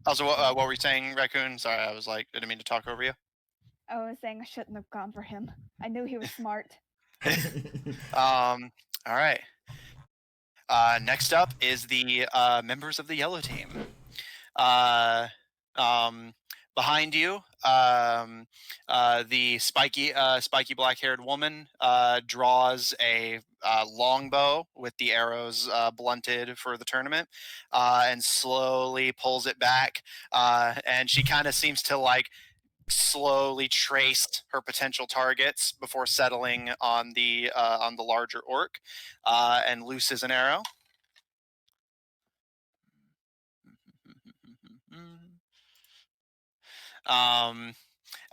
Also, what were you saying, Raccoon? Sorry, I was like, didn't mean to talk over you. I was saying I shouldn't have gone for him. I knew he was smart. All right. Next up is the members of the yellow team. Behind you, the spiky black-haired woman draws a longbow with the arrows blunted for the tournament, and slowly pulls it back. And she kind of seems to like slowly trace her potential targets before settling on the larger orc, and looses an arrow.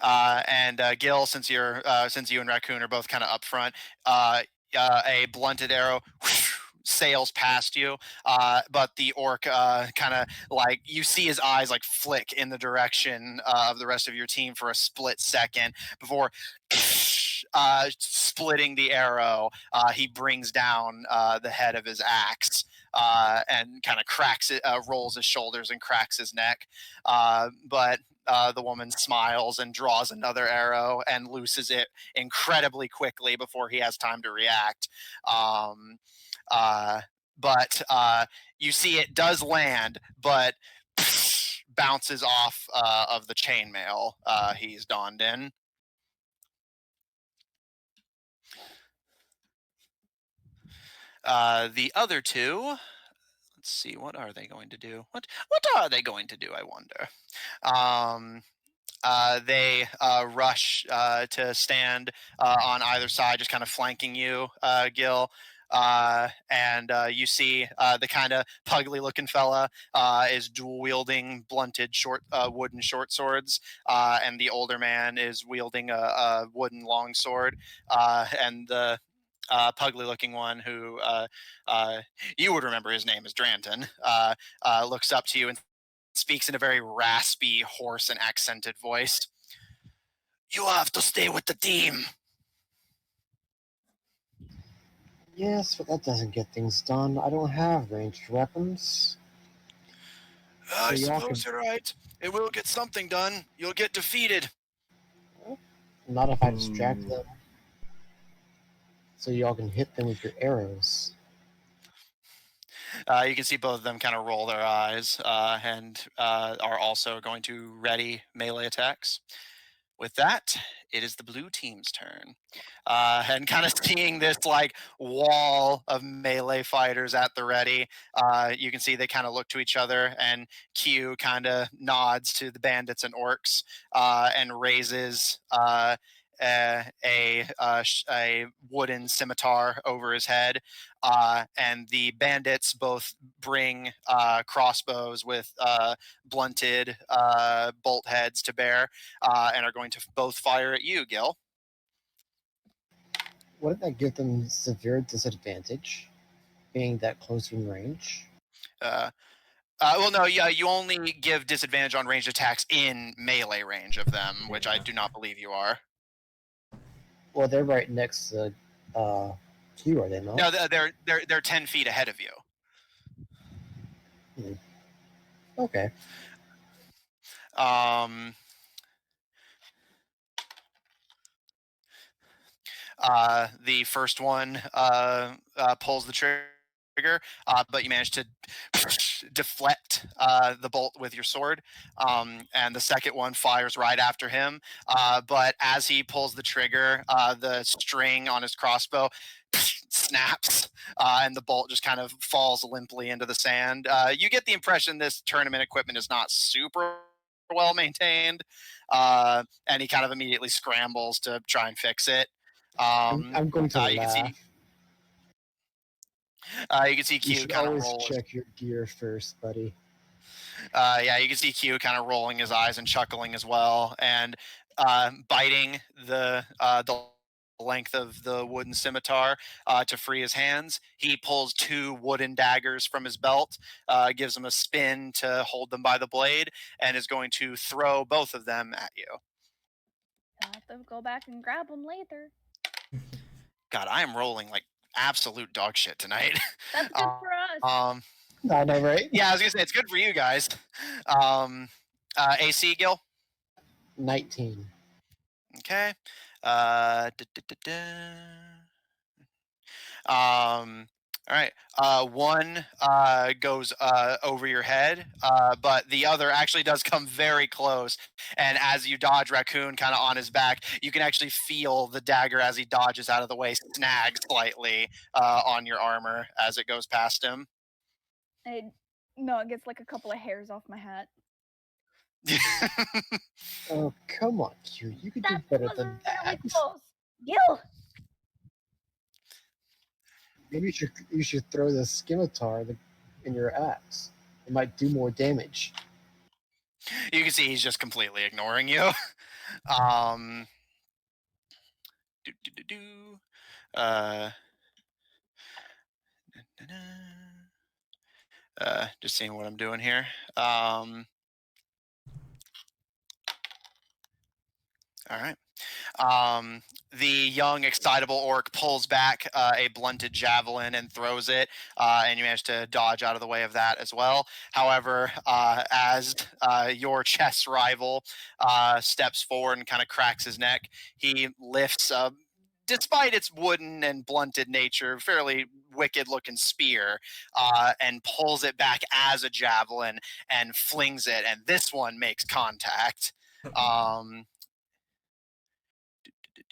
And Gil, since you and Raccoon are both kind of up front, a blunted arrow sails past you, but the orc kind of like, you see his eyes like flick in the direction of the rest of your team for a split second before splitting the arrow. He brings down the head of his axe. And kind of cracks it, rolls his shoulders and cracks his neck. But the woman smiles and draws another arrow and looses it incredibly quickly before he has time to react. But you see it does land, but bounces off of the chainmail he's donned in. The other two, let's see, what are they going to do? What are they going to do, I wonder? They rush to stand on either side, just kind of flanking you, Gil. And you see the kind of pugly looking fella is dual wielding blunted wooden short swords, and the older man is wielding a wooden long sword, and the pugly looking one who you would remember his name is Dranton, looks up to you and speaks in a very raspy, hoarse, and accented voice. You have to stay with the team. Yes, but that doesn't get things done. I don't have ranged weapons. I So y'all suppose you're right. It will get something done. You'll get defeated. Not if I distract them. So y'all can hit them with your arrows. You can see both of them kind of roll their eyes and are also going to ready melee attacks. With that, it is the blue team's turn. And kind of seeing this like wall of melee fighters at the ready, you can see they kind of look to each other, and Q kind of nods to the bandits and orcs and raises a wooden scimitar over his head. And the bandits both bring crossbows with blunted bolt heads to bear, and are going to both fire at you, Gil. Wouldn't that give them severe disadvantage, being that close in range? Well, no, yeah, you only give disadvantage on ranged attacks in melee range of them, which I do not believe you are. Well, they're right next to Q, are they not? No, they're 10 feet ahead of you. Okay. The first one pulls the trigger, but you manage to deflect the bolt with your sword, and the second one fires right after him. But as he pulls the trigger, the string on his crossbow snaps, and the bolt just kind of falls limply into the sand. You get the impression this tournament equipment is not super well maintained, and he kind of immediately scrambles to try and fix it. I'm going to you laugh. You can see You Q should kind of always roll. check your gear first, buddy. Yeah, you can see Q kind of rolling his eyes and chuckling as well, and biting the length of the wooden scimitar to free his hands. He pulls two wooden daggers from his belt, gives them a spin to hold them by the blade, and is going to throw both of them at you. I'll have to go back and grab them later. God, I am rolling like absolute dog shit tonight. That's good for us. I know, right? Yeah, I was gonna say it's good for you guys. AC, Gil. 19. Okay. All right. One goes over your head, but the other actually does come very close. And as you dodge Raccoon kind of on his back, you can actually feel the dagger as he dodges out of the way snag slightly on your armor as it goes past him. No, it gets like a couple of hairs off my hat. Oh, come on, Q. You could do That better was than really that. close. Gil! Maybe you should throw the scimitar in your axe. It might do more damage. You can see he's just completely ignoring you. Just seeing what I'm doing here. All right. The young, excitable orc pulls back a blunted javelin and throws it, and you manage to dodge out of the way of that as well. However, as your chess rival steps forward and kind of cracks his neck, he lifts up, despite its wooden and blunted nature, fairly wicked-looking spear, and pulls it back as a javelin and flings it, and this one makes contact.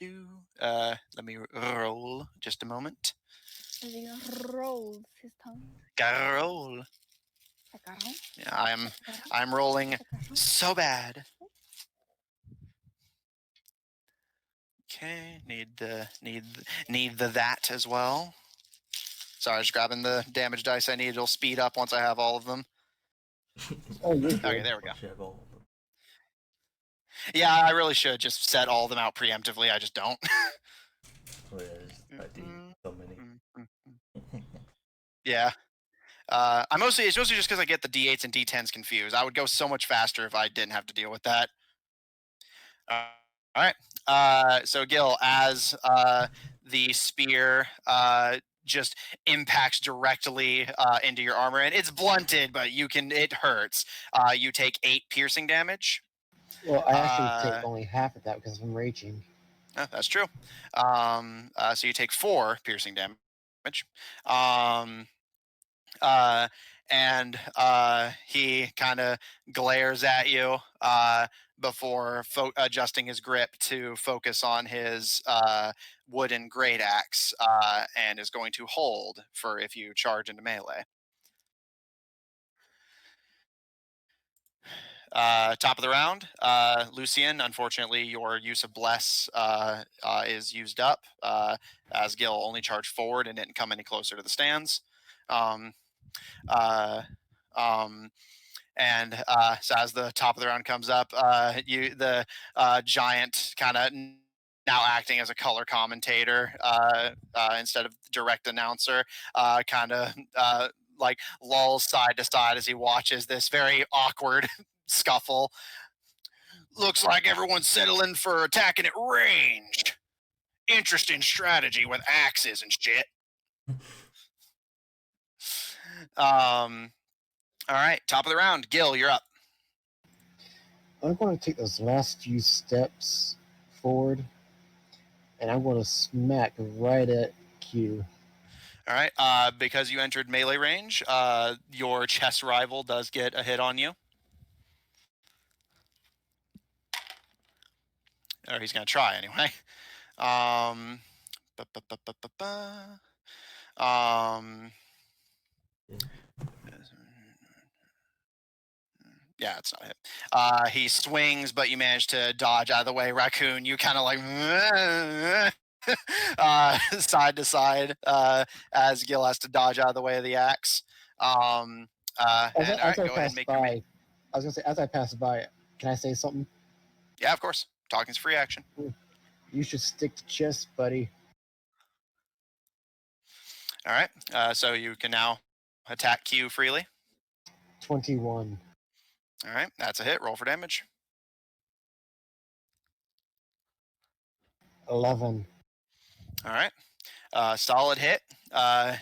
Let me roll just a moment. As he rolls his tongue. Gotta roll. Sacarón. Yeah, I'm rolling so bad. Okay, need the that as well. Sorry, I was grabbing the damage dice I need. It'll speed up once I have all of them. Oh, you're Okay, good. there we go. Once you have all of them. Yeah, I really should just set all of them out preemptively. I just don't. Oh, yeah, I do so many. Yeah. It's mostly just because I get the D8s and D10s confused. I would go so much faster if I didn't have to deal with that. All right. So Gil, as the spear just impacts directly into your armor, and it's blunted, but it hurts. You take 8 piercing damage. Well, I actually take only half of that because I'm raging. That's true. So you take 4 piercing damage. And he kind of glares at you before adjusting his grip to focus on his wooden great axe and is going to hold for if you charge into melee. Top of the round, Lucian. Unfortunately, your use of Bless is used up as Gil only charged forward and didn't come any closer to the stands. And so as the top of the round comes up, the giant kind of now acting as a color commentator instead of direct announcer, kind of like lulls side to side as he watches this very awkward scuffle. Looks like everyone's settling for attacking at range. Interesting strategy with axes and shit. All right, top of the round. Gil, you're up. I'm going to take those last few steps forward, and I'm going to smack right at Q. All right, because you entered melee range, your chess rival does get a hit on you. Or he's going to try anyway. Yeah, it's not hit. He swings, but you manage to dodge out of the way. Raccoon, you kind of like side to side as Gil has to dodge out of the way of the axe. All right, go ahead and make your I was going to say, as I pass by, can I say something? Yeah, of course. Talking's free action. You should stick to chess, buddy. All right, so you can now attack Q freely. 21. All right, that's a hit. Roll for damage. 11. All right, solid hit. Yeah,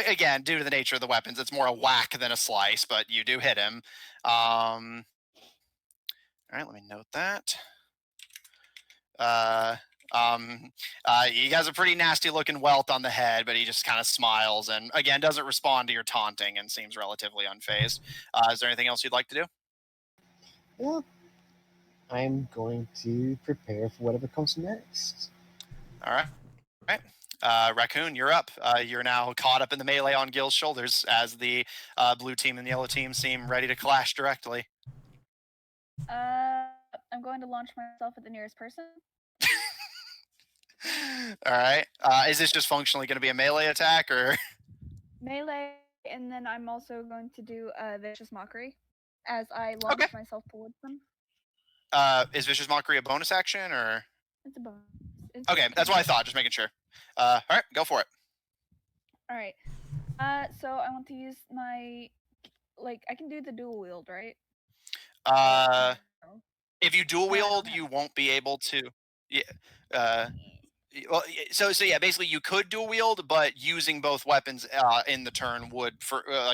again, due to the nature of the weapons, it's more a whack than a slice, but you do hit him. All right, let me note that. He has a pretty nasty looking welt on the head, but he just kind of smiles and again doesn't respond to your taunting and seems relatively unfazed. Is there anything else you'd like to do? Yeah. I'm going to prepare for whatever comes next. All right. Raccoon, you're up. You're now caught up in the melee on Gil's shoulders as the blue team and the yellow team seem ready to clash directly. I'm going to launch myself at the nearest person. All right. Is this just functionally going to be a melee attack or? Melee, and then I'm also going to do a Vicious Mockery as I launch myself towards them. Is Vicious Mockery a bonus action or? It's a bonus. Okay, that's what I thought. Just making sure. All right, go for it. All right. So I want to use my, I can do the dual wield, right? If you dual wield, you won't be able to. Yeah. Well, so yeah, basically you could dual wield, but using both weapons in the turn would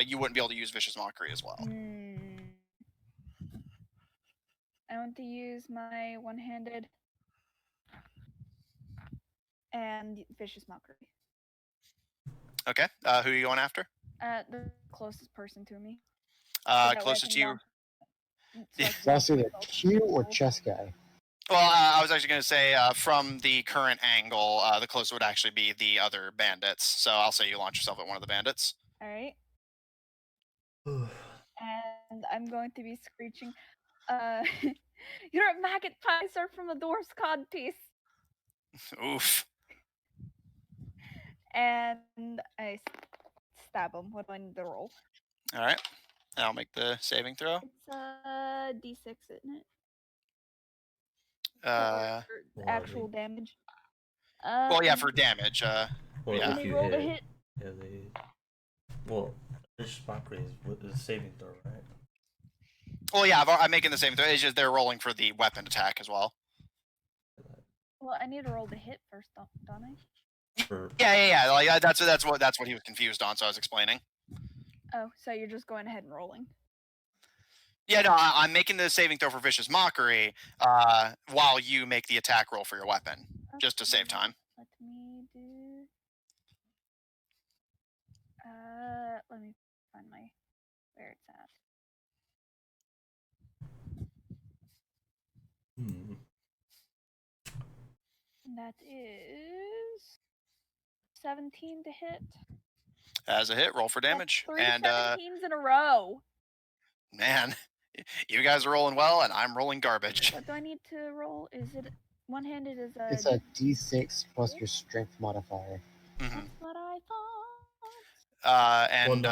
you wouldn't be able to use Vicious Mockery as well. I want to use my one-handed and Vicious Mockery. Okay. Who are you going after? The closest person to me. Closest to you. So that's either Q or chess guy. Well, I was actually going to say from the current angle, the closer would actually be the other bandits. So I'll say you launch yourself at one of the bandits. All right. And I'm going to be screeching, you're a maggot pizer from a dwarf's codpiece. Oof. And I stab him. What do I need to roll? All right. I'll make the saving throw. It's a d6, isn't it? Uh, For actual damage. well, yeah, for damage. Well, yeah. Let me roll the hit. Yeah, well, Vicious Mockery is a saving throw, right? Well, yeah, I'm making the saving throw. It's just they're rolling for the weapon attack as well. Well, I need to roll the hit first, don't I? Yeah. Like that's what he was confused on. So I was explaining. Oh, so you're just going ahead and rolling. Yeah, no, I'm making the saving throw for Vicious Mockery while you make the attack roll for your weapon, just to save time. Let me do. Let me find where it's at. That is 17 to hit. As a hit, roll for damage. That's 3 and 17s in a row. Man, you guys are rolling well, and I'm rolling garbage. What do I need to roll? Is it one-handed? Is a? It's a D6 plus your strength modifier. Mm-hmm. That's what I thought. And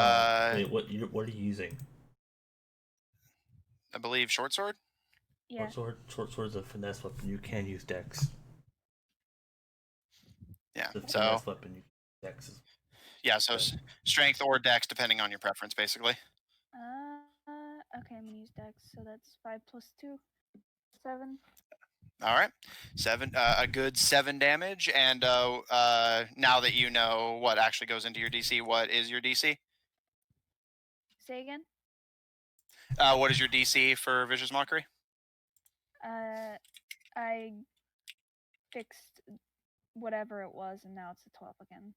wait, what are you using? I believe short sword. Yeah. Short sword's a finesse weapon. You can use dex. Yeah. The So finesse weapon, you can dex. Yeah. So strength or dex, depending on your preference, basically. Okay, I'm gonna use dex. So that's 5 plus 2, 7. All right, 7. A good 7 damage. And now that you know what actually goes into your DC, what is your DC? Say again. What is your DC for Vicious Mockery? I fixed whatever it was, and now it's a 12 again.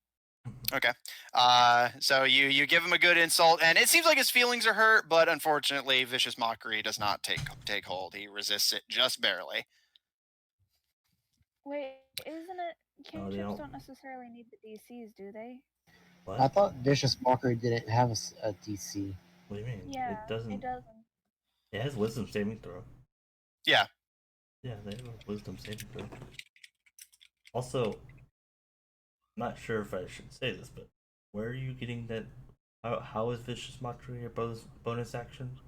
Okay. So you give him a good insult, and it seems like his feelings are hurt, but unfortunately, Vicious Mockery does not take hold. He resists it just barely. Wait, isn't it? Cantrips don't. don't necessarily need the DCs, do they? What? I thought Vicious Mockery didn't have a DC. What do you mean? Yeah, It doesn't. It doesn't. It has wisdom saving throw. Yeah. Yeah, they have a wisdom saving throw. Also, I'm not sure if I should say this, but where are you getting that? How is Vicious Mockery a bonus action?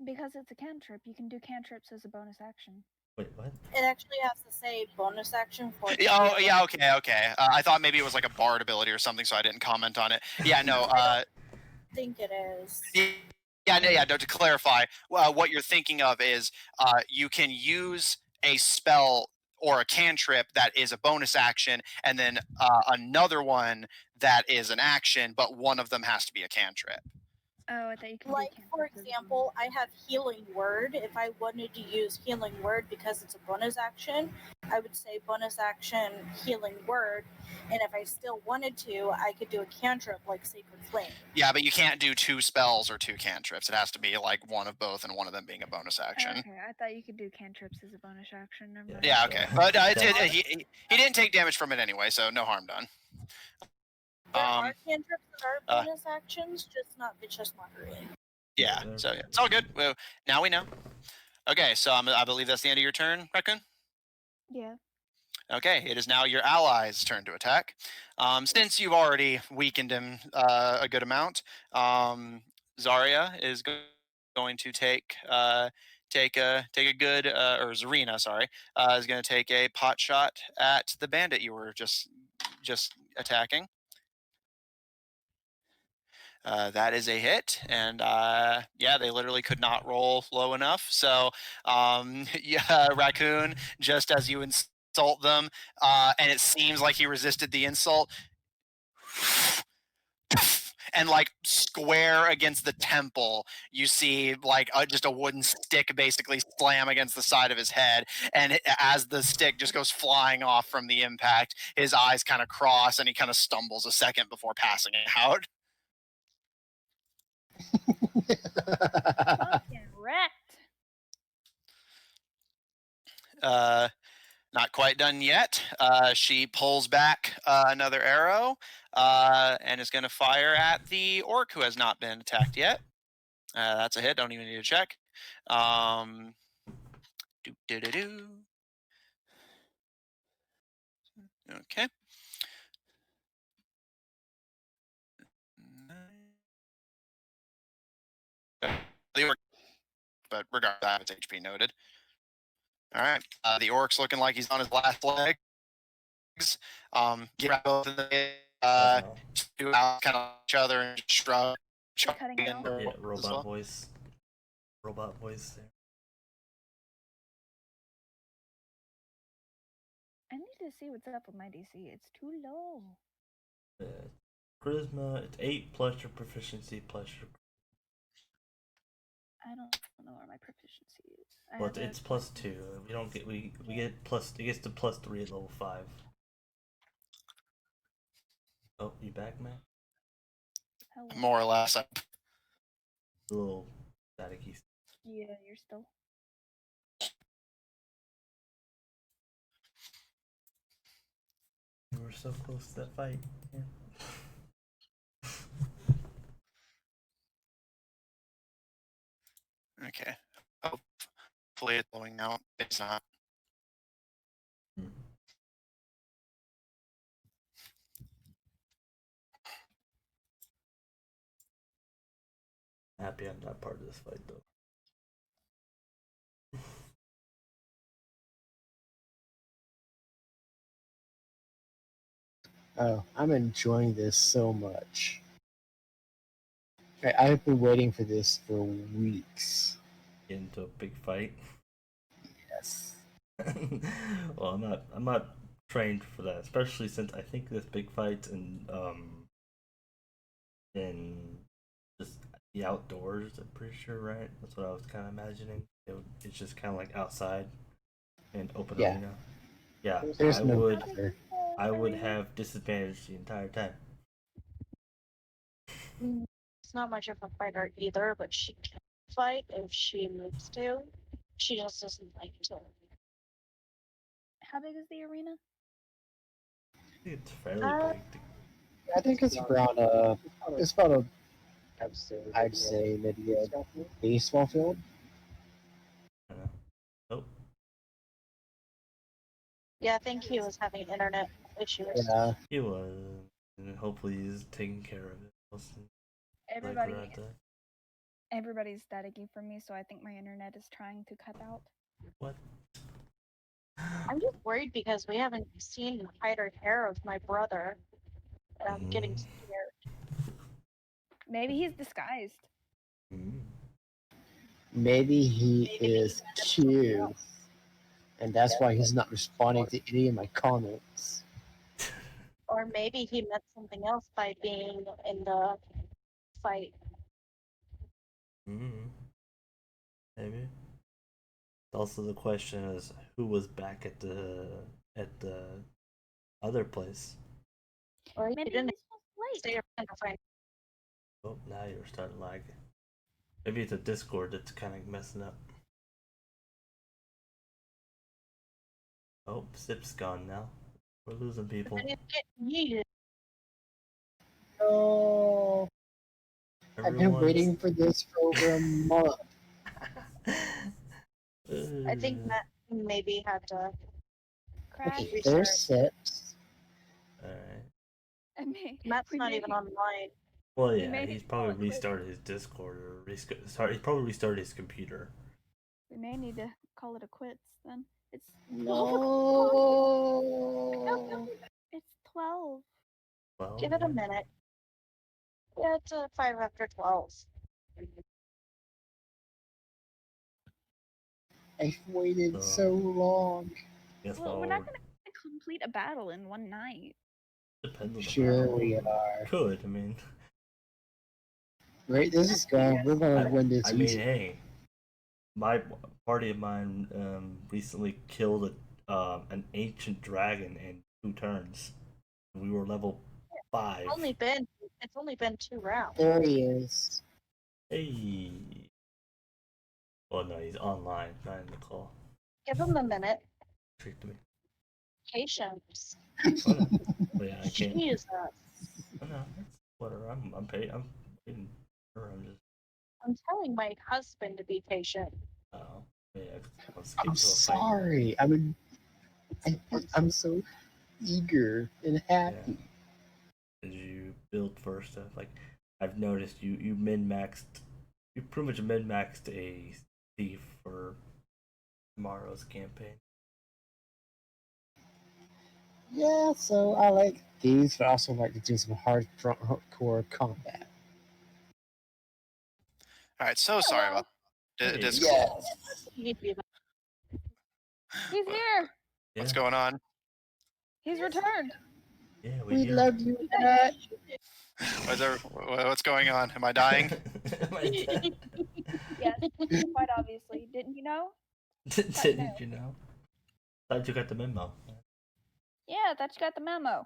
Because it's a cantrip, you can do cantrips as a bonus action. Wait, what? It actually has to say bonus action for. Oh, yeah. Okay. I thought maybe it was like a bard ability or something, so I didn't comment on it. Yeah, no. I think it is. Yeah. No, to clarify, what you're thinking of is you can use a spell or a cantrip that is a bonus action, and then another one that is an action, but one of them has to be a cantrip. Oh, I thought you could Like, do for example, I have Healing Word. If I wanted to use Healing Word because it's a bonus action, I would say bonus action Healing Word. And if I still wanted to, I could do a cantrip like Sacred Flame. Yeah, but you can't do 2 spells or 2 cantrips. It has to be like one of both, and one of them being a bonus action. Okay, I thought you could do cantrips as a bonus action. Never mind. Yeah, okay. But he didn't take damage from it anyway, so no harm done. There are cantrips that are bonus actions, just not Vicious Mockery. Yeah, so yeah, it's all good. Well, now we know. Okay, so I believe that's the end of your turn, Raccoon? Yeah. Okay, it is now your ally's turn to attack. Since you've already weakened him a good amount, Zarya is going to take a good or Zarina, sorry, is going to take a pot shot at the bandit you were just attacking. That is a hit, and yeah, they literally could not roll low enough. So, yeah, Raccoon, just as you insult them, and it seems like he resisted the insult, and like square against the temple, you see like just a wooden stick basically slam against the side of his head, and as the stick just goes flying off from the impact, his eyes kind of cross, and he kind of stumbles a second before passing out. Fucking wrecked. Not quite done yet. She pulls back another arrow and is going to fire at the orc who has not been attacked yet. That's a hit. Don't even need to check. Okay. The orc, but regardless, I have its HP noted. All right. The orc's looking like he's on his last legs. Get both in the two out kind of each other and shrug. Cutting out. Yeah, robot voice. Robot voice there. I need to see what's up with my DC. It's too low. Charisma, it's 8 plus your proficiency plus your. I don't know where my proficiency is. But it's +2. We don't get we get plus. It gets to +3 at level 5. Oh, you back, man? Hello. More or less. A little staticky. Yeah, you're still. We were so close to that fight. Yeah. Okay. Hopefully it's blowing out. It's not. Happy I'm not part of this fight though. Oh, I'm enjoying this so much. I've been waiting for this for weeks. Get into a big fight. Yes. Well, I'm not trained for that, especially since I think this big fight in just the outdoors. I'm pretty sure, right? That's what I was kind of imagining. It's just kind of like outside and open arena. Yeah, There's I would have disadvantage the entire time. It's not much of a fighter either, but she can fight if she moves to. She just doesn't like to. How big is the arena? I think it's fairly big. I think it's around it's about a, I'd say maybe a baseball field. I don't know. Nope. Yeah, I think he was having internet issues. Yeah. He was, and hopefully he's taking care of it. Everybody's staticky for me, so I think my internet is trying to cut out. What? I'm just worried because we haven't seen the height or hair of my brother. And I'm getting scared. Maybe he's disguised. Maybe he is cute, and that's why he's not responding to any of my comments. Or maybe he meant something else by being in the fight. Maybe. Also, the question is, who was back at the other place? Or he Maybe didn't he's stay around to find. Oh, now you're starting lagging. Maybe it's a Discord that's kind of messing up. Oh, Sip's gone now. We're losing people. I didn't get needed. Oh, I've been waiting for this for over a month. I think Matt maybe had to crash. Okay, there's Sips. Alright. Matt's not even online. Well, yeah, he's probably restarted his Discord or he probably restarted his computer. We may need to call it a quits then. It's No. It's 12. Well, Give it a minute. Yeah, it's 5 after 12. I've waited so long. Well, we're not going to complete a battle in one night. Depends on the Sure battle. we are. Could, I mean. Right, this is going. We're gonna win this. I mean, hey, my party of mine recently killed an ancient dragon in 2 turns. We were level 5. It's only been 2 rounds. There he is. Hey. Well, no, he's online, not in the call. Give him a minute. Trick to me. Patience. Oh, no. Oh, yeah, I can't. Jesus. Oh, no, that's whatever. I'm paid. I'm waiting for her. I'm just. I'm telling my husband to be patient. Oh, yeah. Let's get I'm to a fight. sorry. I mean, I'm so eager and happy. Did you build first? Like, I've noticed you min maxed. You pretty much min maxed a thief for tomorrow's campaign. Yeah, so I like these, but I also like to do some hardcore combat. All right, so sorry about Hey. Discord. Yes. He'd be like, He's here. What's Yeah. going on? He's returned. Yeah, We hear. love you, Dad. What's going on? Am I dying? Yes, quite obviously. Didn't you know? Didn't you know? Thought you got the memo. Yeah, I thought you got the memo.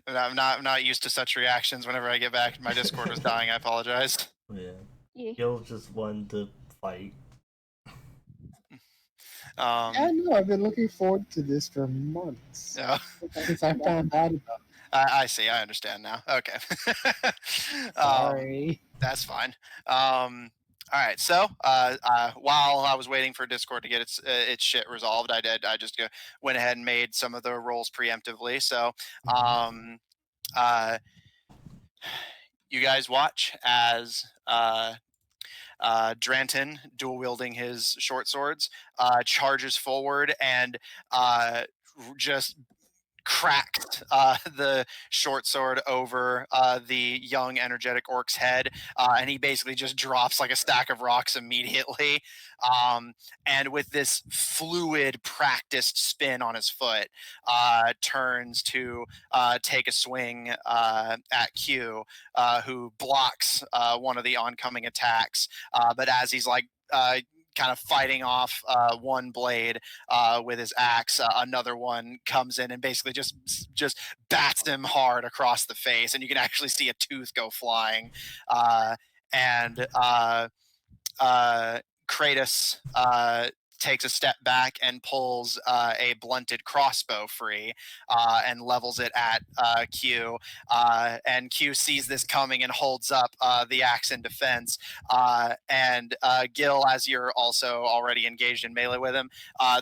I'm not used to such reactions whenever I get back. My Discord was dying. I apologize. Yeah. Yeah. Gil just wanted to fight. I know. I've been looking forward to this for months Yeah. since I found out about it. I see. I understand now. Okay. Sorry. That's fine. All right. So, while I was waiting for Discord to get its shit resolved, I just went ahead and made some of the rolls preemptively. So, you guys watch as Dranton, dual wielding his short swords, charges forward and just cracked the short sword over the young energetic orc's head, and he basically just drops like a stack of rocks immediately, and with this fluid practiced spin on his foot, turns to take a swing at Q, who blocks one of the oncoming attacks, but as he's like kind of fighting off one blade with his axe, another one comes in and basically just bats him hard across the face, and you can actually see a tooth go flying. And Kratos takes a step back and pulls a blunted crossbow free and levels it at Q. And Q sees this coming and holds up the axe in defense. And Gil, as you're also already engaged in melee with him,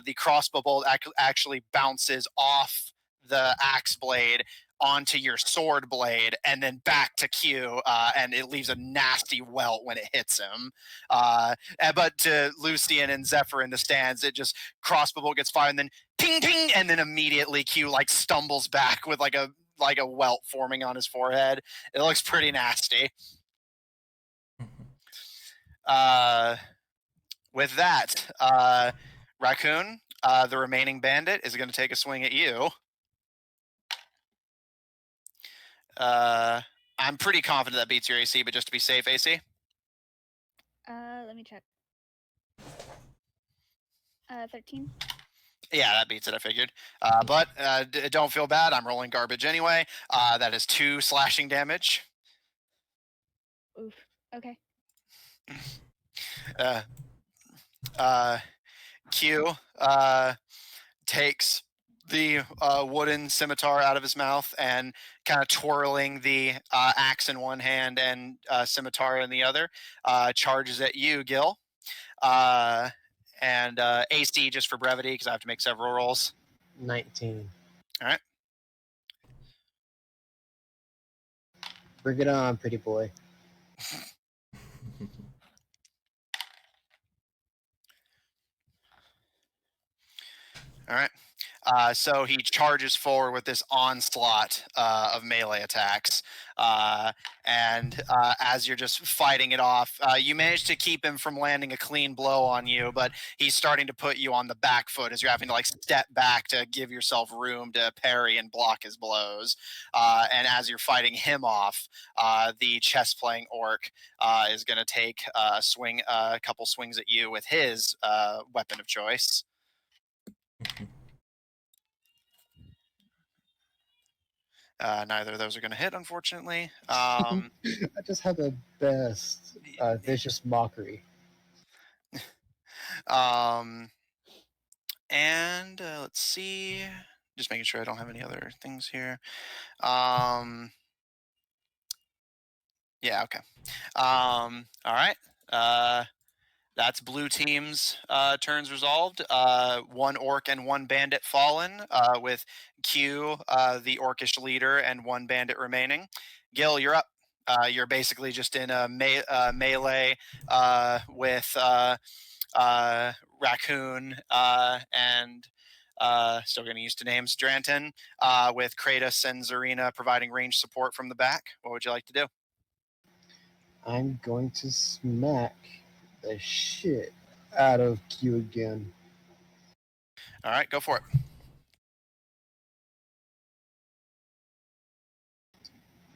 the crossbow bolt actually bounces off the axe blade onto your sword blade and then back to Q, and it leaves a nasty welt when it hits him. But to Lucian and Zephyr in the stands, it just crossbow bolt gets fired and then ping ping, and then immediately Q like stumbles back with like a welt forming on his forehead. It looks pretty nasty. With that, Raccoon, the remaining bandit, is going to take a swing at you. I'm pretty confident that beats your AC, but just to be safe, AC? Let me check. 13. Yeah, that beats it, I figured. But don't feel bad. I'm rolling garbage anyway. That is 2 slashing damage. Oof. Okay. Q takes the wooden scimitar out of his mouth and kind of twirling the axe in one hand and scimitar in the other, charges at you, Gil. And AC, just for brevity, because I have to make several rolls. 19. All right. Bring it on, pretty boy. All right. So he charges forward with this onslaught of melee attacks. And as you're just fighting it off, you manage to keep him from landing a clean blow on you, but he's starting to put you on the back foot as you're having to like step back to give yourself room to parry and block his blows. And as you're fighting him off, the chess playing orc is going to take a couple swings at you with his weapon of choice. Neither of those are going to hit, unfortunately. I just had the best vicious mockery. And let's see. Just making sure I don't have any other things here. Yeah, okay. All right. That's blue team's turns resolved. 1 orc and 1 bandit fallen, with Q, the orcish leader, and 1 bandit remaining. Gil, you're up. You're basically just in a melee with Raccoon and still getting used to names, Dranton, with Kratos and Zarina providing range support from the back. What would you like to do? I'm going to smack the shit out of Q again. All right, go for it.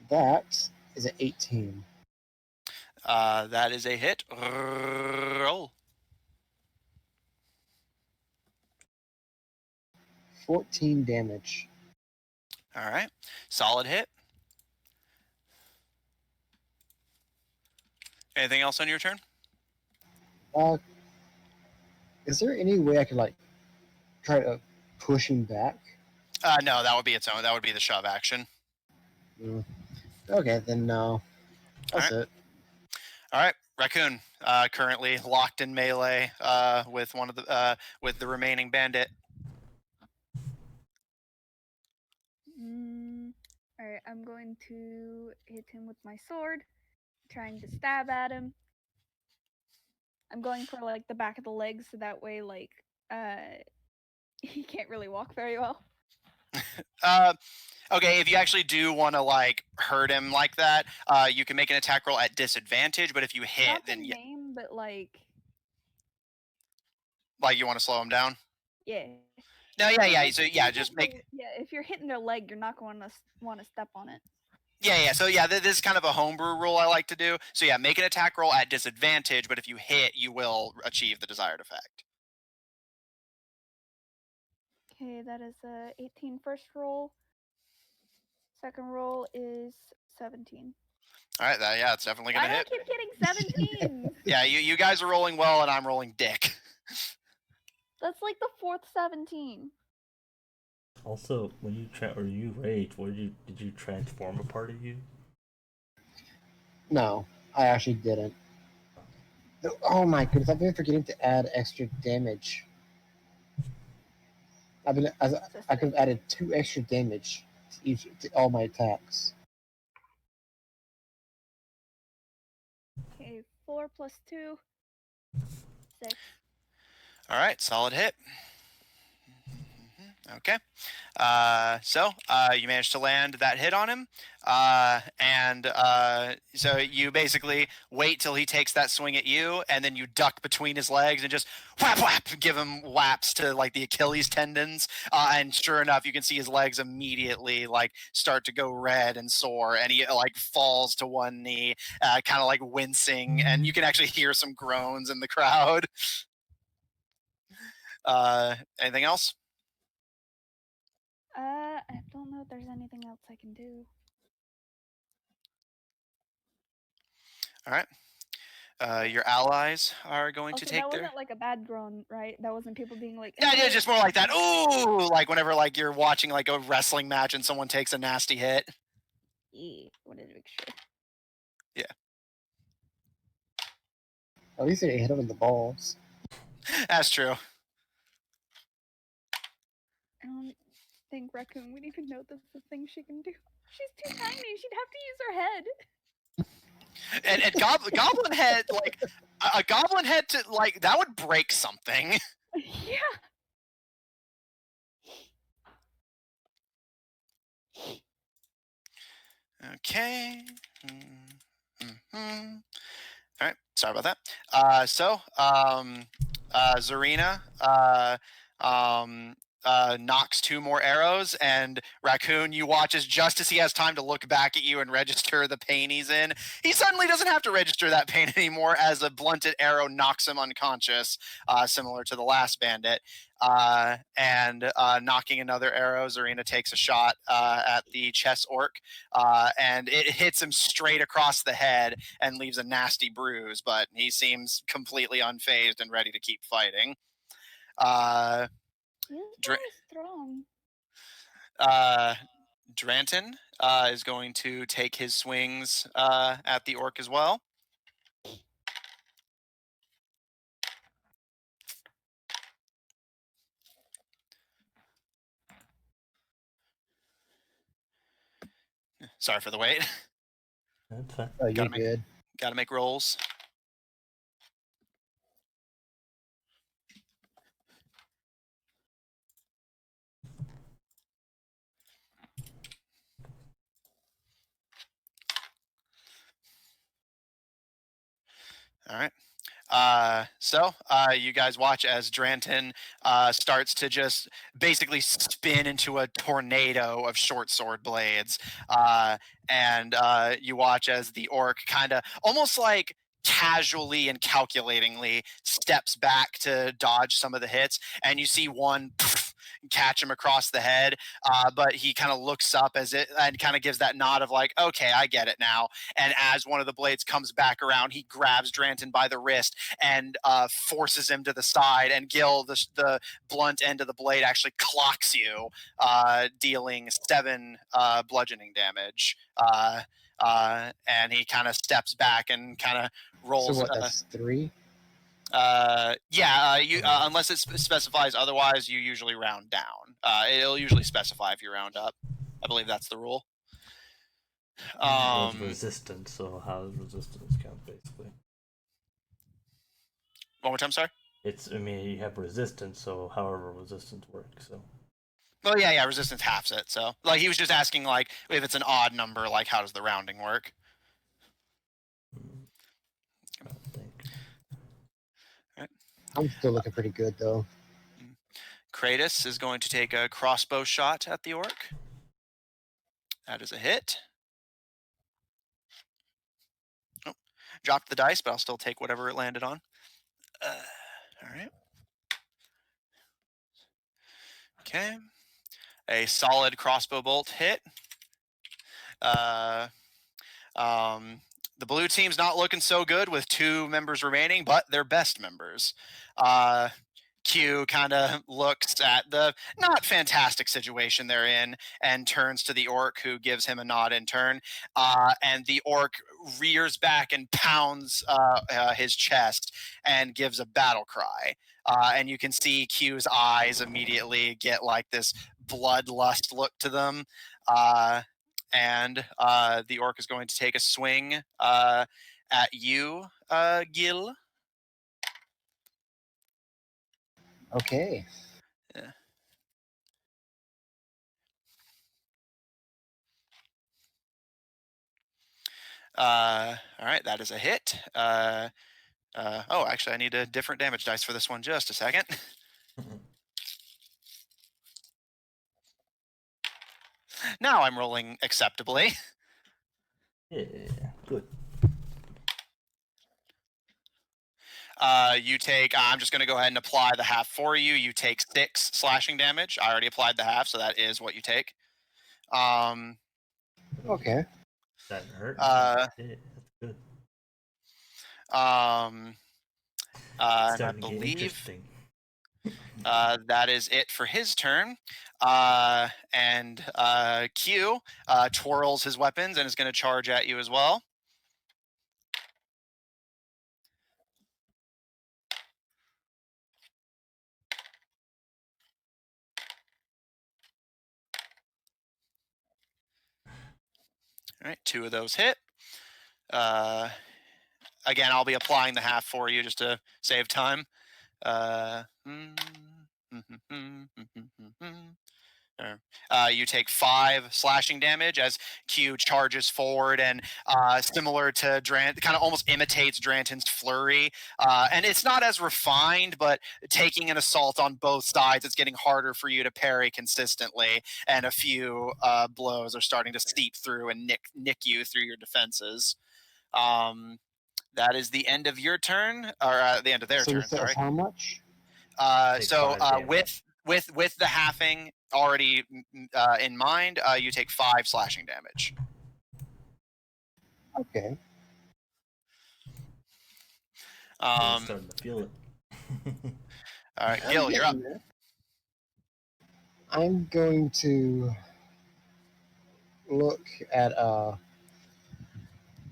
That is an 18. That is a hit. Roll. 14 damage. All right, solid hit. Anything else on your turn? Is there any way I could like try to push him back? No, that would be its own. That would be the shove action. Okay, then no. That's it. All right, Raccoon, currently locked in melee with one of the with the remaining bandit. All right, I'm going to hit him with my sword, trying to stab at him. I'm going for like the back of the legs, so that way, like, he can't really walk very well. Okay, if you actually do want to like hurt him like that, you can make an attack roll at disadvantage. But if you hit, Not then the name, but like you want to slow him down. yeah. No, yeah. Like, So if yeah, you just hit make. the- yeah, if you're hitting their leg, you're not going to want to step on it. Yeah. So yeah, this is kind of a homebrew rule I like to do. So yeah, make an attack roll at disadvantage, but if you hit, you will achieve the desired effect. Okay, that is a 18 first roll. Second roll is 17. All right, yeah, it's definitely gonna I hit. keep getting 17s. Yeah, you guys are rolling well, and I'm rolling dick. That's like the fourth 17. Also, when you rage, did you transform a part of you? No, I actually didn't. Oh my goodness, I've been forgetting to add extra damage. I could have added 2 extra damage to all my attacks. Okay, 4 plus 2, 6. All right, solid hit. Okay. So you managed to land that hit on him. So you basically wait till he takes that swing at you, and then you duck between his legs and just whap, whap, give him whaps to like the Achilles tendons. And sure enough, you can see his legs immediately like start to go red and sore, and he like falls to one knee, kind of like wincing, and you can actually hear some groans in the crowd. Anything else? I don't know if there's anything else I can do. All right. Your allies are going Also, to take that their. wasn't like a bad groan, right? That wasn't people being like. Yeah, "Hey." just more like that. Ooh, like whenever like you're watching like a wrestling match and someone takes a nasty hit. Yeah, wanted to make sure. At least it hit him in the balls. That's true. I don't think Raccoon would even know that's the thing she can do. She's too tiny. She'd have to use her head. And goblin head, like a goblin head to like that would break something. Yeah. Okay. All right. Sorry about that. Zarina knocks 2 more arrows, and Raccoon, you watch as just as he has time to look back at you and register the pain he's in, he suddenly doesn't have to register that pain anymore as a blunted arrow knocks him unconscious, similar to the last bandit. Knocking another arrow, Zarina takes a shot at the chess orc, and it hits him straight across the head and leaves a nasty bruise, but he seems completely unfazed and ready to keep fighting. He's Dra- very strong. Dranton is going to take his swings at the orc as well. Sorry for the wait. That's fine. Oh, you're Gotta make- good. Got to make rolls. All right. So you guys watch as Dranton starts to just basically spin into a tornado of short sword blades, and you watch as the orc kind of almost like casually and calculatingly steps back to dodge some of the hits, and you see one catch him across the head, but he kind of looks up as it and kind of gives that nod of like, okay, I get it now. And as one of the blades comes back around, he grabs Dranton by the wrist and forces him to the side. And Gil, the blunt end of the blade actually clocks you, dealing 7 bludgeoning damage. And he kind of steps back and kind of rolls. So what? That's 3. You unless it specifies otherwise, you usually round down. It'll usually specify if you round up. I believe that's the rule. Well, it's resistance, so how does resistance count, basically? One more time, sorry. I mean, you have resistance, so however resistance works, so. Well, yeah, resistance halves it. So, like, he was just asking, like, if it's an odd number, like, how does the rounding work? I don't think. I'm still looking pretty good though. Kratos is going to take a crossbow shot at the orc. That is a hit. Oh, dropped the dice, but I'll still take whatever it landed on. All right. Okay. A solid crossbow bolt hit. The blue team's not looking so good with 2 members remaining, but they're best members. Q kind of looks at the not fantastic situation they're in and turns to the orc, who gives him a nod in turn. And the orc rears back and pounds his chest and gives a battle cry. And you can see Q's eyes immediately get like this bloodlust look to them. And the orc is going to take a swing at you, Gil. Okay. Yeah. All right, that is a hit. Actually, I need a different damage dice for this one. Just a second. Now I'm rolling acceptably. Yeah, good. You take. I'm just going to go ahead and apply the half for you. You take 6 slashing damage. I already applied the half, so that is what you take. Okay. That hurt. Uh, Yeah, that's good. And I Starting to get believe interesting. that is it for his turn. And Q twirls his weapons and is going to charge at you as well. All right, 2 of those hit. Again, I'll be applying the half for you just to save time. You take 5 slashing damage as Q charges forward, and similar to Drant, kind of almost imitates Dranton's flurry. And it's not as refined, but taking an assault on both sides, it's getting harder for you to parry consistently, and a few blows are starting to seep through and nick you through your defenses. That is the end of your turn, or the end of their So turn. you said Sorry. how much? Take 5 damage. With the halving already in mind, you take 5 slashing damage. Okay. I'm starting to feel it. All right, Gil, you're up. I'm going to look at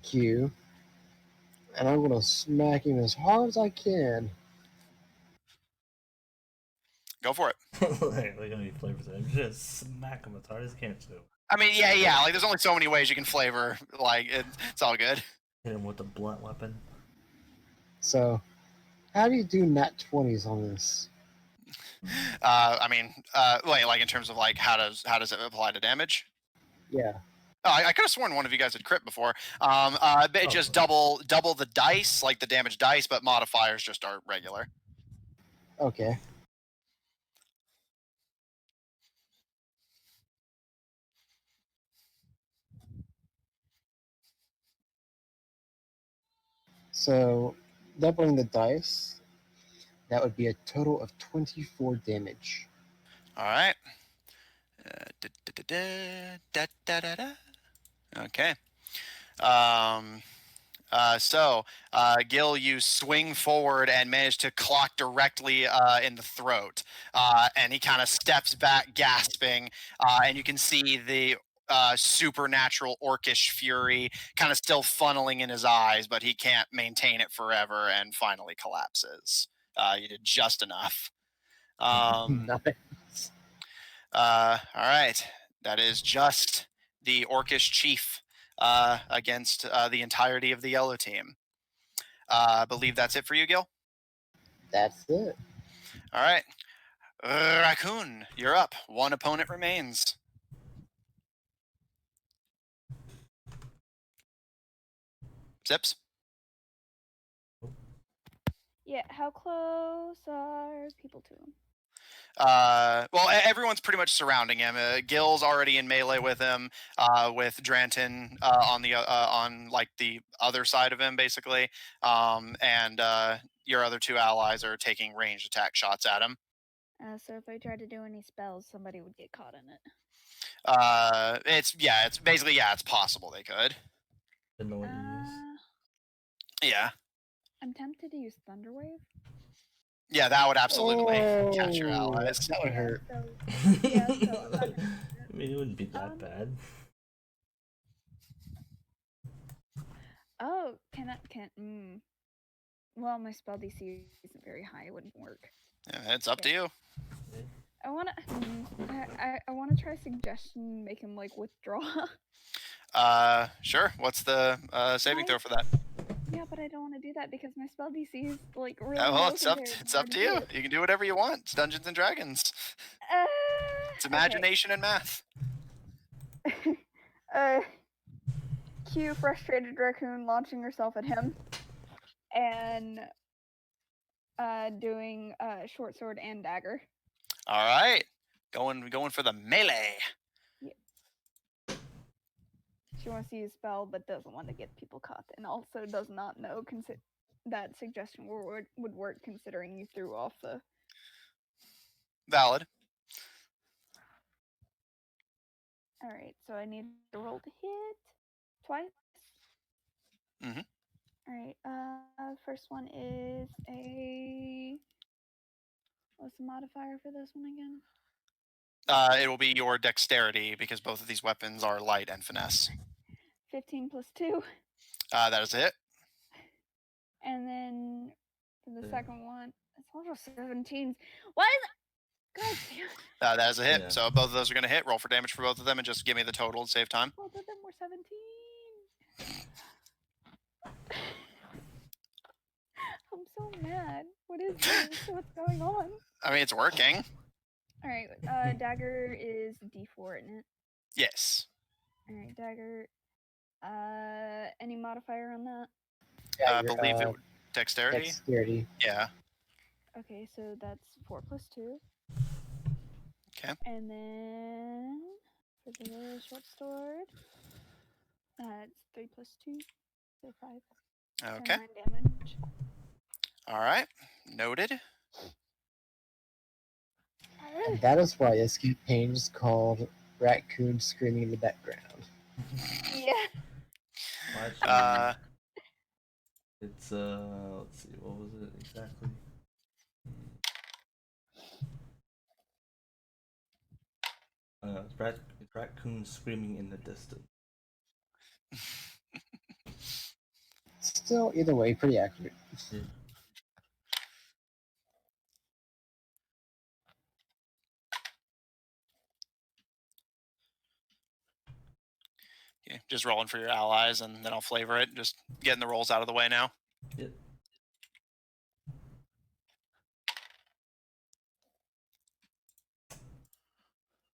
Q, and I'm gonna smack him as hard as I can. Go for it. Like gonna be flavors. I'm just smack him as hard as I can too. I mean, yeah. Like, there's only so many ways you can flavor. Like, it's all good. Hit him with a blunt weapon. So, how do you do nat 20s on this? I mean, wait, like in terms of like how does it apply to damage? Yeah. Oh, I could have sworn one of you guys had crit before. But just double the dice, like the damage dice, but modifiers just are regular. Okay. So, doubling the dice, that would be a total of 24 damage. All right. Okay. Gil, you swing forward and manage to clock directly in the throat, and he kind of steps back, gasping, and you can see the supernatural orcish fury kind of still funneling in his eyes, but he can't maintain it forever and finally collapses. You did just enough. Nice. All right. That is just the orcish chief against the entirety of the yellow team. I believe that's it for you, Gil. That's it. All right. Raccoon, you're up. One opponent remains. Zips. Yeah, how close are people to him? Well, everyone's pretty much surrounding him. Gil's already in melee with him, with Dranton on like the other side of him, basically, and your other two allies are taking ranged attack shots at him. So if I tried to do any spells, somebody would get caught in it. It's basically it's possible they could. Didn't know what to use. Yeah. I'm tempted to use Thunderwave. Yeah, that would absolutely catch your allies. That would hurt. So, yeah, so I'm not gonna do that. I mean, it wouldn't be that bad. Oh, well, my spell DC isn't very high. It wouldn't work. Yeah, it's up to you. I wanna try suggestion. Make him like withdraw. Sure. What's the saving throw for that? Yeah, but I don't want to do that because my spell DC is like really. Well, it's up to you. You can do whatever you want. It's Dungeons and Dragons. It's imagination and math. Cue frustrated raccoon launching herself at him, and doing short sword and dagger. All right, going for the melee. Yeah. She wants to use spell, but doesn't want to get people caught, and also does not know that suggestion would work considering you threw off the. Valid. All right, so I need to roll to hit twice. Mhm. All right. First one is a. What's the modifier for this one again? It will be your dexterity because both of these weapons are light and finesse. 15 plus 2. That is it. And then for the second one, it's also 17s. Why is it? God damn. That is a hit. Yeah. So both of those are going to hit. Roll for damage for both of them and just give me the total to save time. Both of them were 17. I'm so mad. What is this? What's going on? I mean, it's working. All right. Dagger is D4, isn't it? Yes. All right, dagger. Any modifier on that? Yeah, I believe it would dexterity. Dexterity. Yeah. Okay, so that's 4 plus 2. Okay. And then for the short sword, that's 3 plus 2, so 5. Okay. 9 damage. All right. Noted. And that is why this campaign is called Raccoon Screaming in the Background. Yeah. It's let's see, what was it exactly? Raccoon screaming in the distance. Still, either way, pretty accurate. Yeah. Okay, just rolling for your allies, and then I'll flavor it. Just getting the rolls out of the way now. Yep.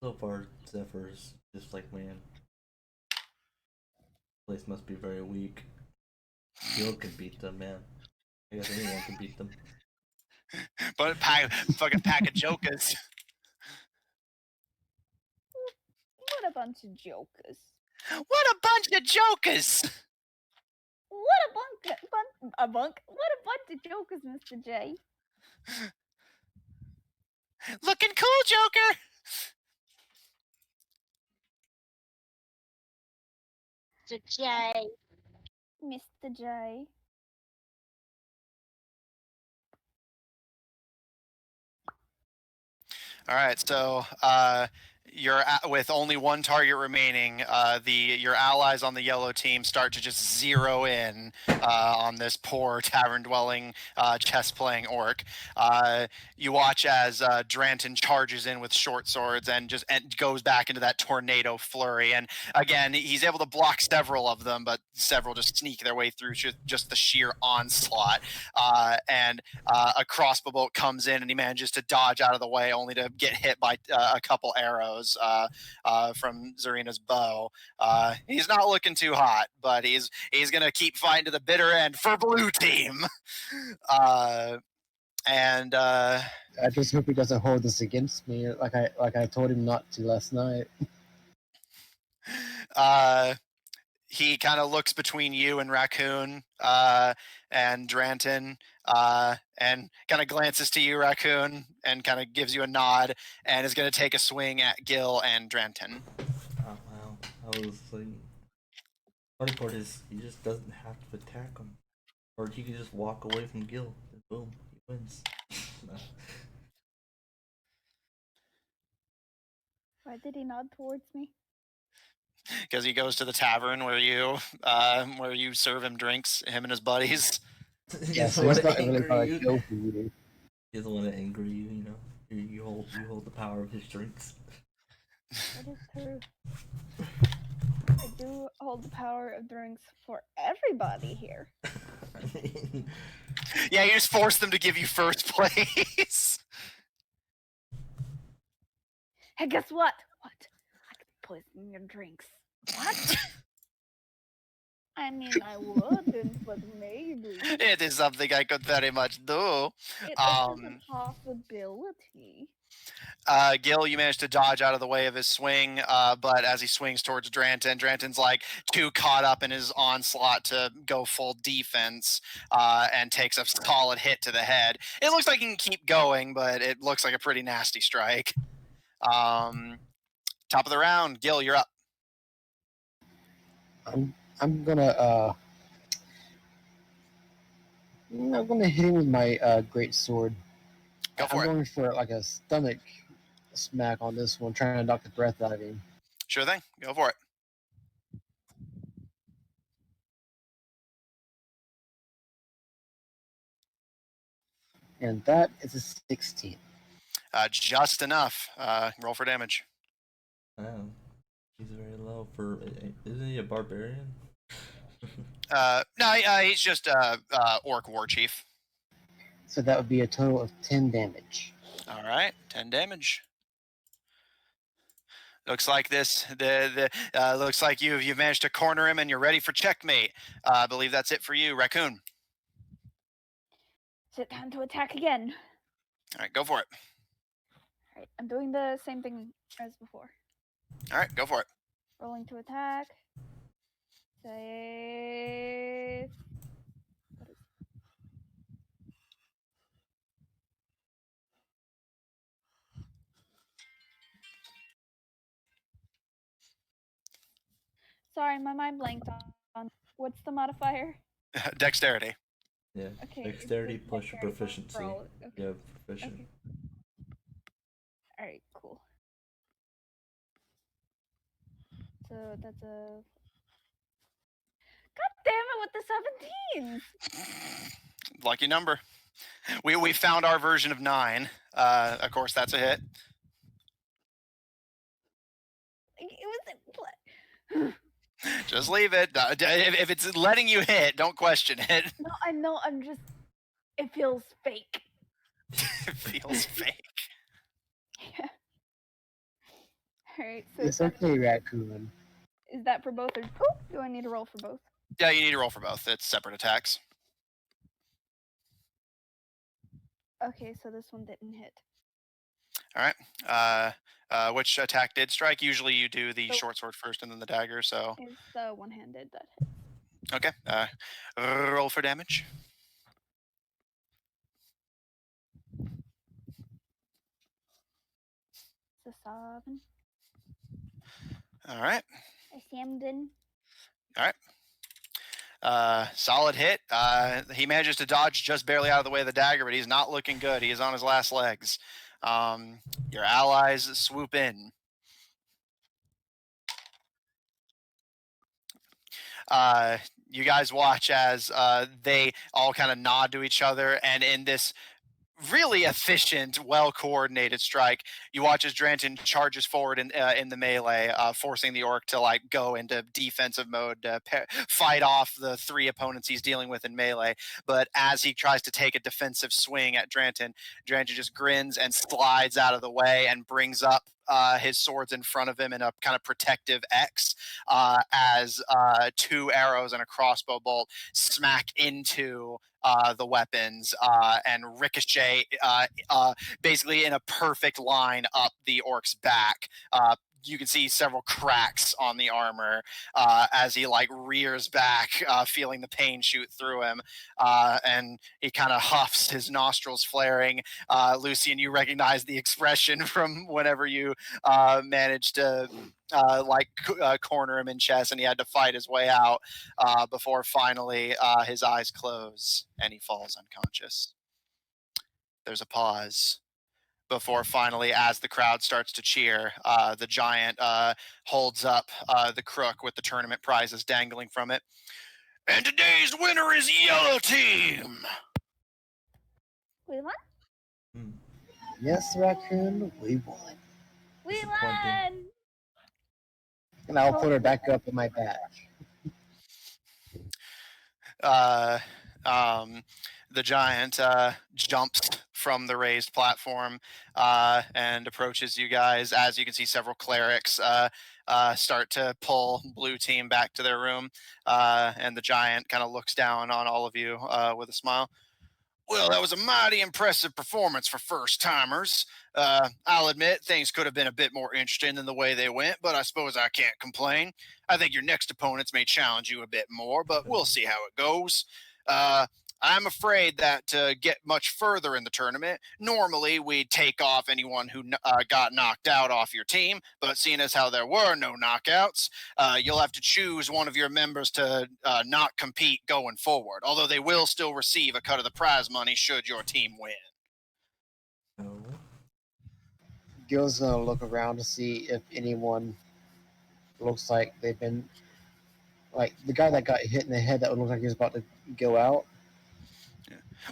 So far, Zephyr's just like, man, place must be very weak. Gil can beat them, man. I guess anyone can beat them. But fucking pack of jokers. What a bunch of jokers. What a bunch of jokers! What a bunch of jokers, Mr. J. Looking cool, Joker! Mr. J. Mr. J. All right, so you're with only one target remaining. Your allies on the yellow team start to just zero in on this poor tavern-dwelling, chess-playing orc. You watch as Dranton charges in with short swords and goes back into that tornado flurry. And again, he's able to block several of them, but several just sneak their way through just the sheer onslaught. And a crossbow bolt comes in, and he manages to dodge out of the way, only to get hit by a couple arrows from Zarina's bow. He's not looking too hot, but he's gonna keep fighting to the bitter end for blue team. I just hope he doesn't hold this against me, like I told him not to last night. He kind of looks between you and Raccoon and Dranton, and kind of glances to you, Raccoon, and kind of gives you a nod, and is going to take a swing at Gil and Dranton. Oh, wow. I was like, funny part is he just doesn't have to attack him, or he can just walk away from Gil, and boom, he wins. Why did he nod towards me? Because he goes to the tavern where you serve him drinks, him and his buddies. He Yeah, doesn't so want he's to not really anger gonna you. kill for you. He doesn't want to anger you, you know. You hold the power of his drinks. That is true. I do hold the power of drinks for everybody here. I mean, Yeah, you just force them to give you first place. Hey, guess what? What? I could poison your drinks. What? I mean, I wouldn't, but maybe. It is something I could very much do. It is a possibility. Gil, you managed to dodge out of the way of his swing, but as he swings towards Dranton, Dranton's like too caught up in his onslaught to go full defense, and takes a solid hit to the head. It looks like he can keep going, but it looks like a pretty nasty strike. Top of the round, Gil, you're up. I'm gonna hit him with my great sword. Go for I'm it. going for like a stomach smack on this one, trying to knock the breath out of him. Sure thing. Go for it. And that is a 16. Just enough. Roll for damage. wow. He's very low for. Isn't he a barbarian? No, he's just orc war chief. So that would be a total of 10 damage. All right, 10 damage. Looks like looks like you've managed to corner him and you're ready for checkmate. I believe that's it for you, Raccoon. Is it time to attack again? All right, go for it. Alright, I'm doing the same thing as before. All right, go for it. Rolling to attack. Save. What is... Sorry, my mind blanked on. What's the modifier? Dexterity. Yeah. Okay, it's Dexterity just plus your dexterity proficiency. for all- You have proficient. Okay. Alright, cool. a. God damn it with the 17s! Lucky number. We found our version of 9. Of course, that's a hit. It was. Just leave it. If it's letting you hit, don't question it. No, I know. I'm just. It feels fake. It feels fake. Yeah. All right. So It's okay, Raccoon. is that for both, or do I need to roll for both? Yeah, you need to roll for both. It's separate attacks. Okay, so this one didn't hit. All right. Which attack did strike? Usually you do the So- short sword first and then the dagger. So It's the one-handed that hits. okay. Roll for damage. It's a 7. All right. I slammed in. Solid hit. He manages to dodge just barely out of the way of the dagger, but he's not looking good. He is on his last legs. Your allies swoop in. You guys watch as they all kind of nod to each other, and in this really efficient, well-coordinated strike, you watch as Dranton charges forward in the melee, forcing the orc to like go into defensive mode to fight off the 3 opponents he's dealing with in melee. But as he tries to take a defensive swing at Dranton just grins and slides out of the way and brings up his swords in front of him in a kind of protective X as 2 arrows and a crossbow bolt smack into the weapons and ricochet basically in a perfect line up the orc's back. You can see several cracks on the armor as he like rears back, feeling the pain shoot through him, and he kind of huffs, his nostrils flaring. Lucian, you recognize the expression from whenever you managed to corner him in chess, and he had to fight his way out before finally his eyes close and he falls unconscious. There's a pause before finally, as the crowd starts to cheer, the giant holds up the crook with the tournament prizes dangling from it. And today's winner is Yellow Team! We won. Yes, Raccoon, we won. We Disappointing. won. And I'll put her back up in my badge. The giant jumps from the raised platform and approaches you guys. As you can see, several clerics start to pull blue team back to their room, and the giant kind of looks down on all of you with a smile. Well, that was a mighty impressive performance for first-timers. I'll admit things could have been a bit more interesting than the way they went, but I suppose I can't complain. I think your next opponents may challenge you a bit more, but we'll see how it goes. I'm afraid that to get much further in the tournament, normally we'd take off anyone who got knocked out off your team, but seeing as how there were no knockouts, you'll have to choose one of your members to not compete going forward, although they will still receive a cut of the prize money should your team win. No. Gil's gonna look around to see if anyone looks like they've been, like the guy that got hit in the head that looked like he was about to go out.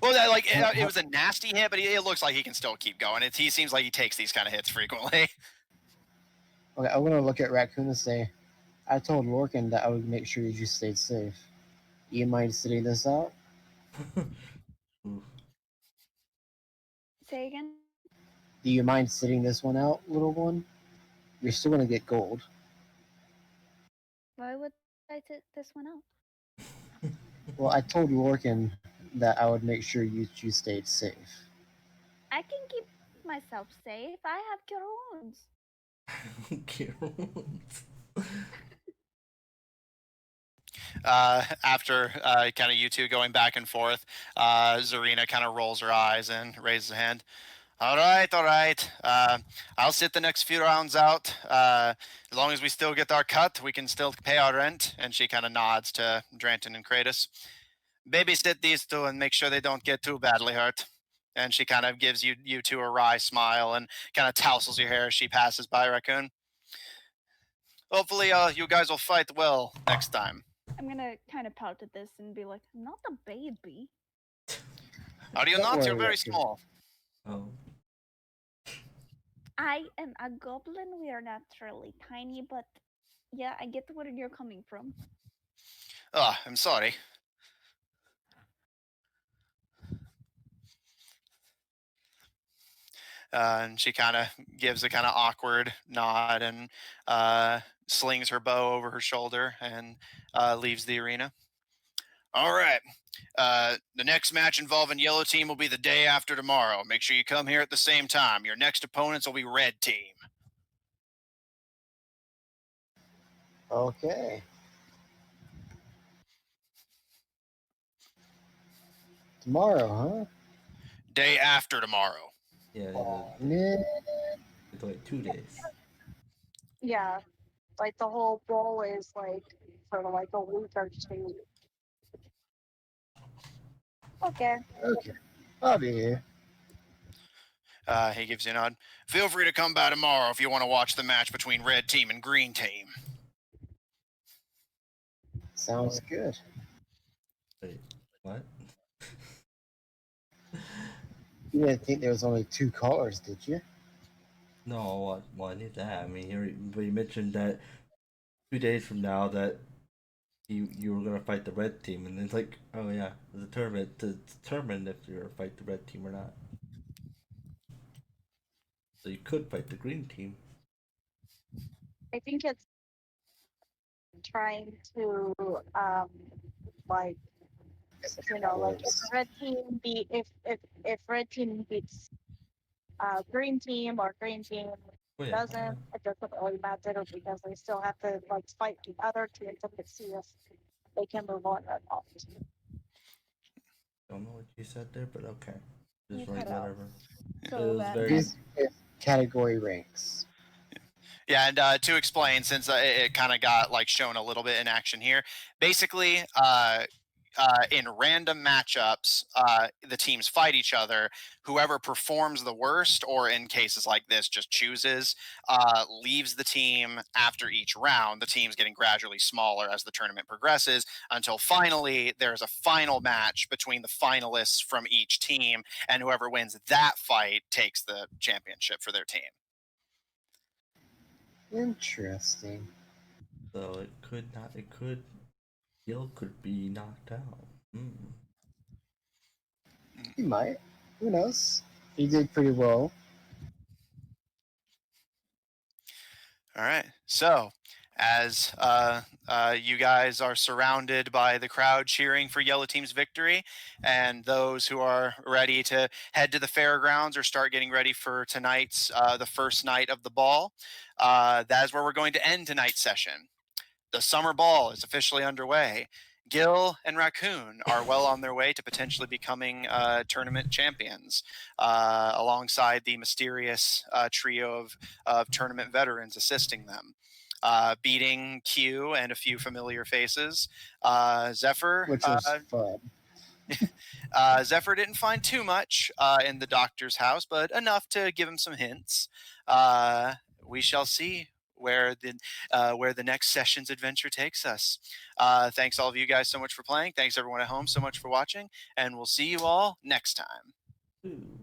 Well, it was a nasty hit, but it looks like he can still keep going. He seems like he takes these kind of hits frequently. Okay, I'm gonna look at Raccoon and say, I told Lorcan that I would make sure you stayed safe. You mind sitting this out? Say again. Do you mind sitting this one out, little one? You're still gonna get gold. Why would I sit this one out? Well, I told Lorcan that I would make sure you stayed safe. I can keep myself safe. I have cure wounds. After kind of you two going back and forth, Zarina kind of rolls her eyes and raises a hand. All right. I'll sit the next few rounds out. As long as we still get our cut, we can still pay our rent. And she kind of nods to Dranton and Kratos. Babysit these two and make sure they don't get too badly hurt. And she kind of gives you two a wry smile and kind of tousles your hair as she passes by, Raccoon. hopefully you guys will fight well next time. I'm gonna kind of pout at this and be like, I'm not a baby. Are you Don't not? You're worry, very Raccoon. small. Oh, I am a goblin. We are naturally tiny, but yeah, I get where you're coming from. Oh, I'm sorry. And she kind of gives a kind of awkward nod and slings her bow over her shoulder and leaves the arena. All right. The next match involving yellow team will be the day after tomorrow. Make sure you come here at the same time. Your next opponents will be red team. Okay. Tomorrow, huh? Day after tomorrow. yeah, Oh, man. it's like 2 days. Yeah, like the whole bowl is like for like a week or two. Okay. Okay. I'll be here. He gives you a nod. Feel free to come by tomorrow if you want to watch the match between red team and green team. Sounds good. Wait, what? You didn't think there was only 2 callers, did you? No, well, I knew that. I mean, but you mentioned that 2 days from now that you were gonna fight the red team, and it's like, oh yeah, the tournament to determine if you're gonna fight the red team or not. So you could fight the green team. I think it's trying to like like if the red team beat if red team beats green team or green team Oh yeah. doesn't, it doesn't really matter because they still have to like fight the other team to see if they can move on or not. Don't know what you said there, but okay. Just You like cut out. whatever. So It was bad. very- These category ranks. Yeah, and to explain, since it kind of got like shown a little bit in action here, basically, in random matchups, the teams fight each other. Whoever performs the worst, or in cases like this, just chooses, leaves the team after each round. The team's getting gradually smaller as the tournament progresses until finally there's a final match between the finalists from each team, and whoever wins that fight takes the championship for their team. Interesting. So it could not. It could. Gil could be knocked out. Hmm. He might. Who knows? He did pretty well. All right. So, as you guys are surrounded by the crowd cheering for Yellow Team's victory, and those who are ready to head to the fairgrounds or start getting ready for tonight's the first night of the ball, that is where we're going to end tonight's session. The summer ball is officially underway. Gil and Raccoon are well on their way to potentially becoming tournament champions, alongside the mysterious trio of tournament veterans assisting them. Beating Q and a few familiar faces. Zephyr, Which was fun. Zephyr didn't find too much in the doctor's house, but enough to give him some hints. We shall see where the next session's adventure takes us. Thanks all of you guys so much for playing. Thanks everyone at home so much for watching, and we'll see you all next time. Ooh.